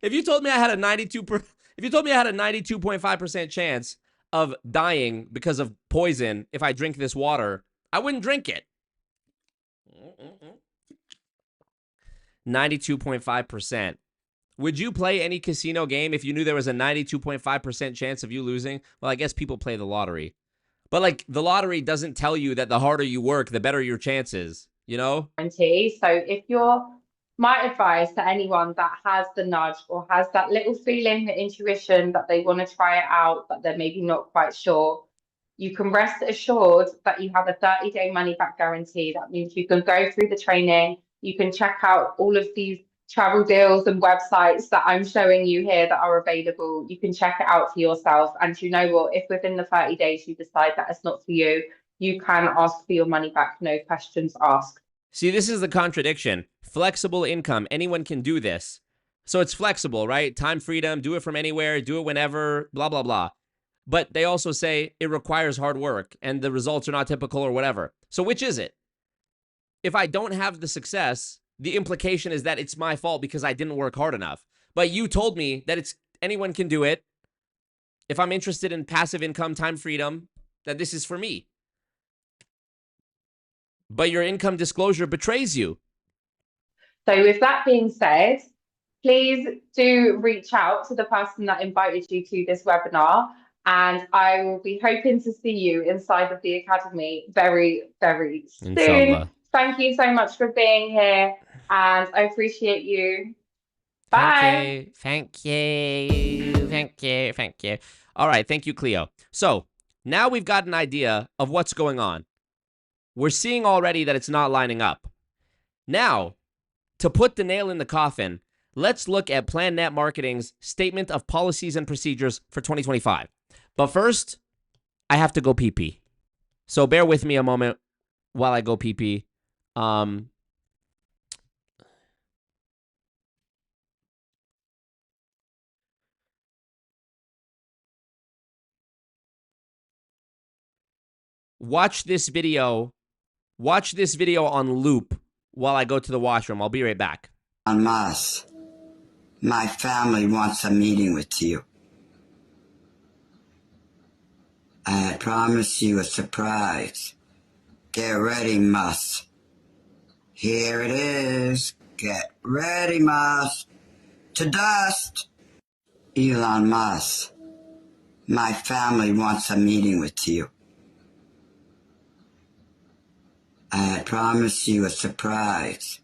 If you told me I had a 92.5% chance of dying because of poison if I drink this water, I wouldn't drink it. 92.5%. Would you play any casino game if you knew there was a 92.5% chance of you losing? Well, I guess people play the lottery. But, like, the lottery doesn't tell you that the harder you work, the better your chances, you know? So if my advice to anyone that has the nudge or has that little feeling, the intuition that they want to try it out, but they're maybe not quite sure, you can rest assured that you have a 30-day money back guarantee. That means you can go through the training, you can check out all of these travel deals and websites that I'm showing you here that are available. You can check it out for yourself. And you know what? If within the 30 days you decide that it's not for you, you can ask for your money back, no questions asked. See, this is the contradiction. Flexible income. Anyone can do this. So it's flexible, right? Time freedom, do it from anywhere, do it whenever, blah, blah, blah. But they also say it requires hard work and the results are not typical or whatever. So which is it? If I don't have the success, the implication is that it's my fault because I didn't work hard enough. But you told me that anyone can do it. If I'm interested in passive income, time freedom, that this is for me. But your income disclosure betrays you. So with that being said, please do reach out to the person that invited you to this webinar. And I will be hoping to see you inside of the Academy very, very soon. Inshallah. Thank you so much for being here. And I appreciate you. Bye. Thank you. All right. Thank you, Cleo. So now we've got an idea of what's going on. We're seeing already that it's not lining up. Now, to put the nail in the coffin, let's look at PlanNet Marketing's Statement of Policies and Procedures for 2025. But first, I have to go pee-pee. So bear with me a moment while I go pee-pee. Watch this video on loop while I go to the washroom. I'll be right back. Mas, my family wants a meeting with you. I promise you a surprise. Get ready, Mas. Here it is. Get ready, Mas. To dust. Elon Musk, my family wants a meeting with you. I promise you a surprise.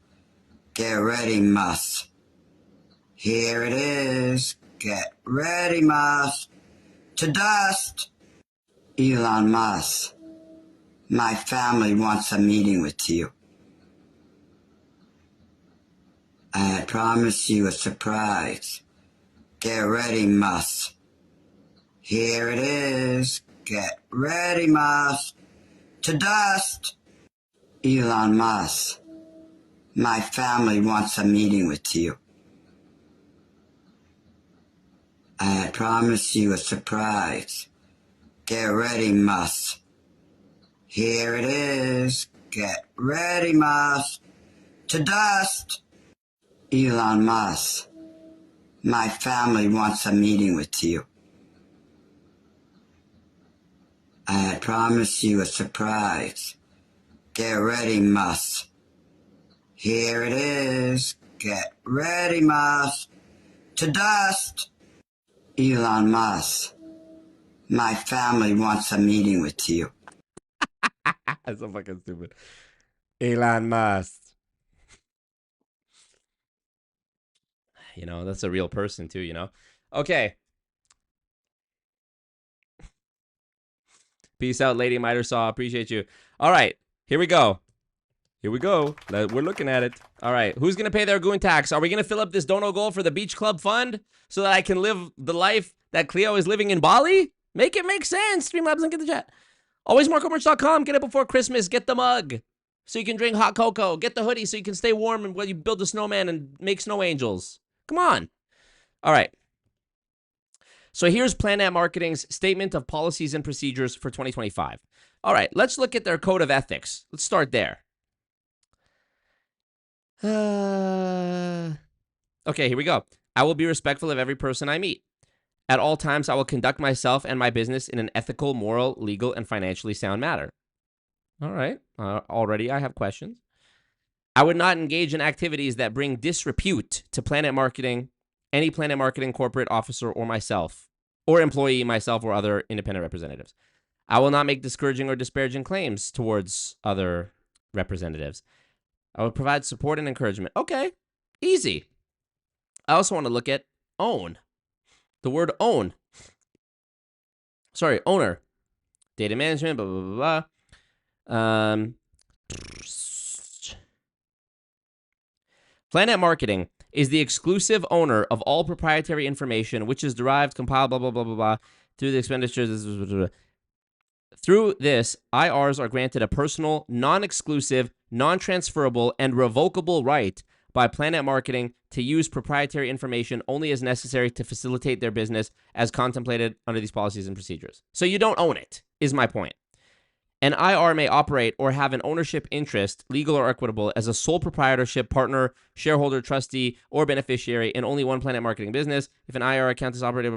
Get ready, Musk. Here it is. Get ready, Musk. To dust. Elon Musk, my family wants a meeting with you. I promise you a surprise. Get ready, Musk. Here it is. Get ready, Musk. To dust. Elon Musk, my family wants a meeting with you. I promise you a surprise. Get ready, Musk. Here it is. Get ready, Musk. To dust. Elon Musk, my family wants a meeting with you. I promise you a surprise. Get ready, Musk. Here it is. Get ready, Musk. To dust. Elon Musk, my family wants a meeting with you. That's so fucking stupid. Elon Musk. You know, that's a real person too, you know? Okay. Peace out, Lady Miter Saw. Appreciate you. All right. Here we go. Here we go. We're looking at it. All right. Who's going to pay their goon tax? Are we going to fill up this dono goal for the beach club fund so that I can live the life that Cleo is living in Bali? Make it make sense. Streamlabs, link in the chat. AlwaysMarcoMerch.com. Get it before Christmas. Get the mug so you can drink hot cocoa. Get the hoodie so you can stay warm while you build a snowman and make snow angels. Come on. All right. So here's PlanNet Marketing's Statement of Policies and Procedures for 2025. All right, let's look at their code of ethics. Let's start there. Okay, here we go. I will be respectful of every person I meet. At all times, I will conduct myself and my business in an ethical, moral, legal, and financially sound manner. All right, already I have questions. I would not engage in activities that bring disrepute to PlanNet Marketing, any PlanNet Marketing corporate officer or myself, or employee, myself, or other independent representatives. I will not make discouraging or disparaging claims towards other representatives. I will provide support and encouragement. Okay, easy. I also want to look at own. The word own. Sorry, owner. Data management, blah, blah, blah, blah. PlanNet Marketing is the exclusive owner of all proprietary information, which is derived, compiled, blah, blah, blah, blah, blah, through the expenditures. Through this, IRs are granted a personal, non-exclusive, non-transferable, and revocable right by PlanNet Marketing to use proprietary information only as necessary to facilitate their business as contemplated under these policies and procedures. So you don't own it, is my point. An IR may operate or have an ownership interest, legal or equitable, as a sole proprietorship, partner, shareholder, trustee, or beneficiary in only one PlanNet Marketing business. If an IR account is operated...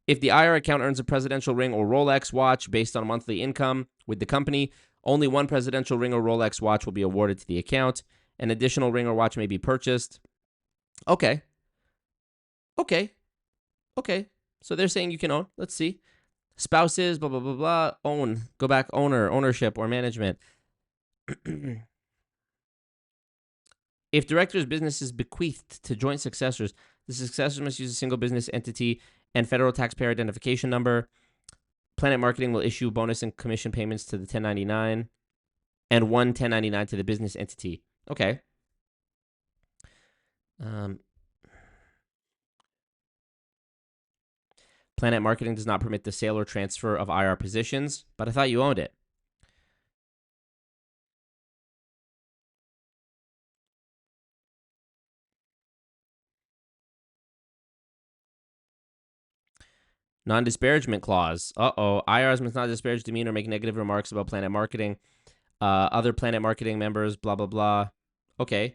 If the IR account earns a presidential ring or Rolex watch based on monthly income with the company, only one presidential ring or Rolex watch will be awarded to the account. An additional ring or watch may be purchased. Okay. So they're saying you can own. Let's see. Spouses, blah, blah, blah, blah. Own. Go back, ownership, or management. If director's business is bequeathed to joint successors, the successors must use a single business entity and federal taxpayer identification number. PlanNet Marketing will issue bonus and commission payments to the 1099 and one 1099 to the business entity. Okay. PlanNet Marketing does not permit the sale or transfer of IR positions, but I thought you owned it. Non-disparagement clause. IRs must not disparage, demean, or make negative remarks about PlanNet Marketing. Other PlanNet Marketing members, blah, blah, blah. Okay.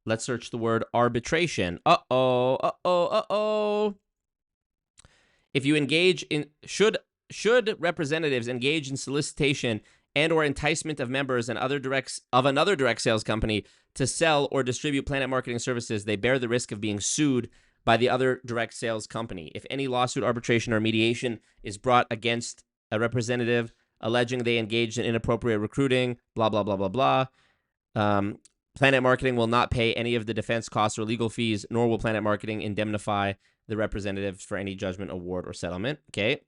Let's search the word arbitration. If you engage in... Should representatives engage in solicitation and or enticement of members and another direct sales company to sell or distribute PlanNet Marketing services, they bear the risk of being sued by the other direct sales company. If any lawsuit, arbitration, or mediation is brought against a representative alleging they engaged in inappropriate recruiting, blah, blah, blah, blah, blah, PlanNet Marketing will not pay any of the defense costs or legal fees, nor will PlanNet Marketing indemnify the representatives for any judgment, award, or settlement. Okay.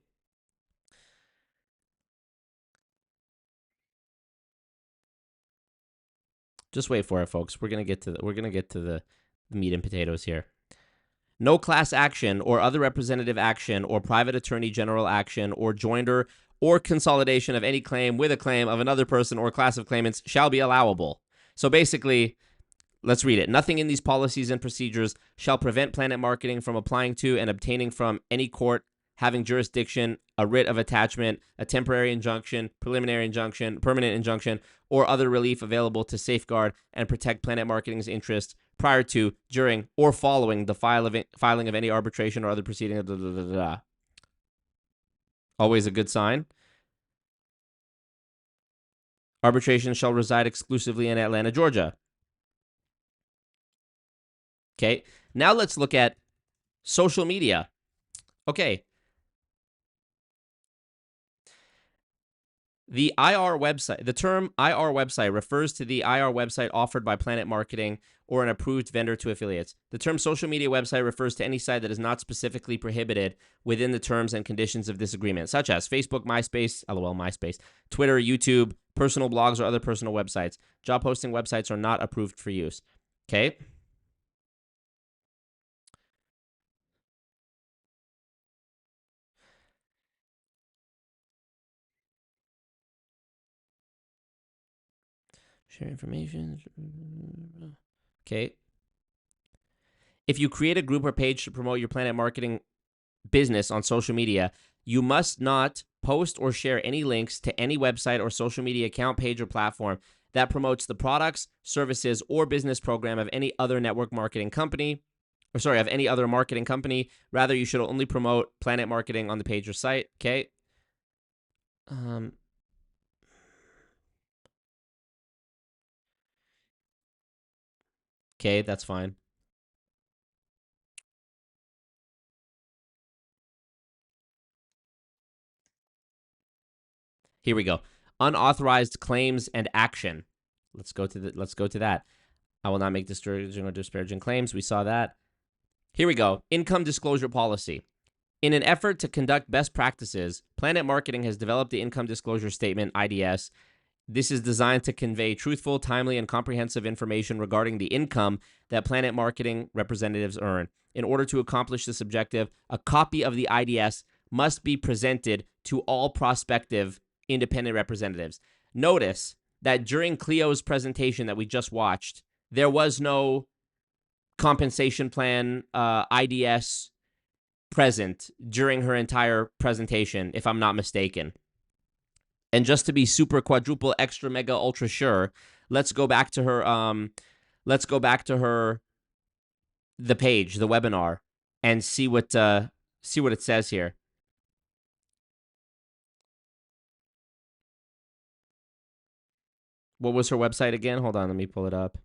Just wait for it, folks. We're gonna get to the meat and potatoes here. No class action or other representative action or private attorney general action or joinder or consolidation of any claim with a claim of another person or class of claimants shall be allowable. So basically, let's read it. Nothing in these policies and procedures shall prevent PlanNet Marketing from applying to and obtaining from any court having jurisdiction a writ of attachment, a temporary injunction, preliminary injunction, permanent injunction, or other relief available to safeguard and protect PlanNet Marketing's interest prior to, during, or following the filing of any arbitration or other proceeding. Blah, blah, blah, blah. Always a good sign. Arbitration shall reside exclusively in Atlanta, Georgia. Okay, now let's look at social media. Okay. The IR website, the term IR website refers to the IR website offered by PlanNet Marketing or an approved vendor to affiliates. The term social media website refers to any site that is not specifically prohibited within the terms and conditions of this agreement, such as Facebook, MySpace, LOL, MySpace, Twitter, YouTube, personal blogs, or other personal websites. Job posting websites are not approved for use. Okay. Share information. Okay. If you create a group or page to promote your PlanNet Marketing business on social media, you must not post or share any links to any website or social media account, page, or platform that promotes the products, services, or business program of any other network marketing company, of any other marketing company. Rather, you should only promote PlanNet Marketing on the page or site. Okay. Okay, that's fine. Here we go. Unauthorized claims and action. Let's go to that. I will not make discouraging or disparaging claims. We saw that. Here we go. Income disclosure policy. In an effort to conduct best practices, PlanNet Marketing has developed the income disclosure statement, IDS. This is designed to convey truthful, timely, and comprehensive information regarding the income that PlanNet Marketing representatives earn. In order to accomplish this objective, a copy of the IDS must be presented to all prospective independent representatives. Notice that during Cleo's presentation that we just watched, there was no compensation plan IDS present during her entire presentation, if I'm not mistaken. And just to be super quadruple extra mega ultra sure, let's go back to her the page, the webinar, and see what it says here. What was her website again? Hold on, let me pull it up.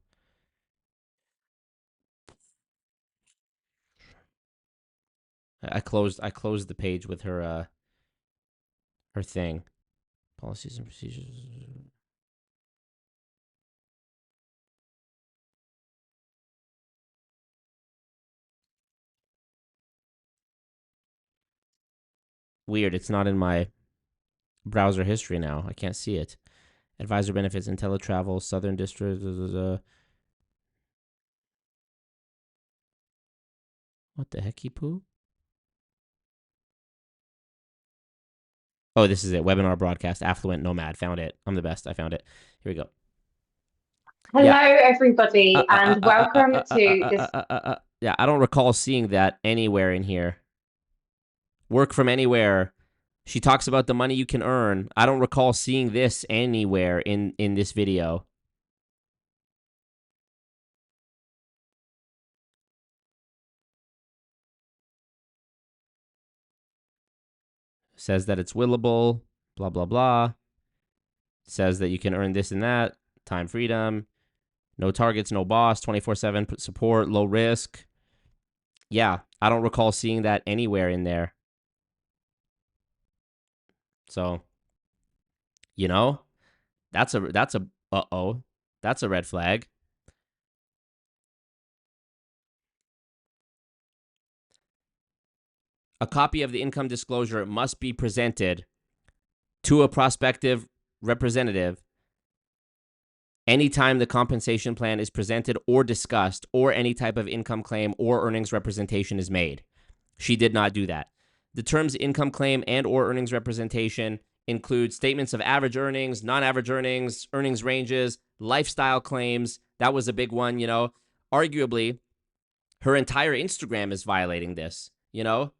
I closed the page with her her thing. Policies and procedures. Weird, it's not in my browser history now. I can't see it. Advisor benefits, inteletravel, Southern District. What the heck, poo? Oh, this is it. Webinar broadcast, affluent nomad. Found it. I'm the best. I found it. Here we go. Hello, everybody, and welcome to this. Yeah, I don't recall seeing that anywhere in here. Work from anywhere. She talks about the money you can earn. I don't recall seeing this anywhere in this video. Says that it's willable, blah, blah, blah. Says that you can earn this and that. Time freedom. No targets, no boss, 24/7 support, low risk. Yeah, I don't recall seeing that anywhere in there. So, you know, that's a uh-oh. That's a red flag. A copy of the income disclosure must be presented to a prospective representative anytime the compensation plan is presented or discussed, or any type of income claim or earnings representation is made. She did not do that. The terms income claim and or earnings representation include statements of average earnings, non-average earnings, earnings ranges, lifestyle claims. That was a big one, you know. Arguably, her entire Instagram is violating this, you know.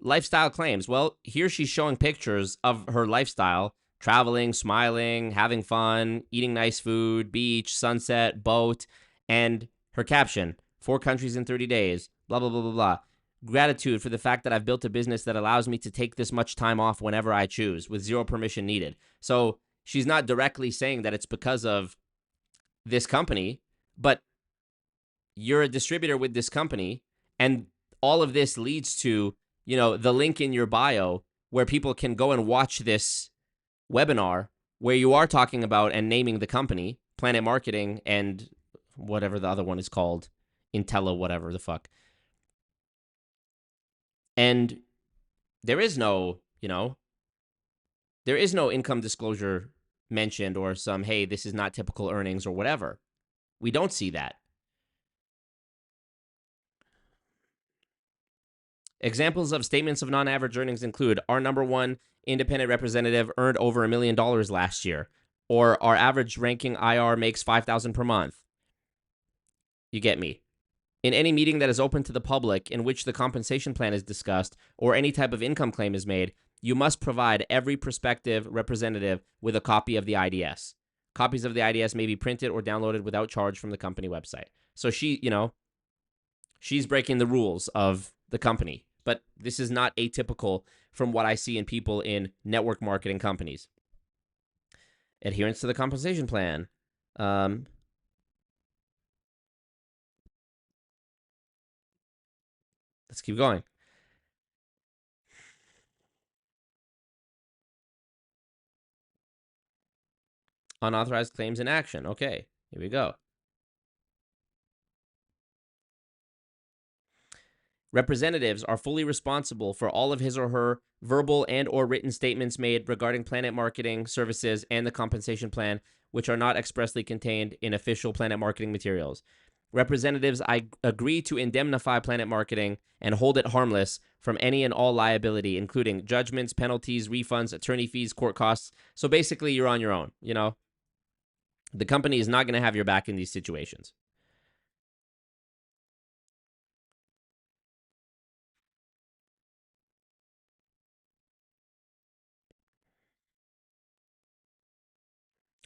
Lifestyle claims. Well, here she's showing pictures of her lifestyle, traveling, smiling, having fun, eating nice food, beach, sunset, boat, and her caption, 4 countries in 30 days, blah, blah, blah, blah, blah. Gratitude for the fact that I've built a business that allows me to take this much time off whenever I choose with zero permission needed. So she's not directly saying that it's because of this company, but you're a distributor with this company, and all of this leads to, you know, the link in your bio where people can go and watch this webinar where you are talking about and naming the company, PlanNet Marketing, and whatever the other one is called, Intella, whatever the fuck. And there is no, you know, there is no income disclosure mentioned or some, hey, this is not typical earnings or whatever. We don't see that. Examples of statements of non-average earnings include our number one independent representative earned over $1 million last year, or our average ranking IR makes $5,000 per month. You get me. In any meeting that is open to the public in which the compensation plan is discussed or any type of income claim is made, you must provide every prospective representative with a copy of the IDS. Copies of the IDS may be printed or downloaded without charge from the company website. So she, you know, she's breaking the rules of the company. But this is not atypical from what I see in people in network marketing companies. Adherence to the compensation plan. Let's keep going. Unauthorized claims in action. Okay, here we go. Representatives are fully responsible for all of his or her verbal and or written statements made regarding PlanNet Marketing services and the compensation plan, which are not expressly contained in official PlanNet Marketing materials. Representatives agree to indemnify PlanNet Marketing and hold it harmless from any and all liability, including judgments, penalties, refunds, attorney fees, court costs. So basically, you're on your own, you know? The company is not going to have your back in these situations.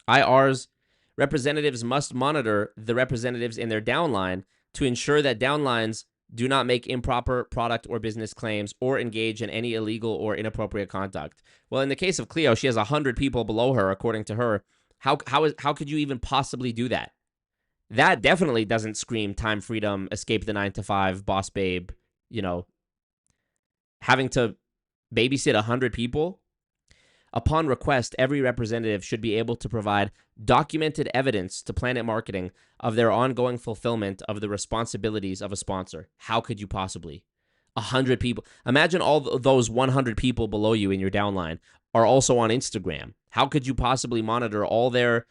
IR's representatives must monitor the representatives in their downline to ensure that downlines do not make improper product or business claims or engage in any illegal or inappropriate conduct. Well, in the case of Cleo, she has 100 people below her, according to her. How could you even possibly do that? That definitely doesn't scream time freedom, escape the 9 to 5, boss babe, you know, having to babysit 100 people. Upon request, every representative should be able to provide documented evidence to PlanNet Marketing of their ongoing fulfillment of the responsibilities of a sponsor. How could you possibly? 100 people. Imagine all those 100 people below you in your downline are also on Instagram. How could you possibly monitor all their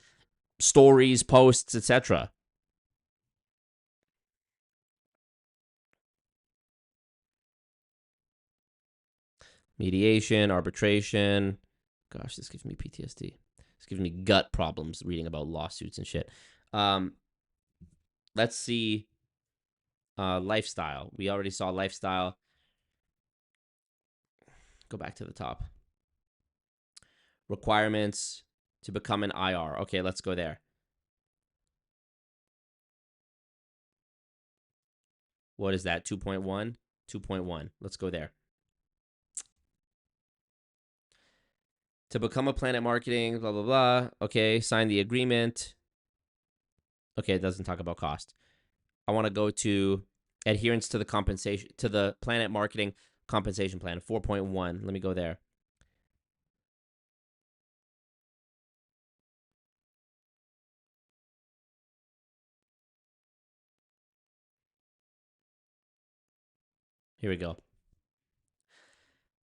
stories, posts, etc.? Mediation, arbitration. Gosh, this gives me PTSD. This gives me gut problems reading about lawsuits and shit. Let's see lifestyle. We already saw lifestyle. Go back to the top. Requirements to become an IR. Okay, let's go there. What is that? 2.1? 2.1. Let's go there. To become a PlanNet Marketing, blah, blah, blah. Okay, sign the agreement. Okay, it doesn't talk about cost. I want to go to adherence to the compensation, to the PlanNet Marketing compensation plan, 4.1. Let me go there. Here we go.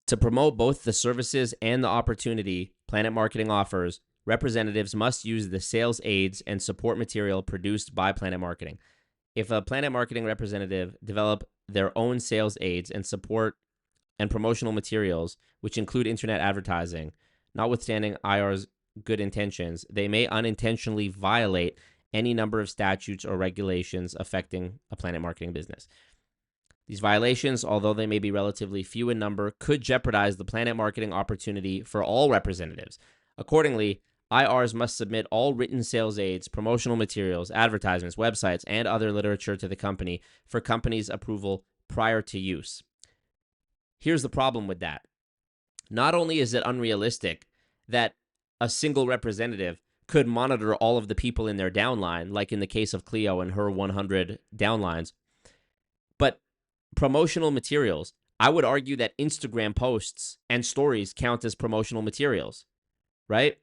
To promote both the services and the opportunity PlanNet Marketing offers, representatives must use the sales aids and support material produced by PlanNet Marketing. If a PlanNet Marketing representative develop their own sales aids and support and promotional materials, which include internet advertising, notwithstanding IR's good intentions, they may unintentionally violate any number of statutes or regulations affecting a PlanNet Marketing business. These violations, although they may be relatively few in number, could jeopardize the PlanNet Marketing opportunity for all representatives. Accordingly, IRs must submit all written sales aids, promotional materials, advertisements, websites, and other literature to the company for company's approval prior to use. Here's the problem with that. Not only is it unrealistic that a single representative could monitor all of the people in their downline, like in the case of Cleo and her 100 downlines, but promotional materials, I would argue that Instagram posts and stories count as promotional materials, right?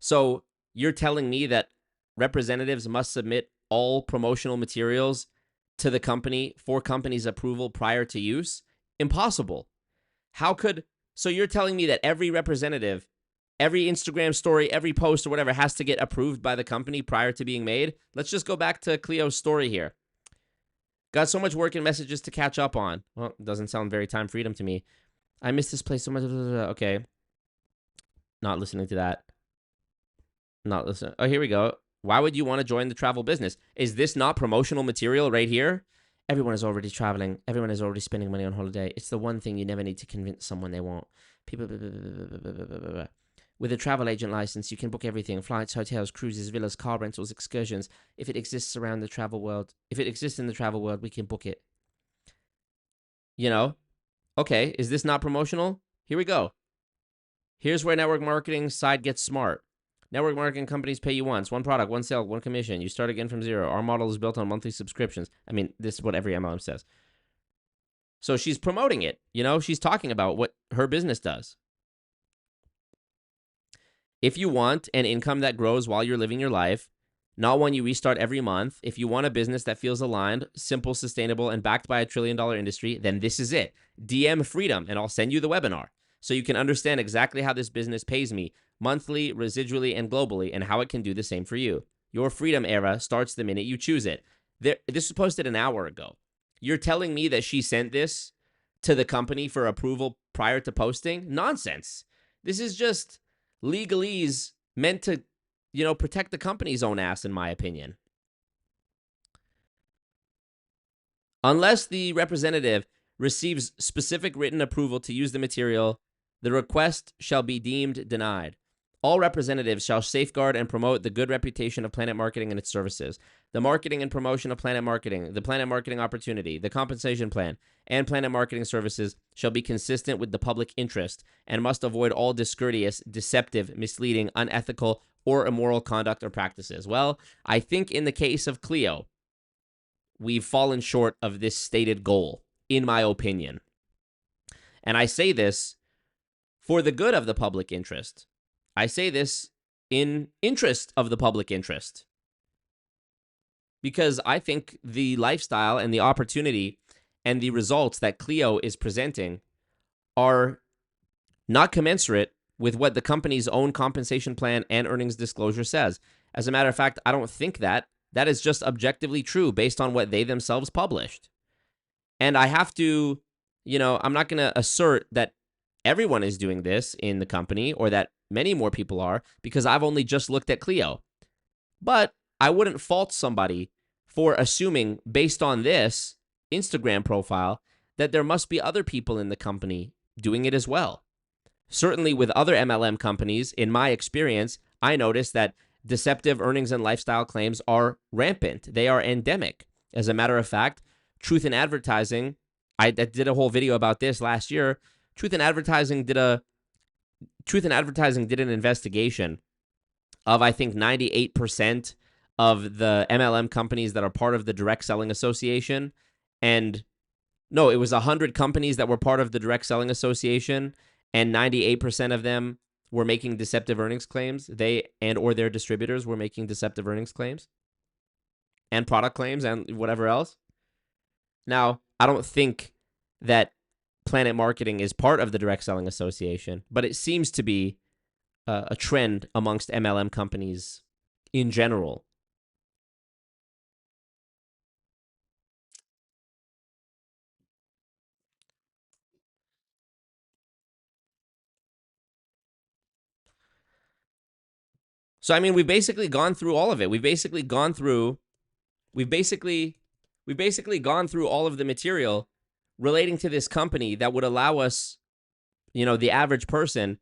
So you're telling me that representatives must submit all promotional materials to the company for company's approval prior to use? Impossible. So you're telling me that every representative, every Instagram story, every post or whatever has to get approved by the company prior to being made? Let's just go back to Cleo's story here. Got so much work and messages to catch up on. Well, it doesn't sound very time freedom to me. I miss this place so much. Okay. Not listening to that. Not listening. Oh, here we go. Why would you want to join the travel business? Is this not promotional material right here? Everyone is already traveling. Everyone is already spending money on holiday. It's the one thing you never need to convince someone they won't. People. With a travel agent license, you can book everything: flights, hotels, cruises, villas, car rentals, excursions. If it exists in the travel world, we can book it. You know? Okay, is this not promotional? Here we go. Here's where network marketing side gets smart. Network marketing companies pay you once, one product, one sale, one commission. You start again from zero. Our model is built on monthly subscriptions. I mean, this is what every MLM says. So she's promoting it. You know, she's talking about what her business does. If you want an income that grows while you're living your life, not one you restart every month. If you want a business that feels aligned, simple, sustainable, and backed by $1 trillion industry, then this is it. DM Freedom, and I'll send you the webinar so you can understand exactly how this business pays me monthly, residually, and globally, and how it can do the same for you. Your freedom era starts the minute you choose it. This was posted an hour ago. You're telling me that she sent this to the company for approval prior to posting? Nonsense. This is just legalese meant to, protect the company's own ass, in my opinion. Unless the representative receives specific written approval to use the material, the request shall be deemed denied. All representatives shall safeguard and promote the good reputation of PlanNet Marketing and its services. The marketing and promotion of PlanNet Marketing, the PlanNet Marketing opportunity, the compensation plan, and PlanNet Marketing services shall be consistent with the public interest and must avoid all discourteous, deceptive, misleading, unethical, or immoral conduct or practices. Well, I think in the case of Cleo, we've fallen short of this stated goal, in my opinion. And I say this for the good of the public interest. I say this in interest of the public interest, because I think the lifestyle and the opportunity and the results that Cleo is presenting are not commensurate with what the company's own compensation plan and earnings disclosure says. As a matter of fact, I don't think that. That is just objectively true based on what they themselves published. And I have to, I'm not going to assert that everyone is doing this in the company or that many more people are, because I've only just looked at Cleo. But I wouldn't fault somebody for assuming, based on this Instagram profile, that there must be other people in the company doing it as well. Certainly with other MLM companies, in my experience, I noticed that deceptive earnings and lifestyle claims are rampant. They are endemic. As a matter of fact, Truth in Advertising, I did a whole video about this last year. Truth in Advertising did an investigation of, I think, 98% of the MLM companies that are part of the Direct Selling Association. And no, it was 100 companies that were part of the Direct Selling Association, and 98% of them were making deceptive earnings claims. They and or their distributors were making deceptive earnings claims and product claims and whatever else. Now, I don't think that PlanNet Marketing is part of the Direct Selling Association, but it seems to be a trend amongst MLM companies in general. So, I mean, we've basically gone through all of it. We've basically gone through all of the material relating to this company that would allow us, the average person,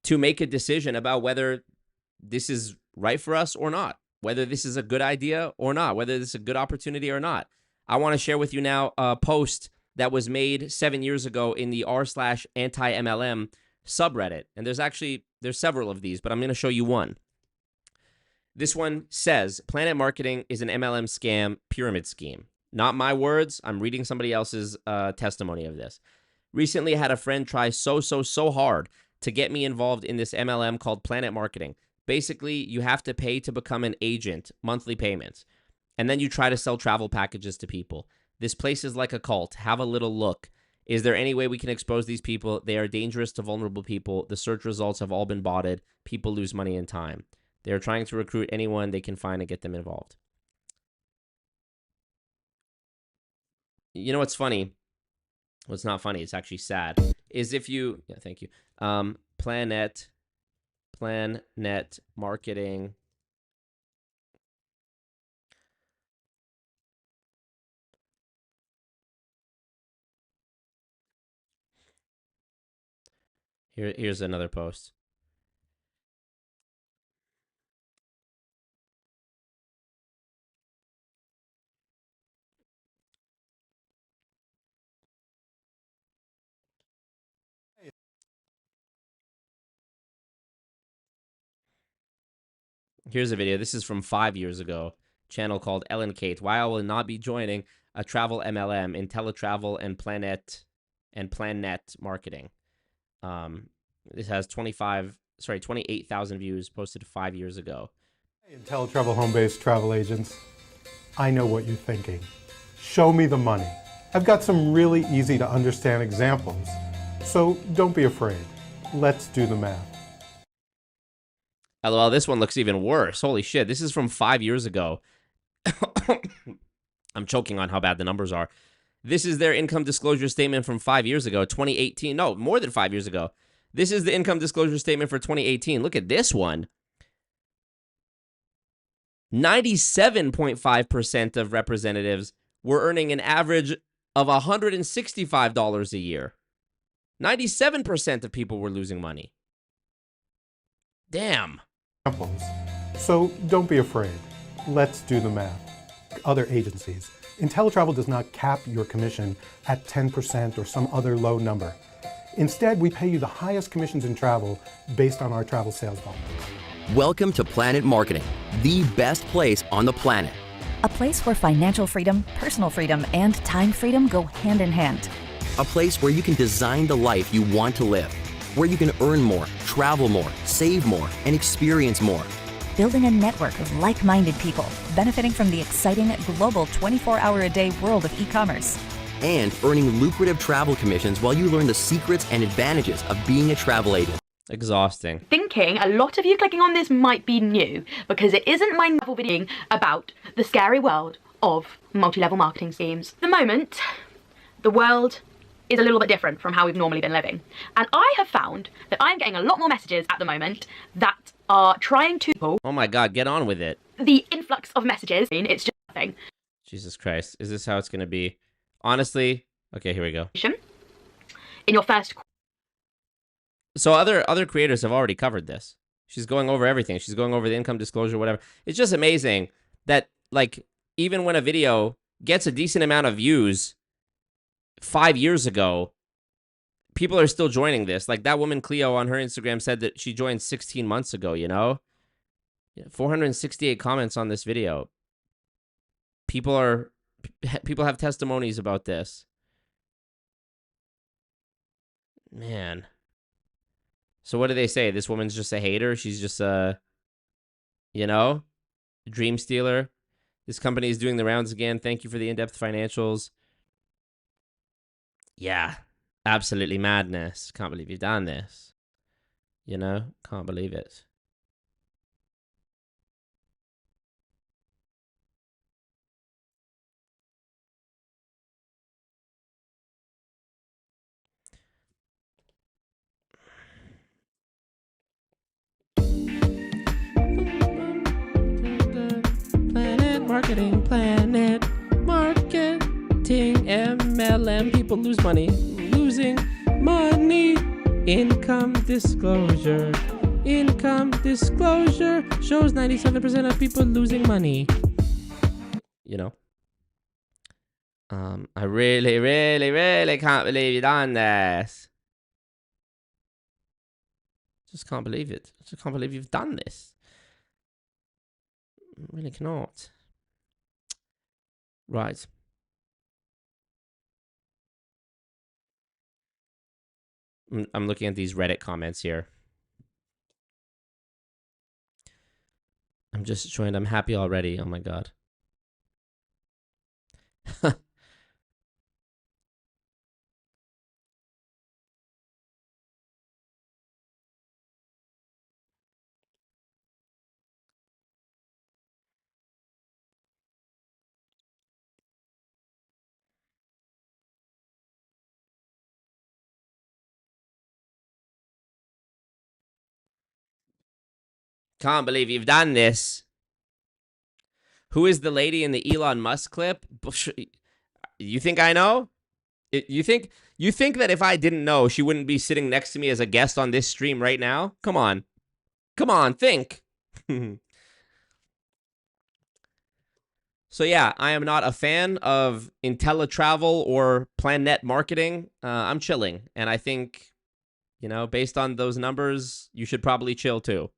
to make a decision about whether this is right for us or not, whether this is a good idea or not, whether this is a good opportunity or not. I want to share with you now a post that was made 7 years ago in the r/anti-MLM subreddit. And there's several of these, but I'm going to show you one. This one says, PlanNet Marketing is an MLM scam pyramid scheme. Not my words. I'm reading somebody else's testimony of this. Recently, I had a friend try so hard to get me involved in this MLM called PlanNet Marketing. Basically, you have to pay to become an agent, monthly payments. And then you try to sell travel packages to people. This place is like a cult. Have a little look. Is there any way we can expose these people? They are dangerous to vulnerable people. The search results have all been botted. People lose money and time. They are trying to recruit anyone they can find and get them involved. You know what's funny? Well, it's not funny. It's actually sad. Is if you... Yeah, thank you. PlanNet Marketing. Here's another post. Here's a video. This is from 5 years ago. Channel called Ellen Kate. Why I will not be joining a travel MLM, inteletravel and PlanNet Marketing. This has 28,000 views, posted 5 years ago. InteleTravel home-based travel agents, I know what you're thinking. Show me the money. I've got some really easy to understand examples, so don't be afraid. Let's do the math. LOL, this one looks even worse. Holy shit, this is from 5 years ago. I'm choking on how bad the numbers are. This is their income disclosure statement from 5 years ago, 2018. No, more than 5 years ago. This is the income disclosure statement for 2018. Look at this one. 97.5% of representatives were earning an average of $165 a year. 97% of people were losing money. Damn. So don't be afraid. Let's do the math. Other agencies. InteleTravel does not cap your commission at 10% or some other low number. Instead, we pay you the highest commissions in travel based on our travel sales volume. Welcome to PlanNet Marketing, the best place on the planet. A place where financial freedom, personal freedom, and time freedom go hand in hand. A place where you can design the life you want to live, where you can earn more, travel more, save more, and experience more. Building a network of like-minded people, benefiting from the exciting global 24-hour-a-day world of e-commerce. And earning lucrative travel commissions while you learn the secrets and advantages of being a travel agent. Exhausting. Thinking a lot of you clicking on this might be new, because it isn't my novel video about the scary world of multi-level marketing schemes. At the moment, the world is a little bit different from how we've normally been living. And I have found that I'm getting a lot more messages at the moment that are trying to... Oh my god, get on with it. The influx of messages, it's just nothing. Jesus Christ, is this how it's going to be? Honestly, okay, here we go. In your first... So other creators have already covered this. She's going over everything. She's going over the income disclosure, whatever. It's just amazing that, like, even when a video gets a decent amount of views 5 years ago, people are still joining this. Like, that woman Cleo on her Instagram said that she joined 16 months ago, you know? 468 comments on this video. People have testimonies about this. Man. So what do they say? This woman's just a hater? She's just a, you know, dream stealer? This company is doing the rounds again. Thank you for the in-depth financials. Yeah, absolutely madness. Can't believe you've done this. You know, can't believe it. PlanNet Marketing, PlanNet Marketing, MLM. People lose money, losing money. Income disclosure. Income disclosure shows 97% of people losing money. You know. I really, really, really can't believe you done this. Just can't believe it. Just can't believe you've done this. I really cannot. Right. I'm looking at these Reddit comments here. I'm just joined. I'm happy already. Oh my god. Can't believe you've done this. Who is the lady in the Elon Musk clip? You think I know? You think that if I didn't know, she wouldn't be sitting next to me as a guest on this stream right now? Come on. Come on, think. So yeah, I am not a fan of inteletravel or PlanNet Marketing. I'm chilling. And I think, you know, based on those numbers, you should probably chill too.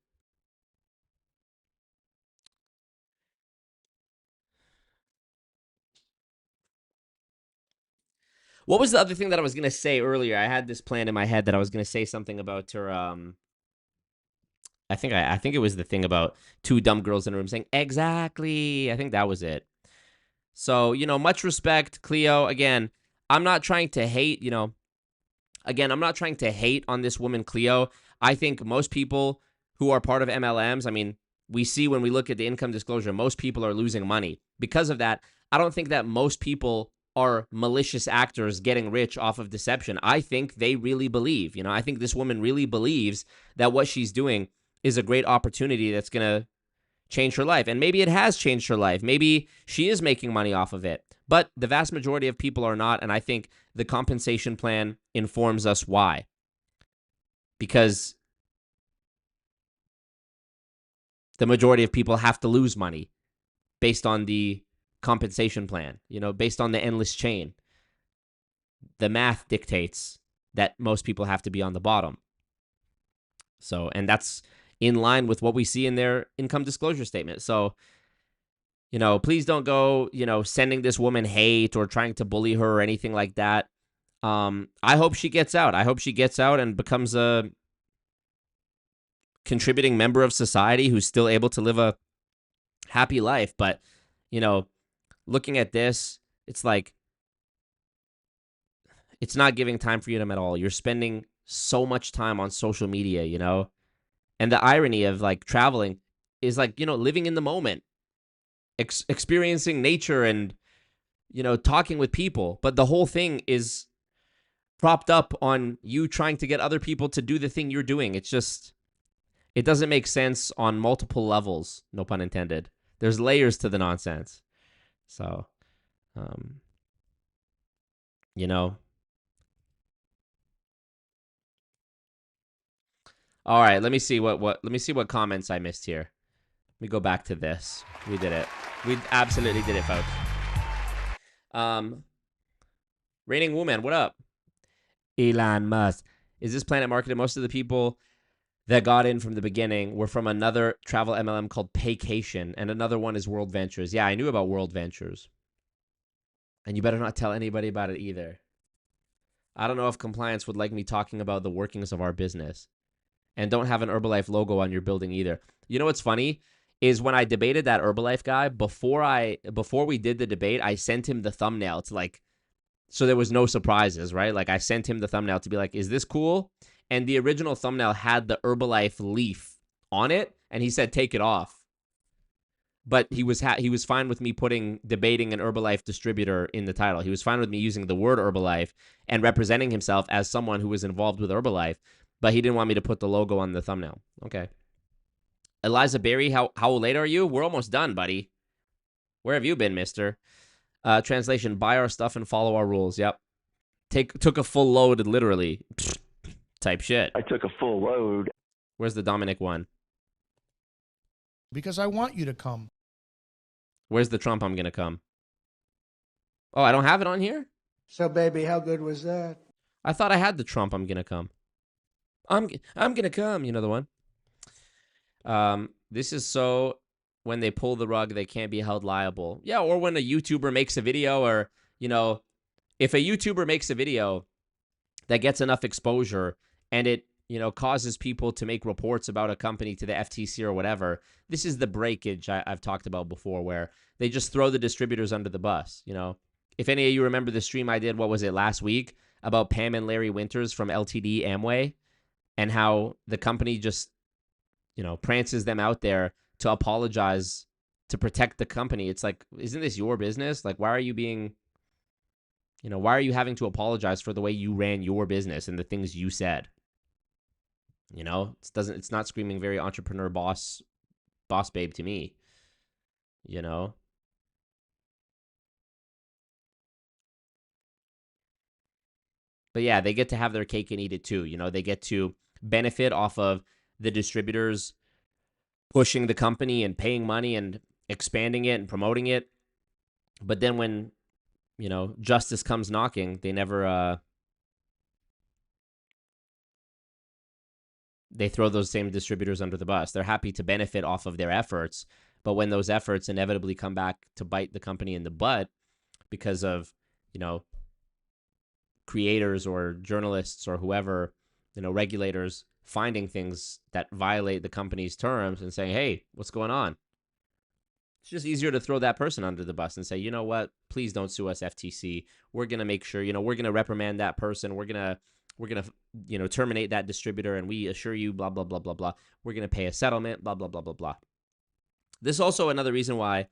What was the other thing that I was going to say earlier? I had this plan in my head that I was going to say something about her, I think it was the thing about two dumb girls in a room saying, exactly. I think that was it. So, much respect, Cleo. Again, I'm not trying to hate, I'm not trying to hate on this woman, Cleo. I think most people who are part of MLMs, I mean, we see when we look at the income disclosure, most people are losing money. Because of that, I don't think that most people are malicious actors getting rich off of deception. I think they really believe, I think this woman really believes that what she's doing is a great opportunity that's going to change her life. And maybe it has changed her life. Maybe she is making money off of it. But the vast majority of people are not. And I think the compensation plan informs us why. Because the majority of people have to lose money based on the compensation plan, based on the endless chain. The math dictates that most people have to be on the bottom. So, and that's in line with what we see in their income disclosure statement. So, please don't go, sending this woman hate or trying to bully her or anything like that. I hope she gets out. I hope she gets out and becomes a contributing member of society who's still able to live a happy life. But, looking at this, it's like, it's not giving time freedom at all. You're spending so much time on social media, and the irony of like traveling is like, living in the moment, experiencing nature and, talking with people. But the whole thing is propped up on you trying to get other people to do the thing you're doing. It's just, it doesn't make sense on multiple levels. No pun intended. There's layers to the nonsense. So, all right, let me see what comments I missed here. Let me go back to this. We did it. We absolutely did it, folks. Raining Woman, what up? Elon Musk. Is this PlanNet Marketing? Most of the people that got in from the beginning were from another travel MLM called Paycation, and another one is World Ventures. Yeah, I knew about World Ventures. And you better not tell anybody about it either. I don't know if compliance would like me talking about the workings of our business. And don't have an Herbalife logo on your building either. You know what's funny is when I debated that Herbalife guy, before we did the debate, I sent him the thumbnail to like, so there was no surprises, right? Like I sent him the thumbnail to be like, is this cool? And the original thumbnail had the Herbalife leaf on it, and he said, take it off. But he was fine with me debating an Herbalife distributor in the title. He was fine with me using the word Herbalife and representing himself as someone who was involved with Herbalife. But he didn't want me to put the logo on the thumbnail. Okay. Eliza Berry, how late are you? We're almost done, buddy. Where have you been, mister? Translation, buy our stuff and follow our rules. Yep. Took a full load, literally. Type shit. I took a full load. Where's the Dominic one? Because I want you to come. Where's the Trump I'm going to come? Oh, I don't have it on here? So, baby, how good was that? I thought I had the Trump I'm going to come. I'm going to come. You know the one? This is so when they pull the rug, they can't be held liable. Yeah, or when a YouTuber makes a video or, if a YouTuber makes a video that gets enough exposure and it, causes people to make reports about a company to the FTC or whatever, this is the breakage I've talked about before where they just throw the distributors under the bus. If any of you remember the stream I did, what was it, last week, about Pam and Larry Winters from LTD Amway and how the company just, prances them out there to apologize to protect the company. It's like, isn't this your business? Like, why are you being, why are you having to apologize for the way you ran your business and the things you said? It's not screaming very entrepreneur boss babe to me, But yeah, they get to have their cake and eat it too. They get to benefit off of the distributors pushing the company and paying money and expanding it and promoting it. But then when, justice comes knocking, they never, they throw those same distributors under the bus. They're happy to benefit off of their efforts. But when those efforts inevitably come back to bite the company in the butt because of, creators or journalists or whoever, regulators finding things that violate the company's terms and saying, hey, what's going on? It's just easier to throw that person under the bus and say, you know what, please don't sue us, FTC. We're going to make sure, we're going to reprimand that person. We're going to, terminate that distributor, and we assure you, blah, blah, blah, blah, blah. We're going to pay a settlement, blah, blah, blah, blah, blah. This is also another reason why,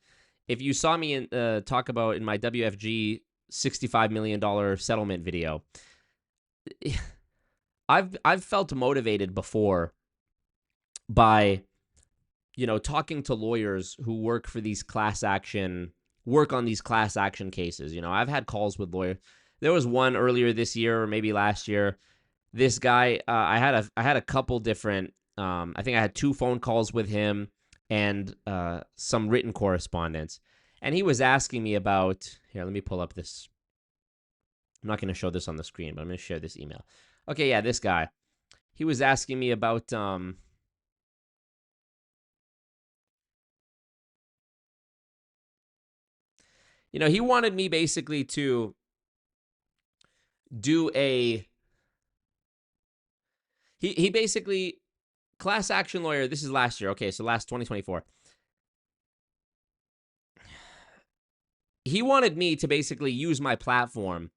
if you saw me talk about in my WFG $65 million settlement video, I've felt motivated before by, talking to lawyers who work on these class action cases. I've had calls with lawyers. There was one earlier this year or maybe last year. This guy, I had a couple different, I think I had 2 phone calls with him and some written correspondence. And he was asking me about, here, let me pull up this. I'm not going to show this on the screen, but I'm going to share this email. Okay, yeah, this guy. He was asking me about, he wanted me basically to do he basically, class action lawyer, this is last year, okay, so last 2024. He wanted me to basically use my platform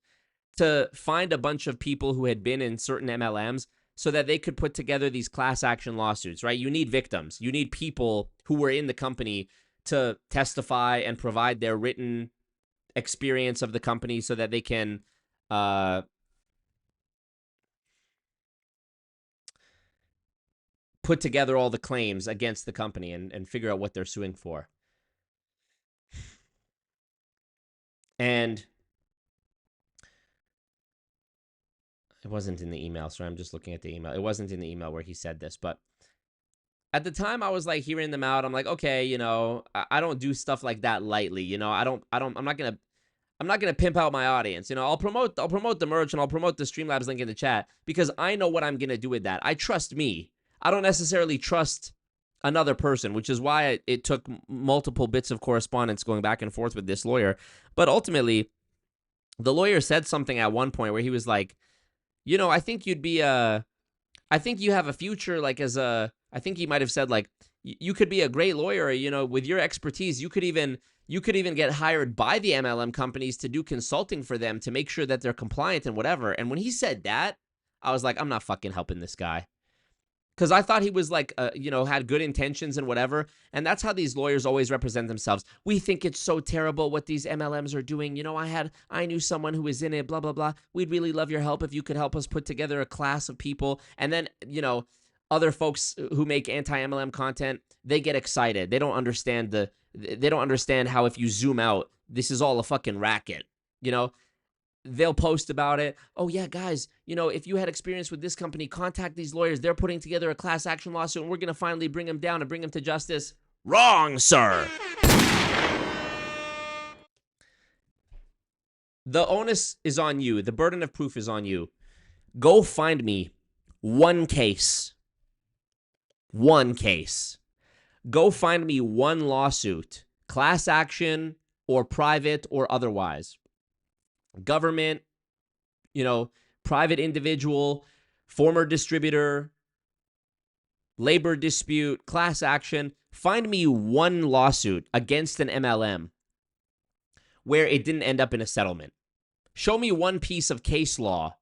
to find a bunch of people who had been in certain MLMs so that they could put together these class action lawsuits, right? You need victims. You need people who were in the company to testify and provide their written experience of the company so that they can put together all the claims against the company and figure out what they're suing for. And it wasn't in the email, so I'm just looking at the email. It wasn't in the email where he said this, but at the time I was like hearing them out. I'm like, okay, I don't do stuff like that lightly. I'm not gonna pimp out my audience. I'll promote the merch and I'll promote the Streamlabs link in the chat because I know what I'm gonna do with that. I trust me. I don't necessarily trust another person, which is why it took multiple bits of correspondence going back and forth with this lawyer. But ultimately, the lawyer said something at one point where he was like, I think I think you have a future, like I think he might have said, like, you could be a great lawyer, with your expertise, you could even get hired by the MLM companies to do consulting for them to make sure that they're compliant and whatever. And when he said that, I was like, I'm not fucking helping this guy. Because I thought he was like, had good intentions and whatever. And that's how these lawyers always represent themselves. We think it's so terrible what these MLMs are doing. I knew someone who was in it, blah, blah, blah. We'd really love your help if you could help us put together a class of people. And then, other folks who make anti-MLM content, they get excited. They don't understand how if you zoom out, this is all a fucking racket, They'll post about it. Oh, yeah, guys, if you had experience with this company, contact these lawyers. They're putting together a class action lawsuit, and we're going to finally bring them down and bring them to justice. Wrong, sir. The onus is on you. The burden of proof is on you. Go find me one case. One case. Go find me one lawsuit, class action or private or otherwise. Government, private individual, former distributor, labor dispute, class action. Find me one lawsuit against an MLM where it didn't end up in a settlement. Show me one piece of case law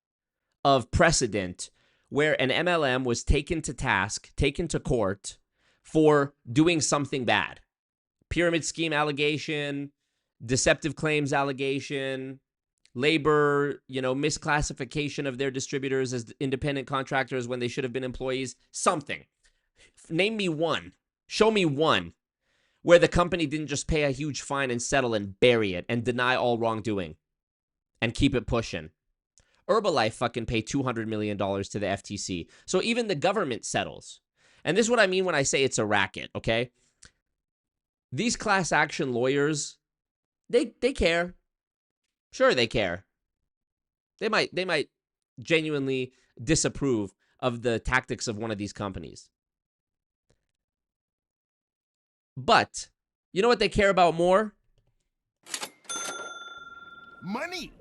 of precedent where an MLM was taken to task, taken to court for doing something bad. Pyramid scheme allegation, deceptive claims allegation, labor, misclassification of their distributors as independent contractors when they should have been employees, something. Name me one. Show me one where the company didn't just pay a huge fine and settle and bury it and deny all wrongdoing and keep it pushing. Herbalife fucking paid $200 million to the FTC. So even the government settles. And this is what I mean when I say it's a racket, okay? These class action lawyers, they care. Sure, they care. They might genuinely disapprove of the tactics of one of these companies. But you know what they care about more? Money.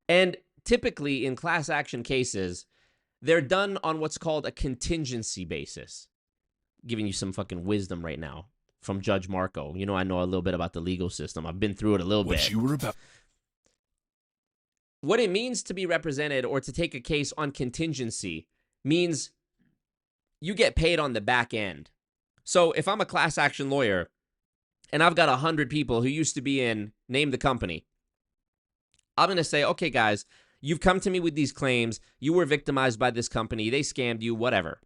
And typically in class action cases, they're done on what's called a contingency basis. Giving you some fucking wisdom right now from Judge Marco. You know, I know a little bit about the legal system. I've been through it a little bit. What it means to be represented or to take a case on contingency means you get paid on the back end. So if I'm a class action lawyer and I've got 100 people who used to be in, name the company, I'm going to say, okay, guys, you've come to me with these claims. You were victimized by this company. They scammed you, whatever.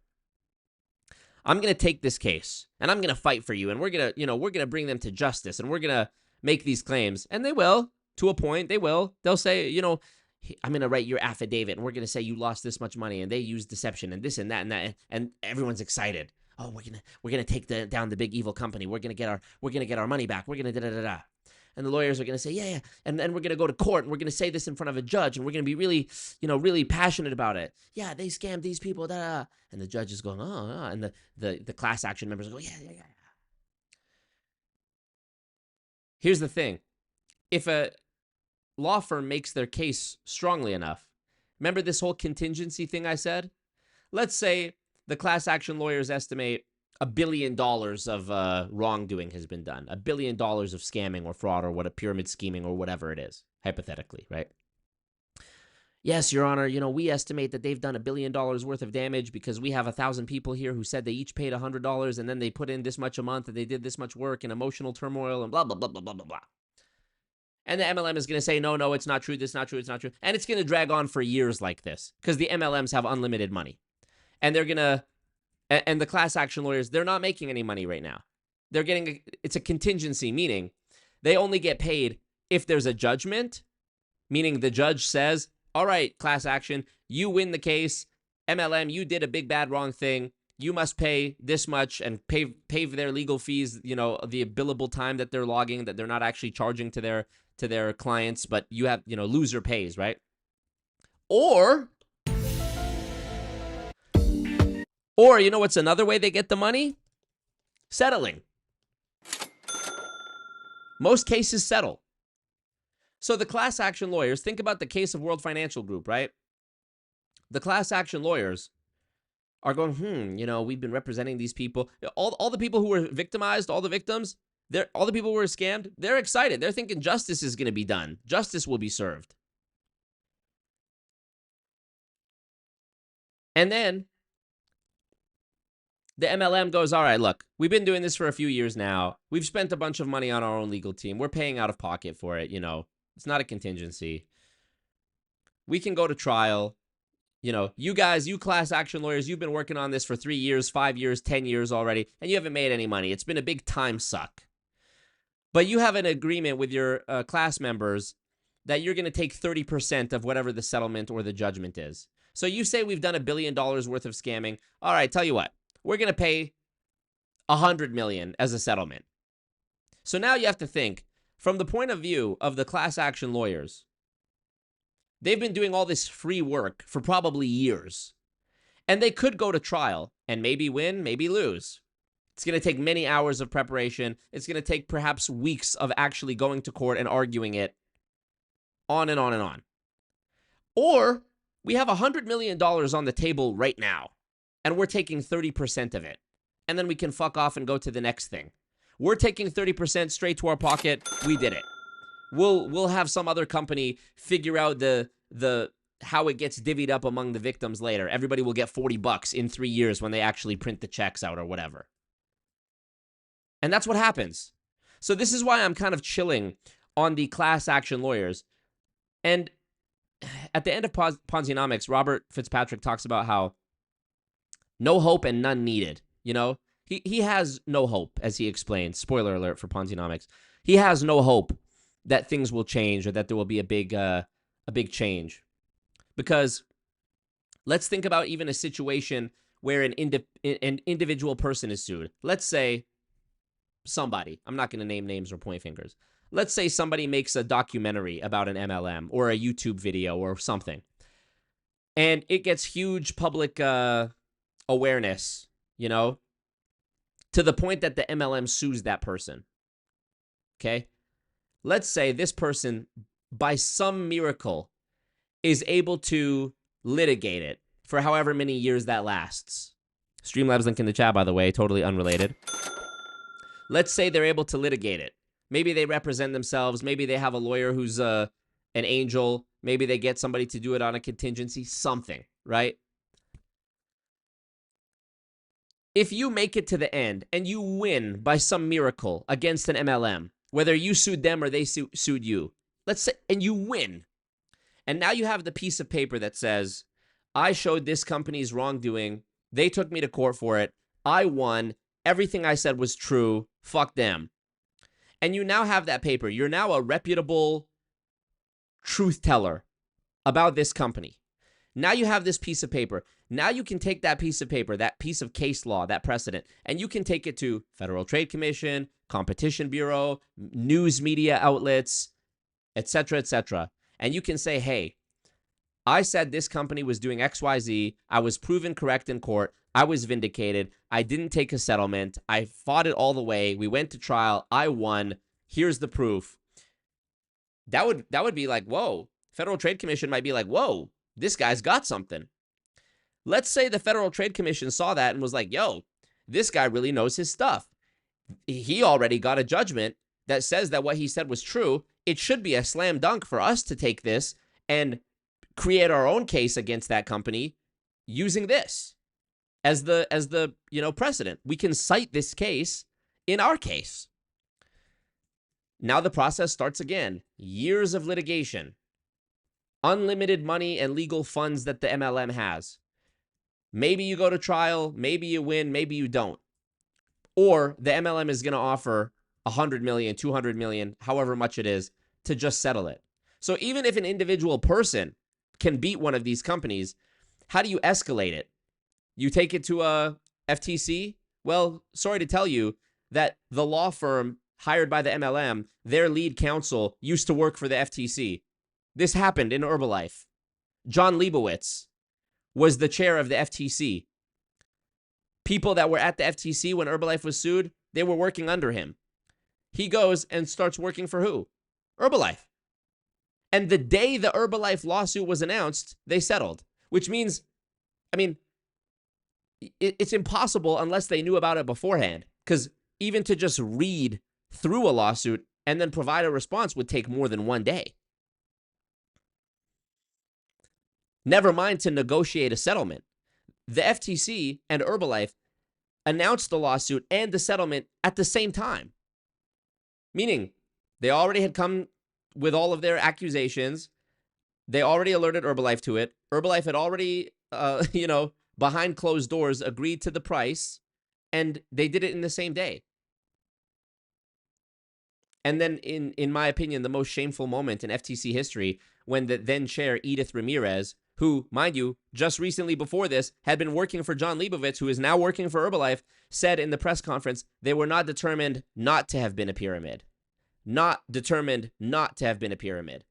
I'm going to take this case and I'm going to fight for you. And we're going to, we're going to bring them to justice and we're going to make these claims. And they will, to a point, they will. They'll say, I'm going to write your affidavit and we're going to say you lost this much money and they used deception and this and that and that. And everyone's excited. Oh, we're going to take down the big evil company. We're going to get our money back. We're going to da-da-da-da. And the lawyers are going to say, yeah. And then we're going to go to court and we're going to say this in front of a judge and we're going to be really, really passionate about it. Yeah, they scammed these people. Da. And the judge is going, oh. And the class action members go, yeah. Here's the thing. If a law firm makes their case strongly enough, remember this whole contingency thing I said? Let's say the class action lawyers estimate $1 billion of wrongdoing has been done. $1 billion of scamming or fraud or a pyramid scheming or whatever it is, hypothetically, right? Yes, Your Honor, we estimate that they've done $1 billion worth of damage because we have 1,000 people here who said they each paid $100 and then they put in this much a month and they did this much work and emotional turmoil and blah, blah, blah, blah, blah, blah, blah. And the MLM is going to say, no, it's not true, it's not true. And it's going to drag on for years like this because the MLMs have unlimited money. And they're going to, and the class action lawyers, they're not making any money right now. They're getting, it's a contingency, meaning they only get paid if there's a judgment, meaning the judge says, all right, class action, you win the case. MLM, you did a big, bad, wrong thing. You must pay this much and pay their legal fees, the billable time that they're logging, that they're not actually charging to their clients, but you have, loser pays, right? Or what's another way they get the money? Settling. Most cases settle. So the class action lawyers, think about the case of World Financial Group, right? The class action lawyers are going, we've been representing these people. All the people who were victimized, all the victims, all the people who were scammed, they're excited. They're thinking justice is going to be done. Justice will be served. And then the MLM goes, all right, look, we've been doing this for a few years now. We've spent a bunch of money on our own legal team. We're paying out of pocket for it, It's not a contingency. We can go to trial. You guys, you class action lawyers, you've been working on this for 3 years, 5 years, 10 years already, and you haven't made any money. It's been a big time suck. But you have an agreement with your class members that you're going to take 30% of whatever the settlement or the judgment is. So you say we've done $1 billion worth of scamming. All right, tell you what. We're going to pay $100 million as a settlement. So now you have to think, from the point of view of the class action lawyers, they've been doing all this free work for probably years. And they could go to trial and maybe win, maybe lose. It's going to take many hours of preparation. It's going to take perhaps weeks of actually going to court and arguing it, on and on and on. Or we have $100 million on the table right now, and we're taking 30% of it. And then we can fuck off and go to the next thing. We're taking 30% straight to our pocket. We did it. We'll have some other company figure out the how it gets divvied up among the victims later. Everybody will get $40 in 3 years when they actually print the checks out or whatever. And that's what happens. So this is why I'm kind of chilling on the class action lawyers. And at the end of Ponzinomics, Robert Fitzpatrick talks about how no hope and none needed. He has no hope, as he explains. Spoiler alert for Ponzinomics. He has no hope that things will change or that there will be a big change. Because let's think about even a situation where an individual person is sued. Let's say somebody, I'm not going to name names or point fingers. Let's say somebody makes a documentary about an MLM or a YouTube video or something. And it gets huge public awareness, to the point that the MLM sues that person. Okay? Let's say this person, by some miracle, is able to litigate it, for however many years that lasts. Streamlabs link in the chat, by the way, totally unrelated. Let's say they're able to litigate it. Maybe they represent themselves. Maybe they have a lawyer who's an angel. Maybe they get somebody to do it on a contingency, something, right? If you make it to the end and you win by some miracle against an MLM, whether you sued them or they sued you, let's say, and you win, and now you have the piece of paper that says, I showed this company's wrongdoing. They took me to court for it. I won. Everything I said was true. Fuck them. And you now have that paper. You're now a reputable truth teller about this company. Now you have this piece of paper. Now you can take that piece of paper, that piece of case law, that precedent, and you can take it to Federal Trade Commission, Competition Bureau, news media outlets, etc., etc. And you can say, hey, I said this company was doing XYZ. I was proven correct in court. I was vindicated. I didn't take a settlement. I fought it all the way. We went to trial. I won. Here's the proof. That would be like, whoa. Federal Trade Commission might be like, whoa, this guy's got something. Let's say the Federal Trade Commission saw that and was like, yo, this guy really knows his stuff. He already got a judgment that says that what he said was true. It should be a slam dunk for us to take this and create our own case against that company using this as the precedent. We can cite this case in our case. Now the process starts again. Years of litigation. Unlimited money and legal funds that the MLM has. Maybe you go to trial, maybe you win, maybe you don't. Or the MLM is going to offer 100 million, 200 million, however much it is, to just settle it. So even if an individual person can beat one of these companies, how do you escalate it? You take it to a FTC? Well, sorry to tell you that the law firm hired by the MLM, their lead counsel used to work for the FTC. This happened in Herbalife. John Leibowitz was the chair of the FTC. People that were at the FTC when Herbalife was sued, they were working under him. He goes and starts working for who? Herbalife. And the day the Herbalife lawsuit was announced, they settled. Which means, it's impossible unless they knew about it beforehand. Because even to just read through a lawsuit and then provide a response would take more than one day. Never mind to negotiate a settlement. The FTC and Herbalife announced the lawsuit and the settlement at the same time. Meaning, they already had come with all of their accusations. They already alerted Herbalife to it. Herbalife had already, behind closed doors, agreed to the price, and they did it in the same day. And then, in my opinion, the most shameful moment in FTC history, when the then chair, Edith Ramirez, who, mind you, just recently before this, had been working for John Leibowitz, who is now working for Herbalife, said in the press conference they were not determined not to have been a pyramid. Not determined not to have been a pyramid.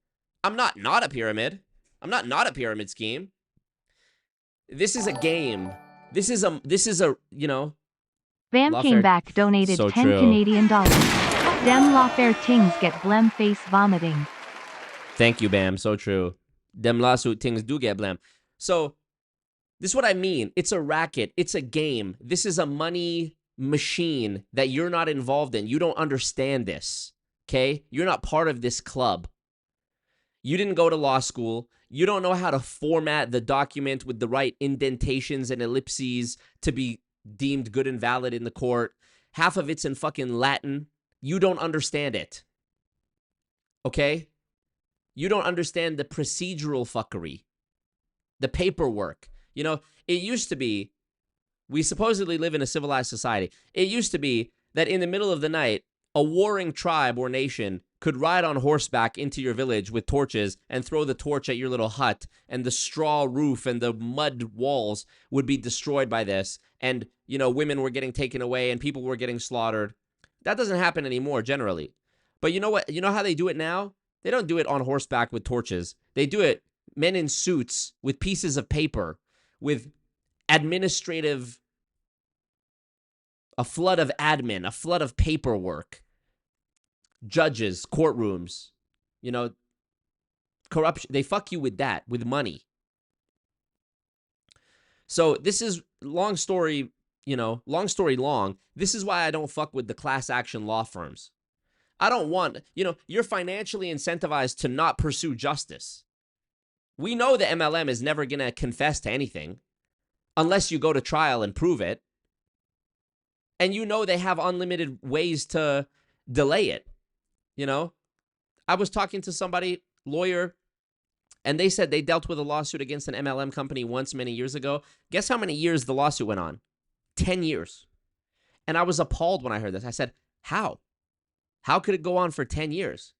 I'm not a pyramid. I'm not a pyramid scheme. This is a game. This is a Bam came back, donated so 10 true. Canadian dollars. Dem lawfare tings get blem face vomiting. Thank you, Bam. So true. Them lawsuit things do get blam. So this is what I mean. It's a racket. It's a game. This is a money machine that you're not involved in. You don't understand this. Okay? You're not part of this club. You didn't go to law school. You don't know how to format the document with the right indentations and ellipses to be deemed good and valid in the court. Half of it's in fucking Latin. You don't understand it. Okay? You don't understand the procedural fuckery, the paperwork. It used to be, we supposedly live in a civilized society. It used to be that in the middle of the night, a warring tribe or nation could ride on horseback into your village with torches and throw the torch at your little hut, and the straw roof and the mud walls would be destroyed by this. And, women were getting taken away and people were getting slaughtered. That doesn't happen anymore generally. But you know what? You know how they do it now? They don't do it on horseback with torches. They do it men in suits with pieces of paper, with administrative, a flood of admin, a flood of paperwork, judges, courtrooms, corruption. They fuck you with that, with money. So this is long story long. This is why I don't fuck with the class action law firms. I don't want, you're financially incentivized to not pursue justice. We know the MLM is never going to confess to anything unless you go to trial and prove it. And they have unlimited ways to delay it. I was talking to somebody, lawyer, and they said they dealt with a lawsuit against an MLM company once many years ago. Guess how many years the lawsuit went on? 10 years. And I was appalled when I heard this. I said, how? How could it go on for 10 years?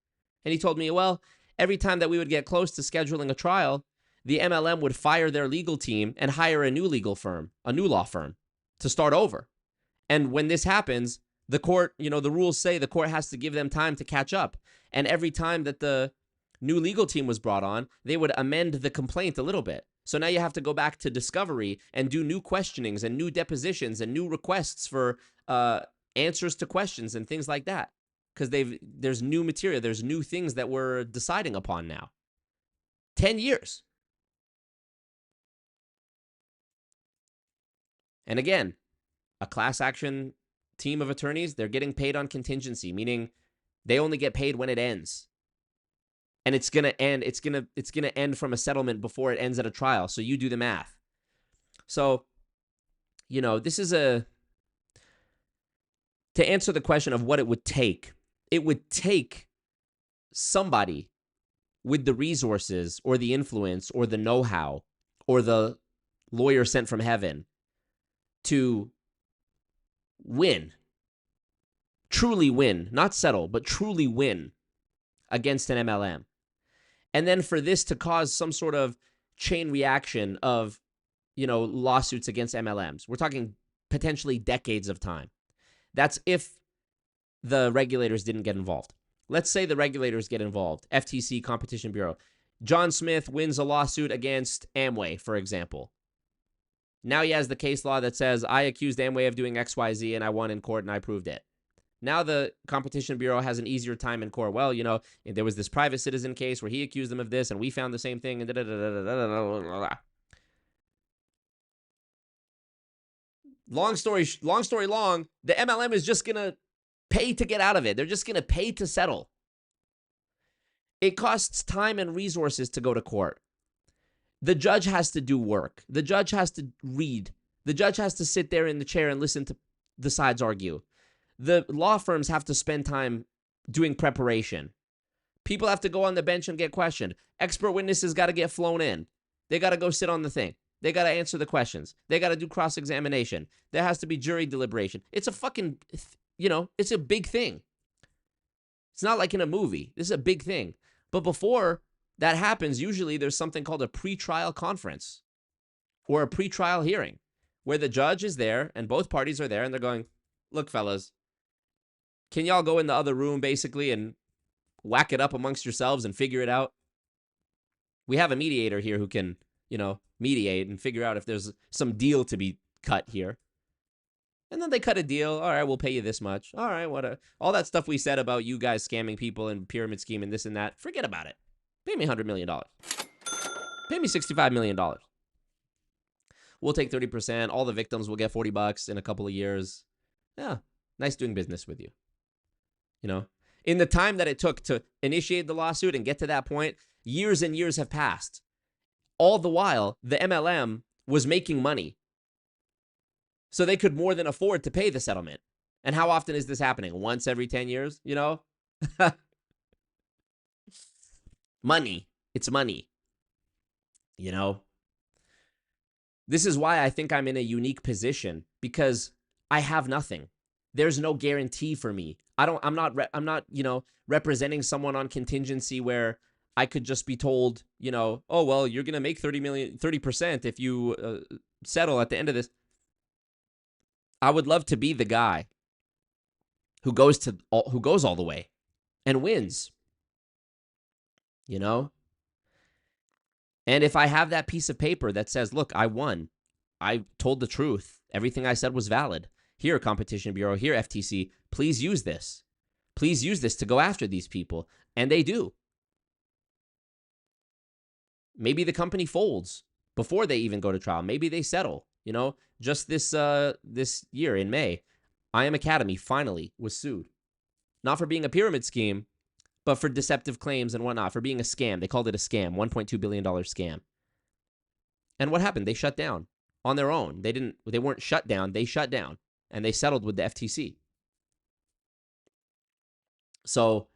And he told me, well, every time that we would get close to scheduling a trial, the MLM would fire their legal team and hire a new legal firm, a new law firm, to start over. And when this happens, the court, the rules say the court has to give them time to catch up. And every time that the new legal team was brought on, they would amend the complaint a little bit. So now you have to go back to discovery and do new questionings and new depositions and new requests for answers to questions and things like that. Because there's new material, there's new things that we're deciding upon now. 10 years. And again, a class action team of attorneys, they're getting paid on contingency, meaning they only get paid when it ends. And it's going to end, it's going to end from a settlement before it ends at a trial. So you do the math. So, this is to answer the question of what it would take somebody with the resources or the influence or the know-how or the lawyer sent from heaven to win, truly win, not settle, but truly win against an MLM. And then for this to cause some sort of chain reaction of, lawsuits against MLMs. We're talking potentially decades of time. That's if the regulators didn't get involved. Let's say the regulators get involved. FTC, Competition Bureau. John Smith wins a lawsuit against Amway, for example. Now he has the case law that says, I accused Amway of doing XYZ and I won in court and I proved it. Now the Competition Bureau has an easier time in court. Well, there was this private citizen case where he accused them of this and we found the same thing and Long story long, the MLM is just going to pay to get out of it. They're just going to pay to settle. It costs time and resources to go to court. The judge has to do work. The judge has to read. The judge has to sit there in the chair and listen to the sides argue. The law firms have to spend time doing preparation. People have to go on the bench and get questioned. Expert witnesses got to get flown in. They got to go sit on the thing. They got to answer the questions. They got to do cross-examination. There has to be jury deliberation. It's a fucking, it's a big thing. It's not like in a movie. This is a big thing. But before that happens, usually there's something called a pretrial conference or a pretrial hearing where the judge is there and both parties are there and they're going, look, fellas, can y'all go in the other room basically and whack it up amongst yourselves and figure it out? We have a mediator here who can, mediate and figure out if there's some deal to be cut here. And then they cut a deal. All right, we'll pay you this much. All right, all that stuff we said about you guys scamming people and pyramid scheme and this and that, forget about it. Pay me $100 million. Pay me $65 million. We'll take 30%. All the victims will get $40 in a couple of years. Yeah, nice doing business with you. In the time that it took to initiate the lawsuit and get to that point, years and years have passed. All the while, the MLM was making money. So they could more than afford to pay the settlement. And how often is this happening? Once every 10 years, Money. It's money. This is why I think I'm in a unique position because I have nothing. There's no guarantee for me. I'm not representing someone on contingency where I could just be told, oh, well, you're going to make 30% if you settle at the end of this. I would love to be the guy who goes all the way and wins. And if I have that piece of paper that says, look, I won. I told the truth. Everything I said was valid. Here, Competition Bureau, here, FTC, please use this. Please use this to go after these people. And they do. Maybe the company folds. before they even go to trial. Maybe they settle. You know, just this year in May, I Am Academy finally was sued, not for being a pyramid scheme, but for deceptive claims and whatnot, for being a scam. They called it a scam, $1.2 billion scam. And what happened? They shut down on their own. They weren't shut down. They shut down, and they settled with the FTC. So,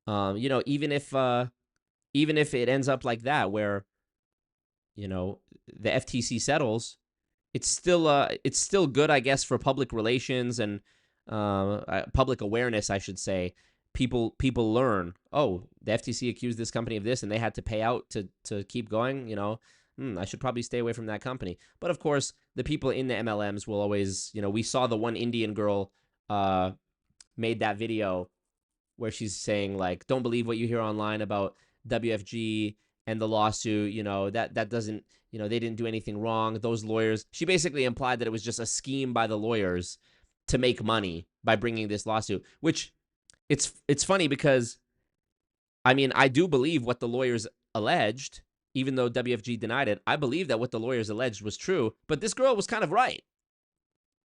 you know, even if it ends up like that, where, you know, the FTC settles, it's still good, I guess, for public relations and public awareness, I should say. People learn, oh, the FTC accused this company of this, and they had to pay out to keep going. You know, I should probably stay away from that company. But of course, the people in the MLMs will always, you know, we saw the one Indian girl made that video where she's saying, like, don't believe what you hear online about WFG and the lawsuit. You know, that doesn't, you know, they didn't do anything wrong. Those lawyers, she basically implied that it was just a scheme by the lawyers to make money by bringing this lawsuit, which it's funny because, I mean, I do believe what the lawyers alleged, even though WFG denied it. I believe that what the lawyers alleged was true, but this girl was kind of right.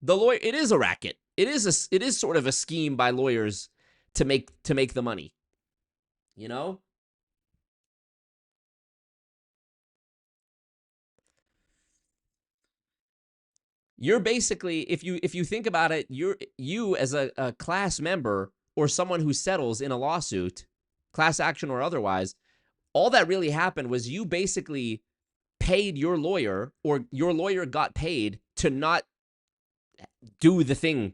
It is a racket. It is sort of a scheme by lawyers to make the money, you know? You're basically, if you think about it, you as a class member or someone who settles in a lawsuit, class action or otherwise, all that really happened was you basically paid your lawyer, or your lawyer got paid to not do the thing,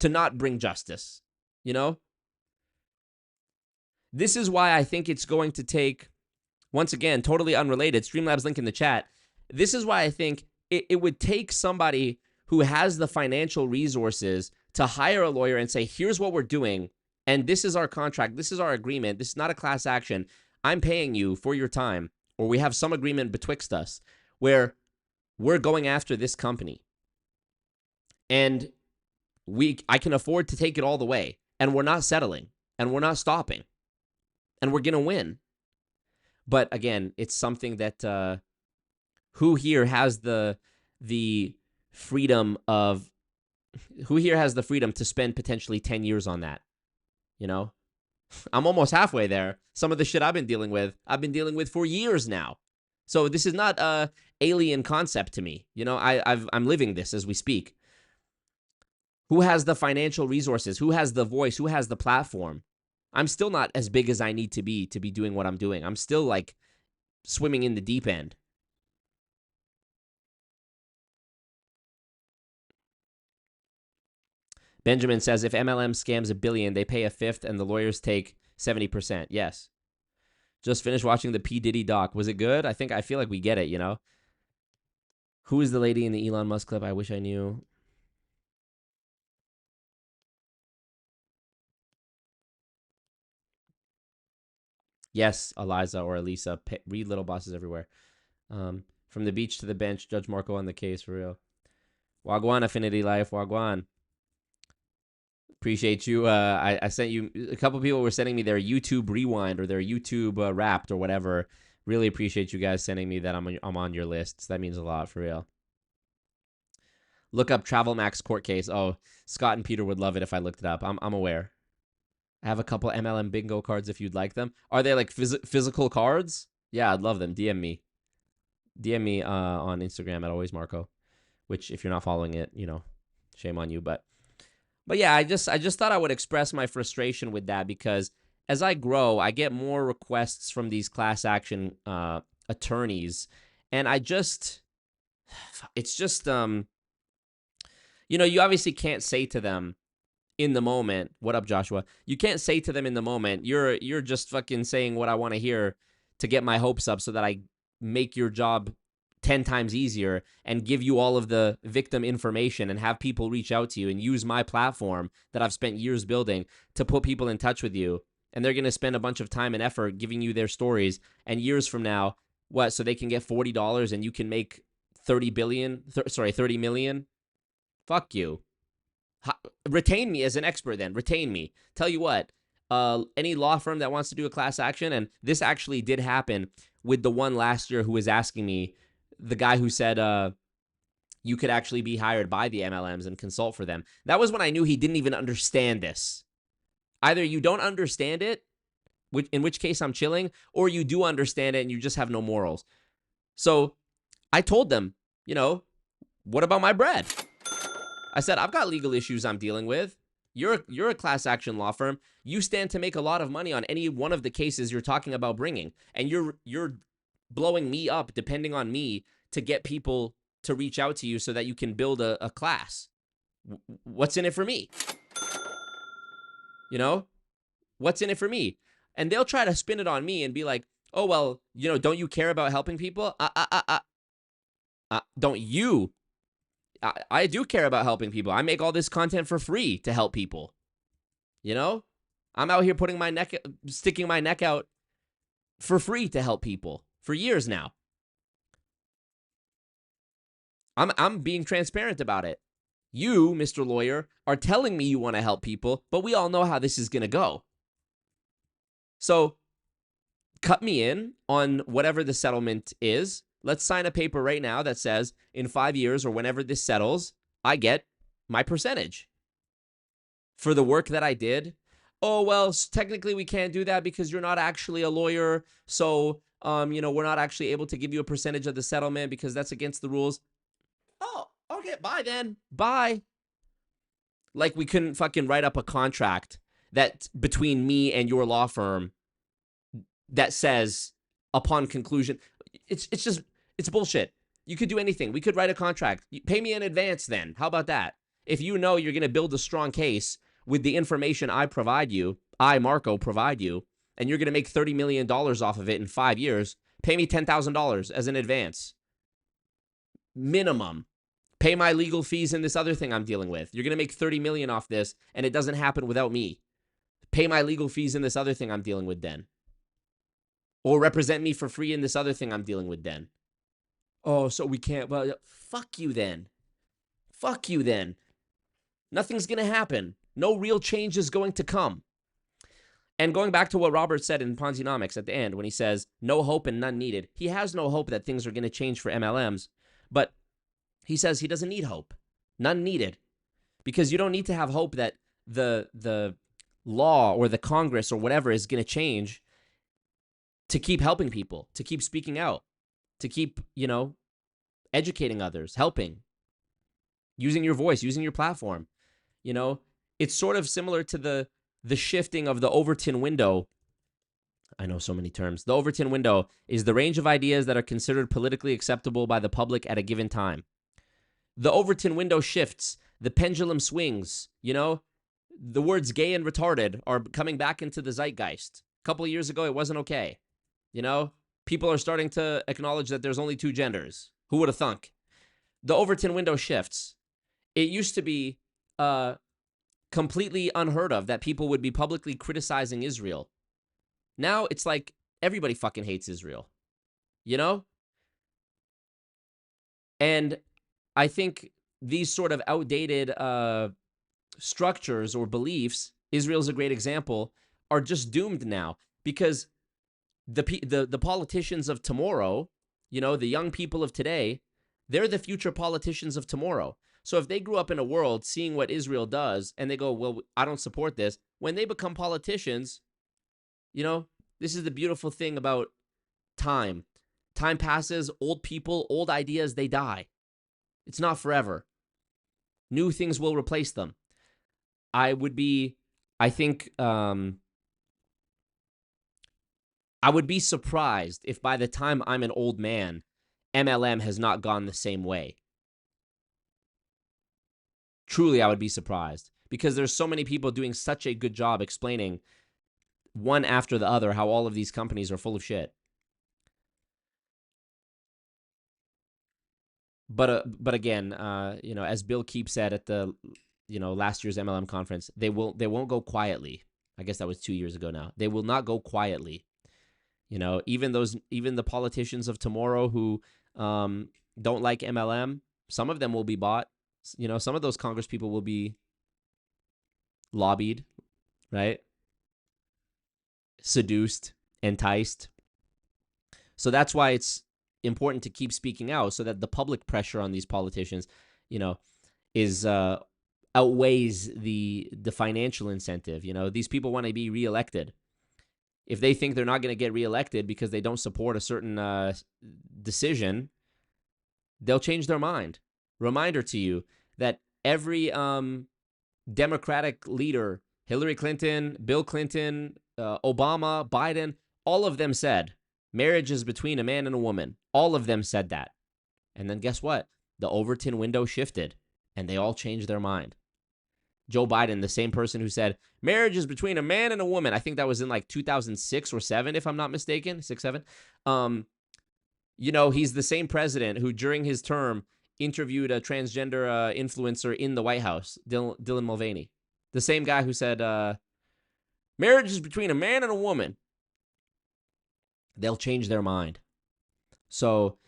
to not bring justice, you know? This is why I think it's going to take, once again, totally unrelated, Streamlabs link in the chat. This is why I think it would take somebody who has the financial resources to hire a lawyer and say, here's what we're doing, and this is our contract, this is our agreement, this is not a class action, I'm paying you for your time, or we have some agreement betwixt us where we're going after this company, and I can afford to take it all the way, and we're not settling, and we're not stopping, and we're going to win. But again, it's something that who here has the freedom to spend potentially 10 years on that? You know, I'm almost halfway there. Some of the shit I've been dealing with for years now. So this is not a alien concept to me. You know, I'm living this as we speak. Who has the financial resources? Who has the voice? Who has the platform? I'm still not as big as I need to be doing what I'm doing. I'm still like swimming in the deep end. Benjamin says, if MLM scams $1 billion, they pay a fifth and the lawyers take 70%. Yes. Just finished watching the P. Diddy doc. Was it good? I feel like we get it, you know? Who is the lady in the Elon Musk clip? I wish I knew. Yes, Eliza or Elisa. Read Little Bosses Everywhere. From the beach to the bench, Judge Marco on the case, for real. Wagwan, Affinity Life. Wagwan. Appreciate you. I sent you, a couple people were sending me their YouTube rewind or their YouTube wrapped or whatever. Really appreciate you guys sending me that. I'm on your lists. That means a lot, for real. Look up Travel Max court case. Oh, Scott and Peter would love it if I looked it up. I'm aware. I have a couple MLM bingo cards if you'd like them. Are they like physical cards? Yeah, I'd love them. DM me. DM me on Instagram at alwaysmarco, which if you're not following it, you know, shame on you. But yeah, I just thought I would express my frustration with that, because as I grow, I get more requests from these class action attorneys, and it's just you know, you obviously can't say to them in the moment, what up, Joshua? You can't say to them in the moment, you're just fucking saying what I want to hear to get my hopes up so that I make your job 10 times easier and give you all of the victim information and have people reach out to you and use my platform that I've spent years building to put people in touch with you. And they're going to spend a bunch of time and effort giving you their stories. And years from now, what? So they can get $40 and you can make 30 million? Fuck you. Retain me as an expert then. Retain me. Tell you what, any law firm that wants to do a class action, and this actually did happen with the one last year who was asking me the guy who said you could actually be hired by the MLMs and consult for them. That was when I knew he didn't even understand this. Either you don't understand it, in which case I'm chilling, or you do understand it and you just have no morals. So I told them, you know, what about my bread? I said, I've got legal issues I'm dealing with. You're a class action law firm. You stand to make a lot of money on any one of the cases you're talking about bringing. And you're blowing me up, depending on me, to get people to reach out to you so that you can build a class. What's in it for me? You know? What's in it for me? And they'll try to spin it on me and be like, oh, well, you know, don't you care about helping people? Don't you? I do care about helping people. I make all this content for free to help people. You know? I'm out here sticking my neck out for free to help people for years now. I'm being transparent about it. You, Mr. Lawyer, are telling me you want to help people, but we all know how this is going to go. So cut me in on whatever the settlement is. Let's sign a paper right now that says in 5 years or whenever this settles, I get my percentage for the work that I did. Oh, well, technically we can't do that because you're not actually a lawyer. So, you know, we're not actually able to give you a percentage of the settlement because that's against the rules. Oh, okay, bye then. Bye. Like we couldn't fucking write up a contract that between me and your law firm that says upon conclusion, it's bullshit. You could do anything. We could write a contract. Pay me in advance then. How about that? If you know you're going to build a strong case with the information I provide you, Marco, provide you, and you're going to make $30 million off of it in 5 years, pay me $10,000 as an advance. Minimum. Pay my legal fees in this other thing I'm dealing with. You're going to make $30 million off this, and it doesn't happen without me. Pay my legal fees in this other thing I'm dealing with then. Or represent me for free in this other thing I'm dealing with then. Oh, so we can't. Well, fuck you then. Fuck you then. Nothing's going to happen. No real change is going to come. And going back to what Robert said in Ponzinomics at the end, when he says, no hope and none needed, he has no hope that things are going to change for MLMs, but he says he doesn't need hope. None needed. Because you don't need to have hope that the law or the Congress or whatever is going to change to keep helping people, to keep speaking out, to keep, you know, educating others, helping, using your voice, using your platform. You know, it's sort of similar to the shifting of the Overton window. I know so many terms. The Overton window is the range of ideas that are considered politically acceptable by the public at a given time. The Overton window shifts. The pendulum swings. You know, the words gay and retarded are coming back into the zeitgeist. A couple of years ago, it wasn't okay. You know, people are starting to acknowledge that there's only two genders. Who would have thunk? The Overton window shifts. It used to be completely unheard of that people would be publicly criticizing Israel. Now it's like everybody fucking hates Israel. You know? And I think these sort of outdated structures or beliefs, Israel's a great example, are just doomed now because the politicians of tomorrow, you know, the young people of today, they're the future politicians of tomorrow. So if they grew up in a world seeing what Israel does and they go, well, I don't support this, when they become politicians, you know, this is the beautiful thing about time. Time passes, old people, old ideas, they die. It's not forever. New things will replace them. I would be surprised if by the time I'm an old man, MLM has not gone the same way. Truly, I would be surprised because there's so many people doing such a good job explaining one after the other how all of these companies are full of shit. But again, you know, as Bill Keep said at the, you know, last year's MLM conference, they won't go quietly. I guess that was 2 years ago now. They will not go quietly. You know, even the politicians of tomorrow who don't like MLM, some of them will be bought. You know, some of those Congress people will be lobbied, right? Seduced, enticed. So that's why it's important to keep speaking out so that the public pressure on these politicians, is outweighs the financial incentive. These people want to be reelected. If they think they're not going to get reelected because they don't support a certain decision, they'll change their mind. Reminder to you that every Democratic leader, Hillary Clinton, Bill Clinton, Obama, Biden, all of them said marriage is between a man and a woman. All of them said that. And then guess what? The Overton window shifted and they all changed their mind. Joe Biden, the same person who said marriage is between a man and a woman. I think that was in like 2006 or 7, if I'm not mistaken, 6, 7. He's the same president who during his term interviewed a transgender influencer in the White House, Dylan Mulvaney. The same guy who said marriage is between a man and a woman. They'll change their mind. So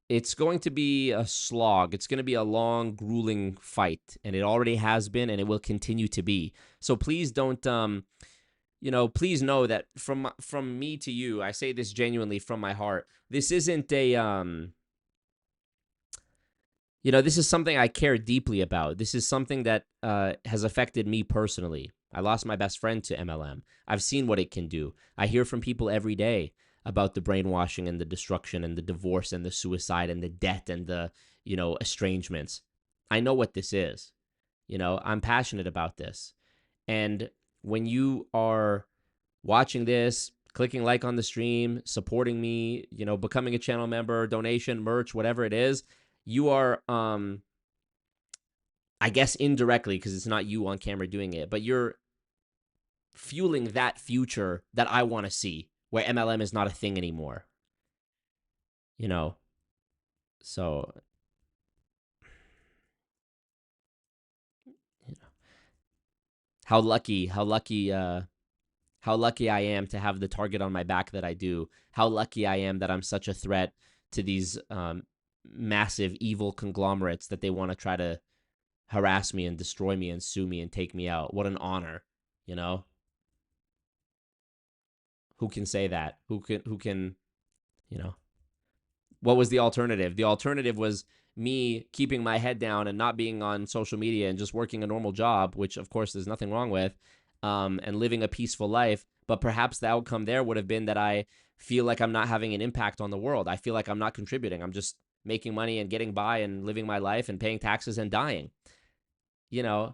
it's going to be a slog. It's going to be a long, grueling fight, and it already has been, and it will continue to be. So please don't, please know that from me to you, I say this genuinely from my heart. This isn't a, this is something I care deeply about. This is something that has affected me personally. I lost my best friend to MLM. I've seen what it can do. I hear from people every day about the brainwashing and the destruction and the divorce and the suicide and the debt and the, estrangements. I know what this is. I'm passionate about this. And when you are watching this, clicking like on the stream, supporting me, becoming a channel member, donation, merch, whatever it is, you are, I guess indirectly, because it's not you on camera doing it, but you're fueling that future that I want to see, where MLM is not a thing anymore. So, how lucky I am to have the target on my back that I do. How lucky I am that I'm such a threat to these massive evil conglomerates that they want to try to harass me and destroy me and sue me and take me out. What an honor, Who can say that? Who can, what was the alternative? The alternative was me keeping my head down and not being on social media and just working a normal job, which of course there's nothing wrong with, and living a peaceful life. But perhaps the outcome there would have been that I feel like I'm not having an impact on the world. I feel like I'm not contributing. I'm just making money and getting by and living my life and paying taxes and dying. I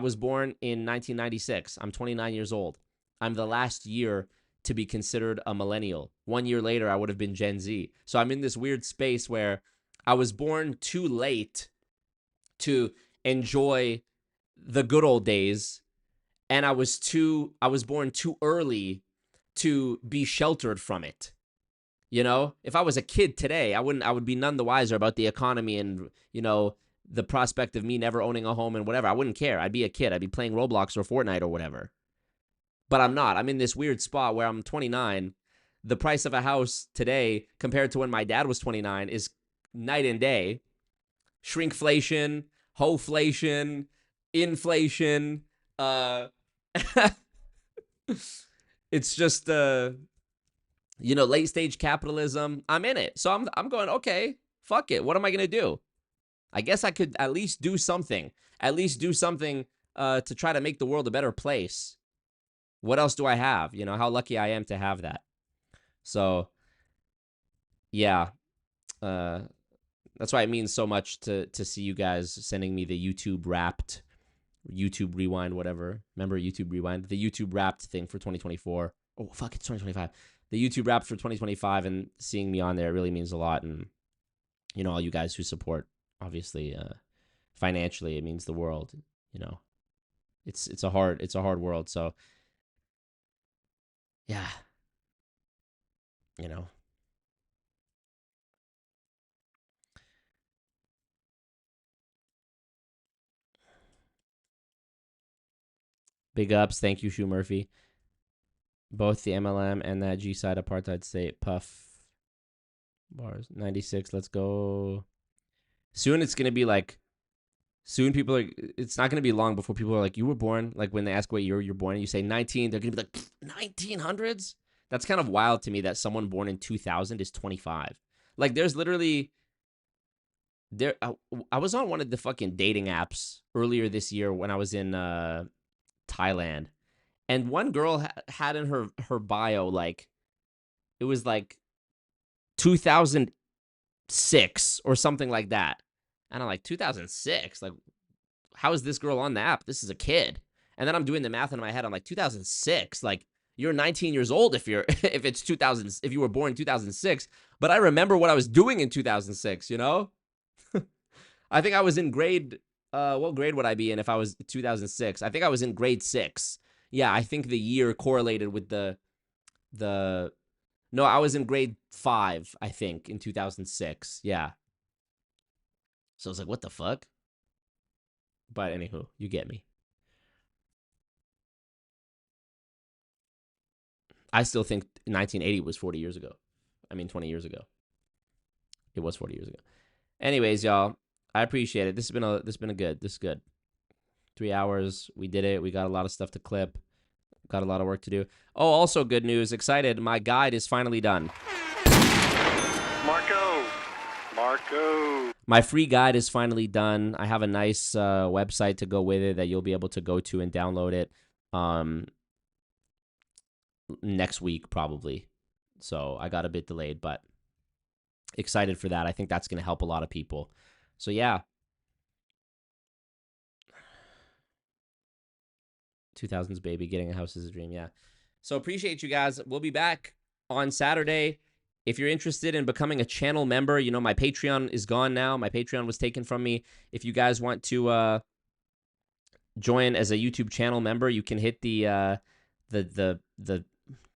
was born in 1996. I'm 29 years old. I'm the last year to be considered a millennial. 1 year later, I would have been Gen Z. So I'm in this weird space where I was born too late to enjoy the good old days, and I was born too early to be sheltered from it. If I was a kid today, I would be none the wiser about the economy and, the prospect of me never owning a home and whatever. I wouldn't care. I'd be a kid. I'd be playing Roblox or Fortnite or whatever. But I'm not. I'm in this weird spot where I'm 29. The price of a house today compared to when my dad was 29 is night and day. Shrinkflation, hoflation, inflation. It's just, late stage capitalism. I'm in it. So I'm going, okay, fuck it. What am I going to do? I guess I could at least do something. To try to make the world a better place. What else do I have? How lucky I am to have that. So, yeah. That's why it means so much to see you guys sending me the YouTube Wrapped, YouTube Rewind, whatever. Remember YouTube Rewind? The YouTube Wrapped thing for 2024. Oh, fuck, it's 2025. The YouTube Wrapped for 2025, and seeing me on there really means a lot. And, all you guys who support, obviously, financially, it means the world. It's a hard world. So, yeah, big ups. Thank you, Shu Murphy. Both the MLM and that G-side apartheid state. Puff. Bars. 96. Let's go. Soon it's going to be like, it's not going to be long before people are like, you were born, like when they ask what year you're born and you say 19, they're going to be like, 1900s? That's kind of wild to me that someone born in 2000 is 25. Like, there's literally... I was on one of the fucking dating apps earlier this year when I was in Thailand. And one girl had in her bio, like, it was like 2006 or something like that. And I'm like, 2006? Like, how is this girl on the app? This is a kid. And then I'm doing the math in my head. I'm like, 2006? Like, you're 19 years old if you were born in 2006. But I remember what I was doing in 2006, you know? I think I was in grade, what grade would I be in if I was 2006? I think I was in grade 6. Yeah, I think the year correlated with no, I was in grade 5, I think, in 2006. Yeah. So I was like, what the fuck? But anywho, you get me. I still think 1980 was 40 years ago. I mean, 20 years ago. It was 40 years ago. Anyways, y'all, I appreciate it. This is good. 3 hours. We did it. We got a lot of stuff to clip. Got a lot of work to do. Oh, also good news. Excited. My guide is finally done. Marco. My free guide is finally done. I have a nice website to go with it that you'll be able to go to and download it next week probably. So I got a bit delayed, but excited for that. I think that's going to help a lot of people. So yeah. 2000s baby, getting a house is a dream. Yeah. So appreciate you guys. We'll be back on Saturday. If you're interested in becoming a channel member, you know, my Patreon is gone now. My Patreon was taken from me. If you guys want to join as a YouTube channel member, you can hit the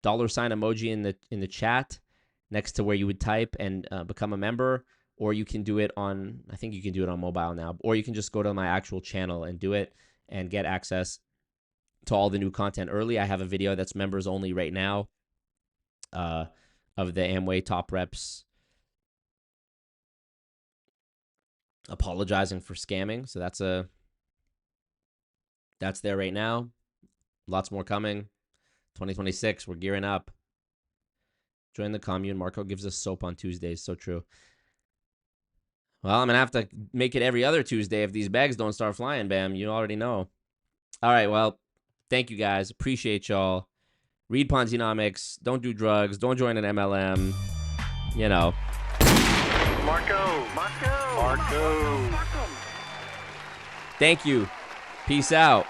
dollar sign emoji in the chat next to where you would type and become a member, or you can do it on, I think you can do it on mobile now, or you can just go to my actual channel and do it and get access to all the new content early. I have a video that's members only right now of the Amway top reps apologizing for scamming. So that's there right now. Lots more coming. 2026, we're gearing up. Join the commune. Marco gives us soap on Tuesdays. So true. Well, I'm going to have to make it every other Tuesday if these bags don't start flying, Bam. You already know. All right, well, thank you guys. Appreciate y'all. Read Ponzinomics. Don't do drugs. Don't join an MLM. You know. Marco. Thank you. Peace out.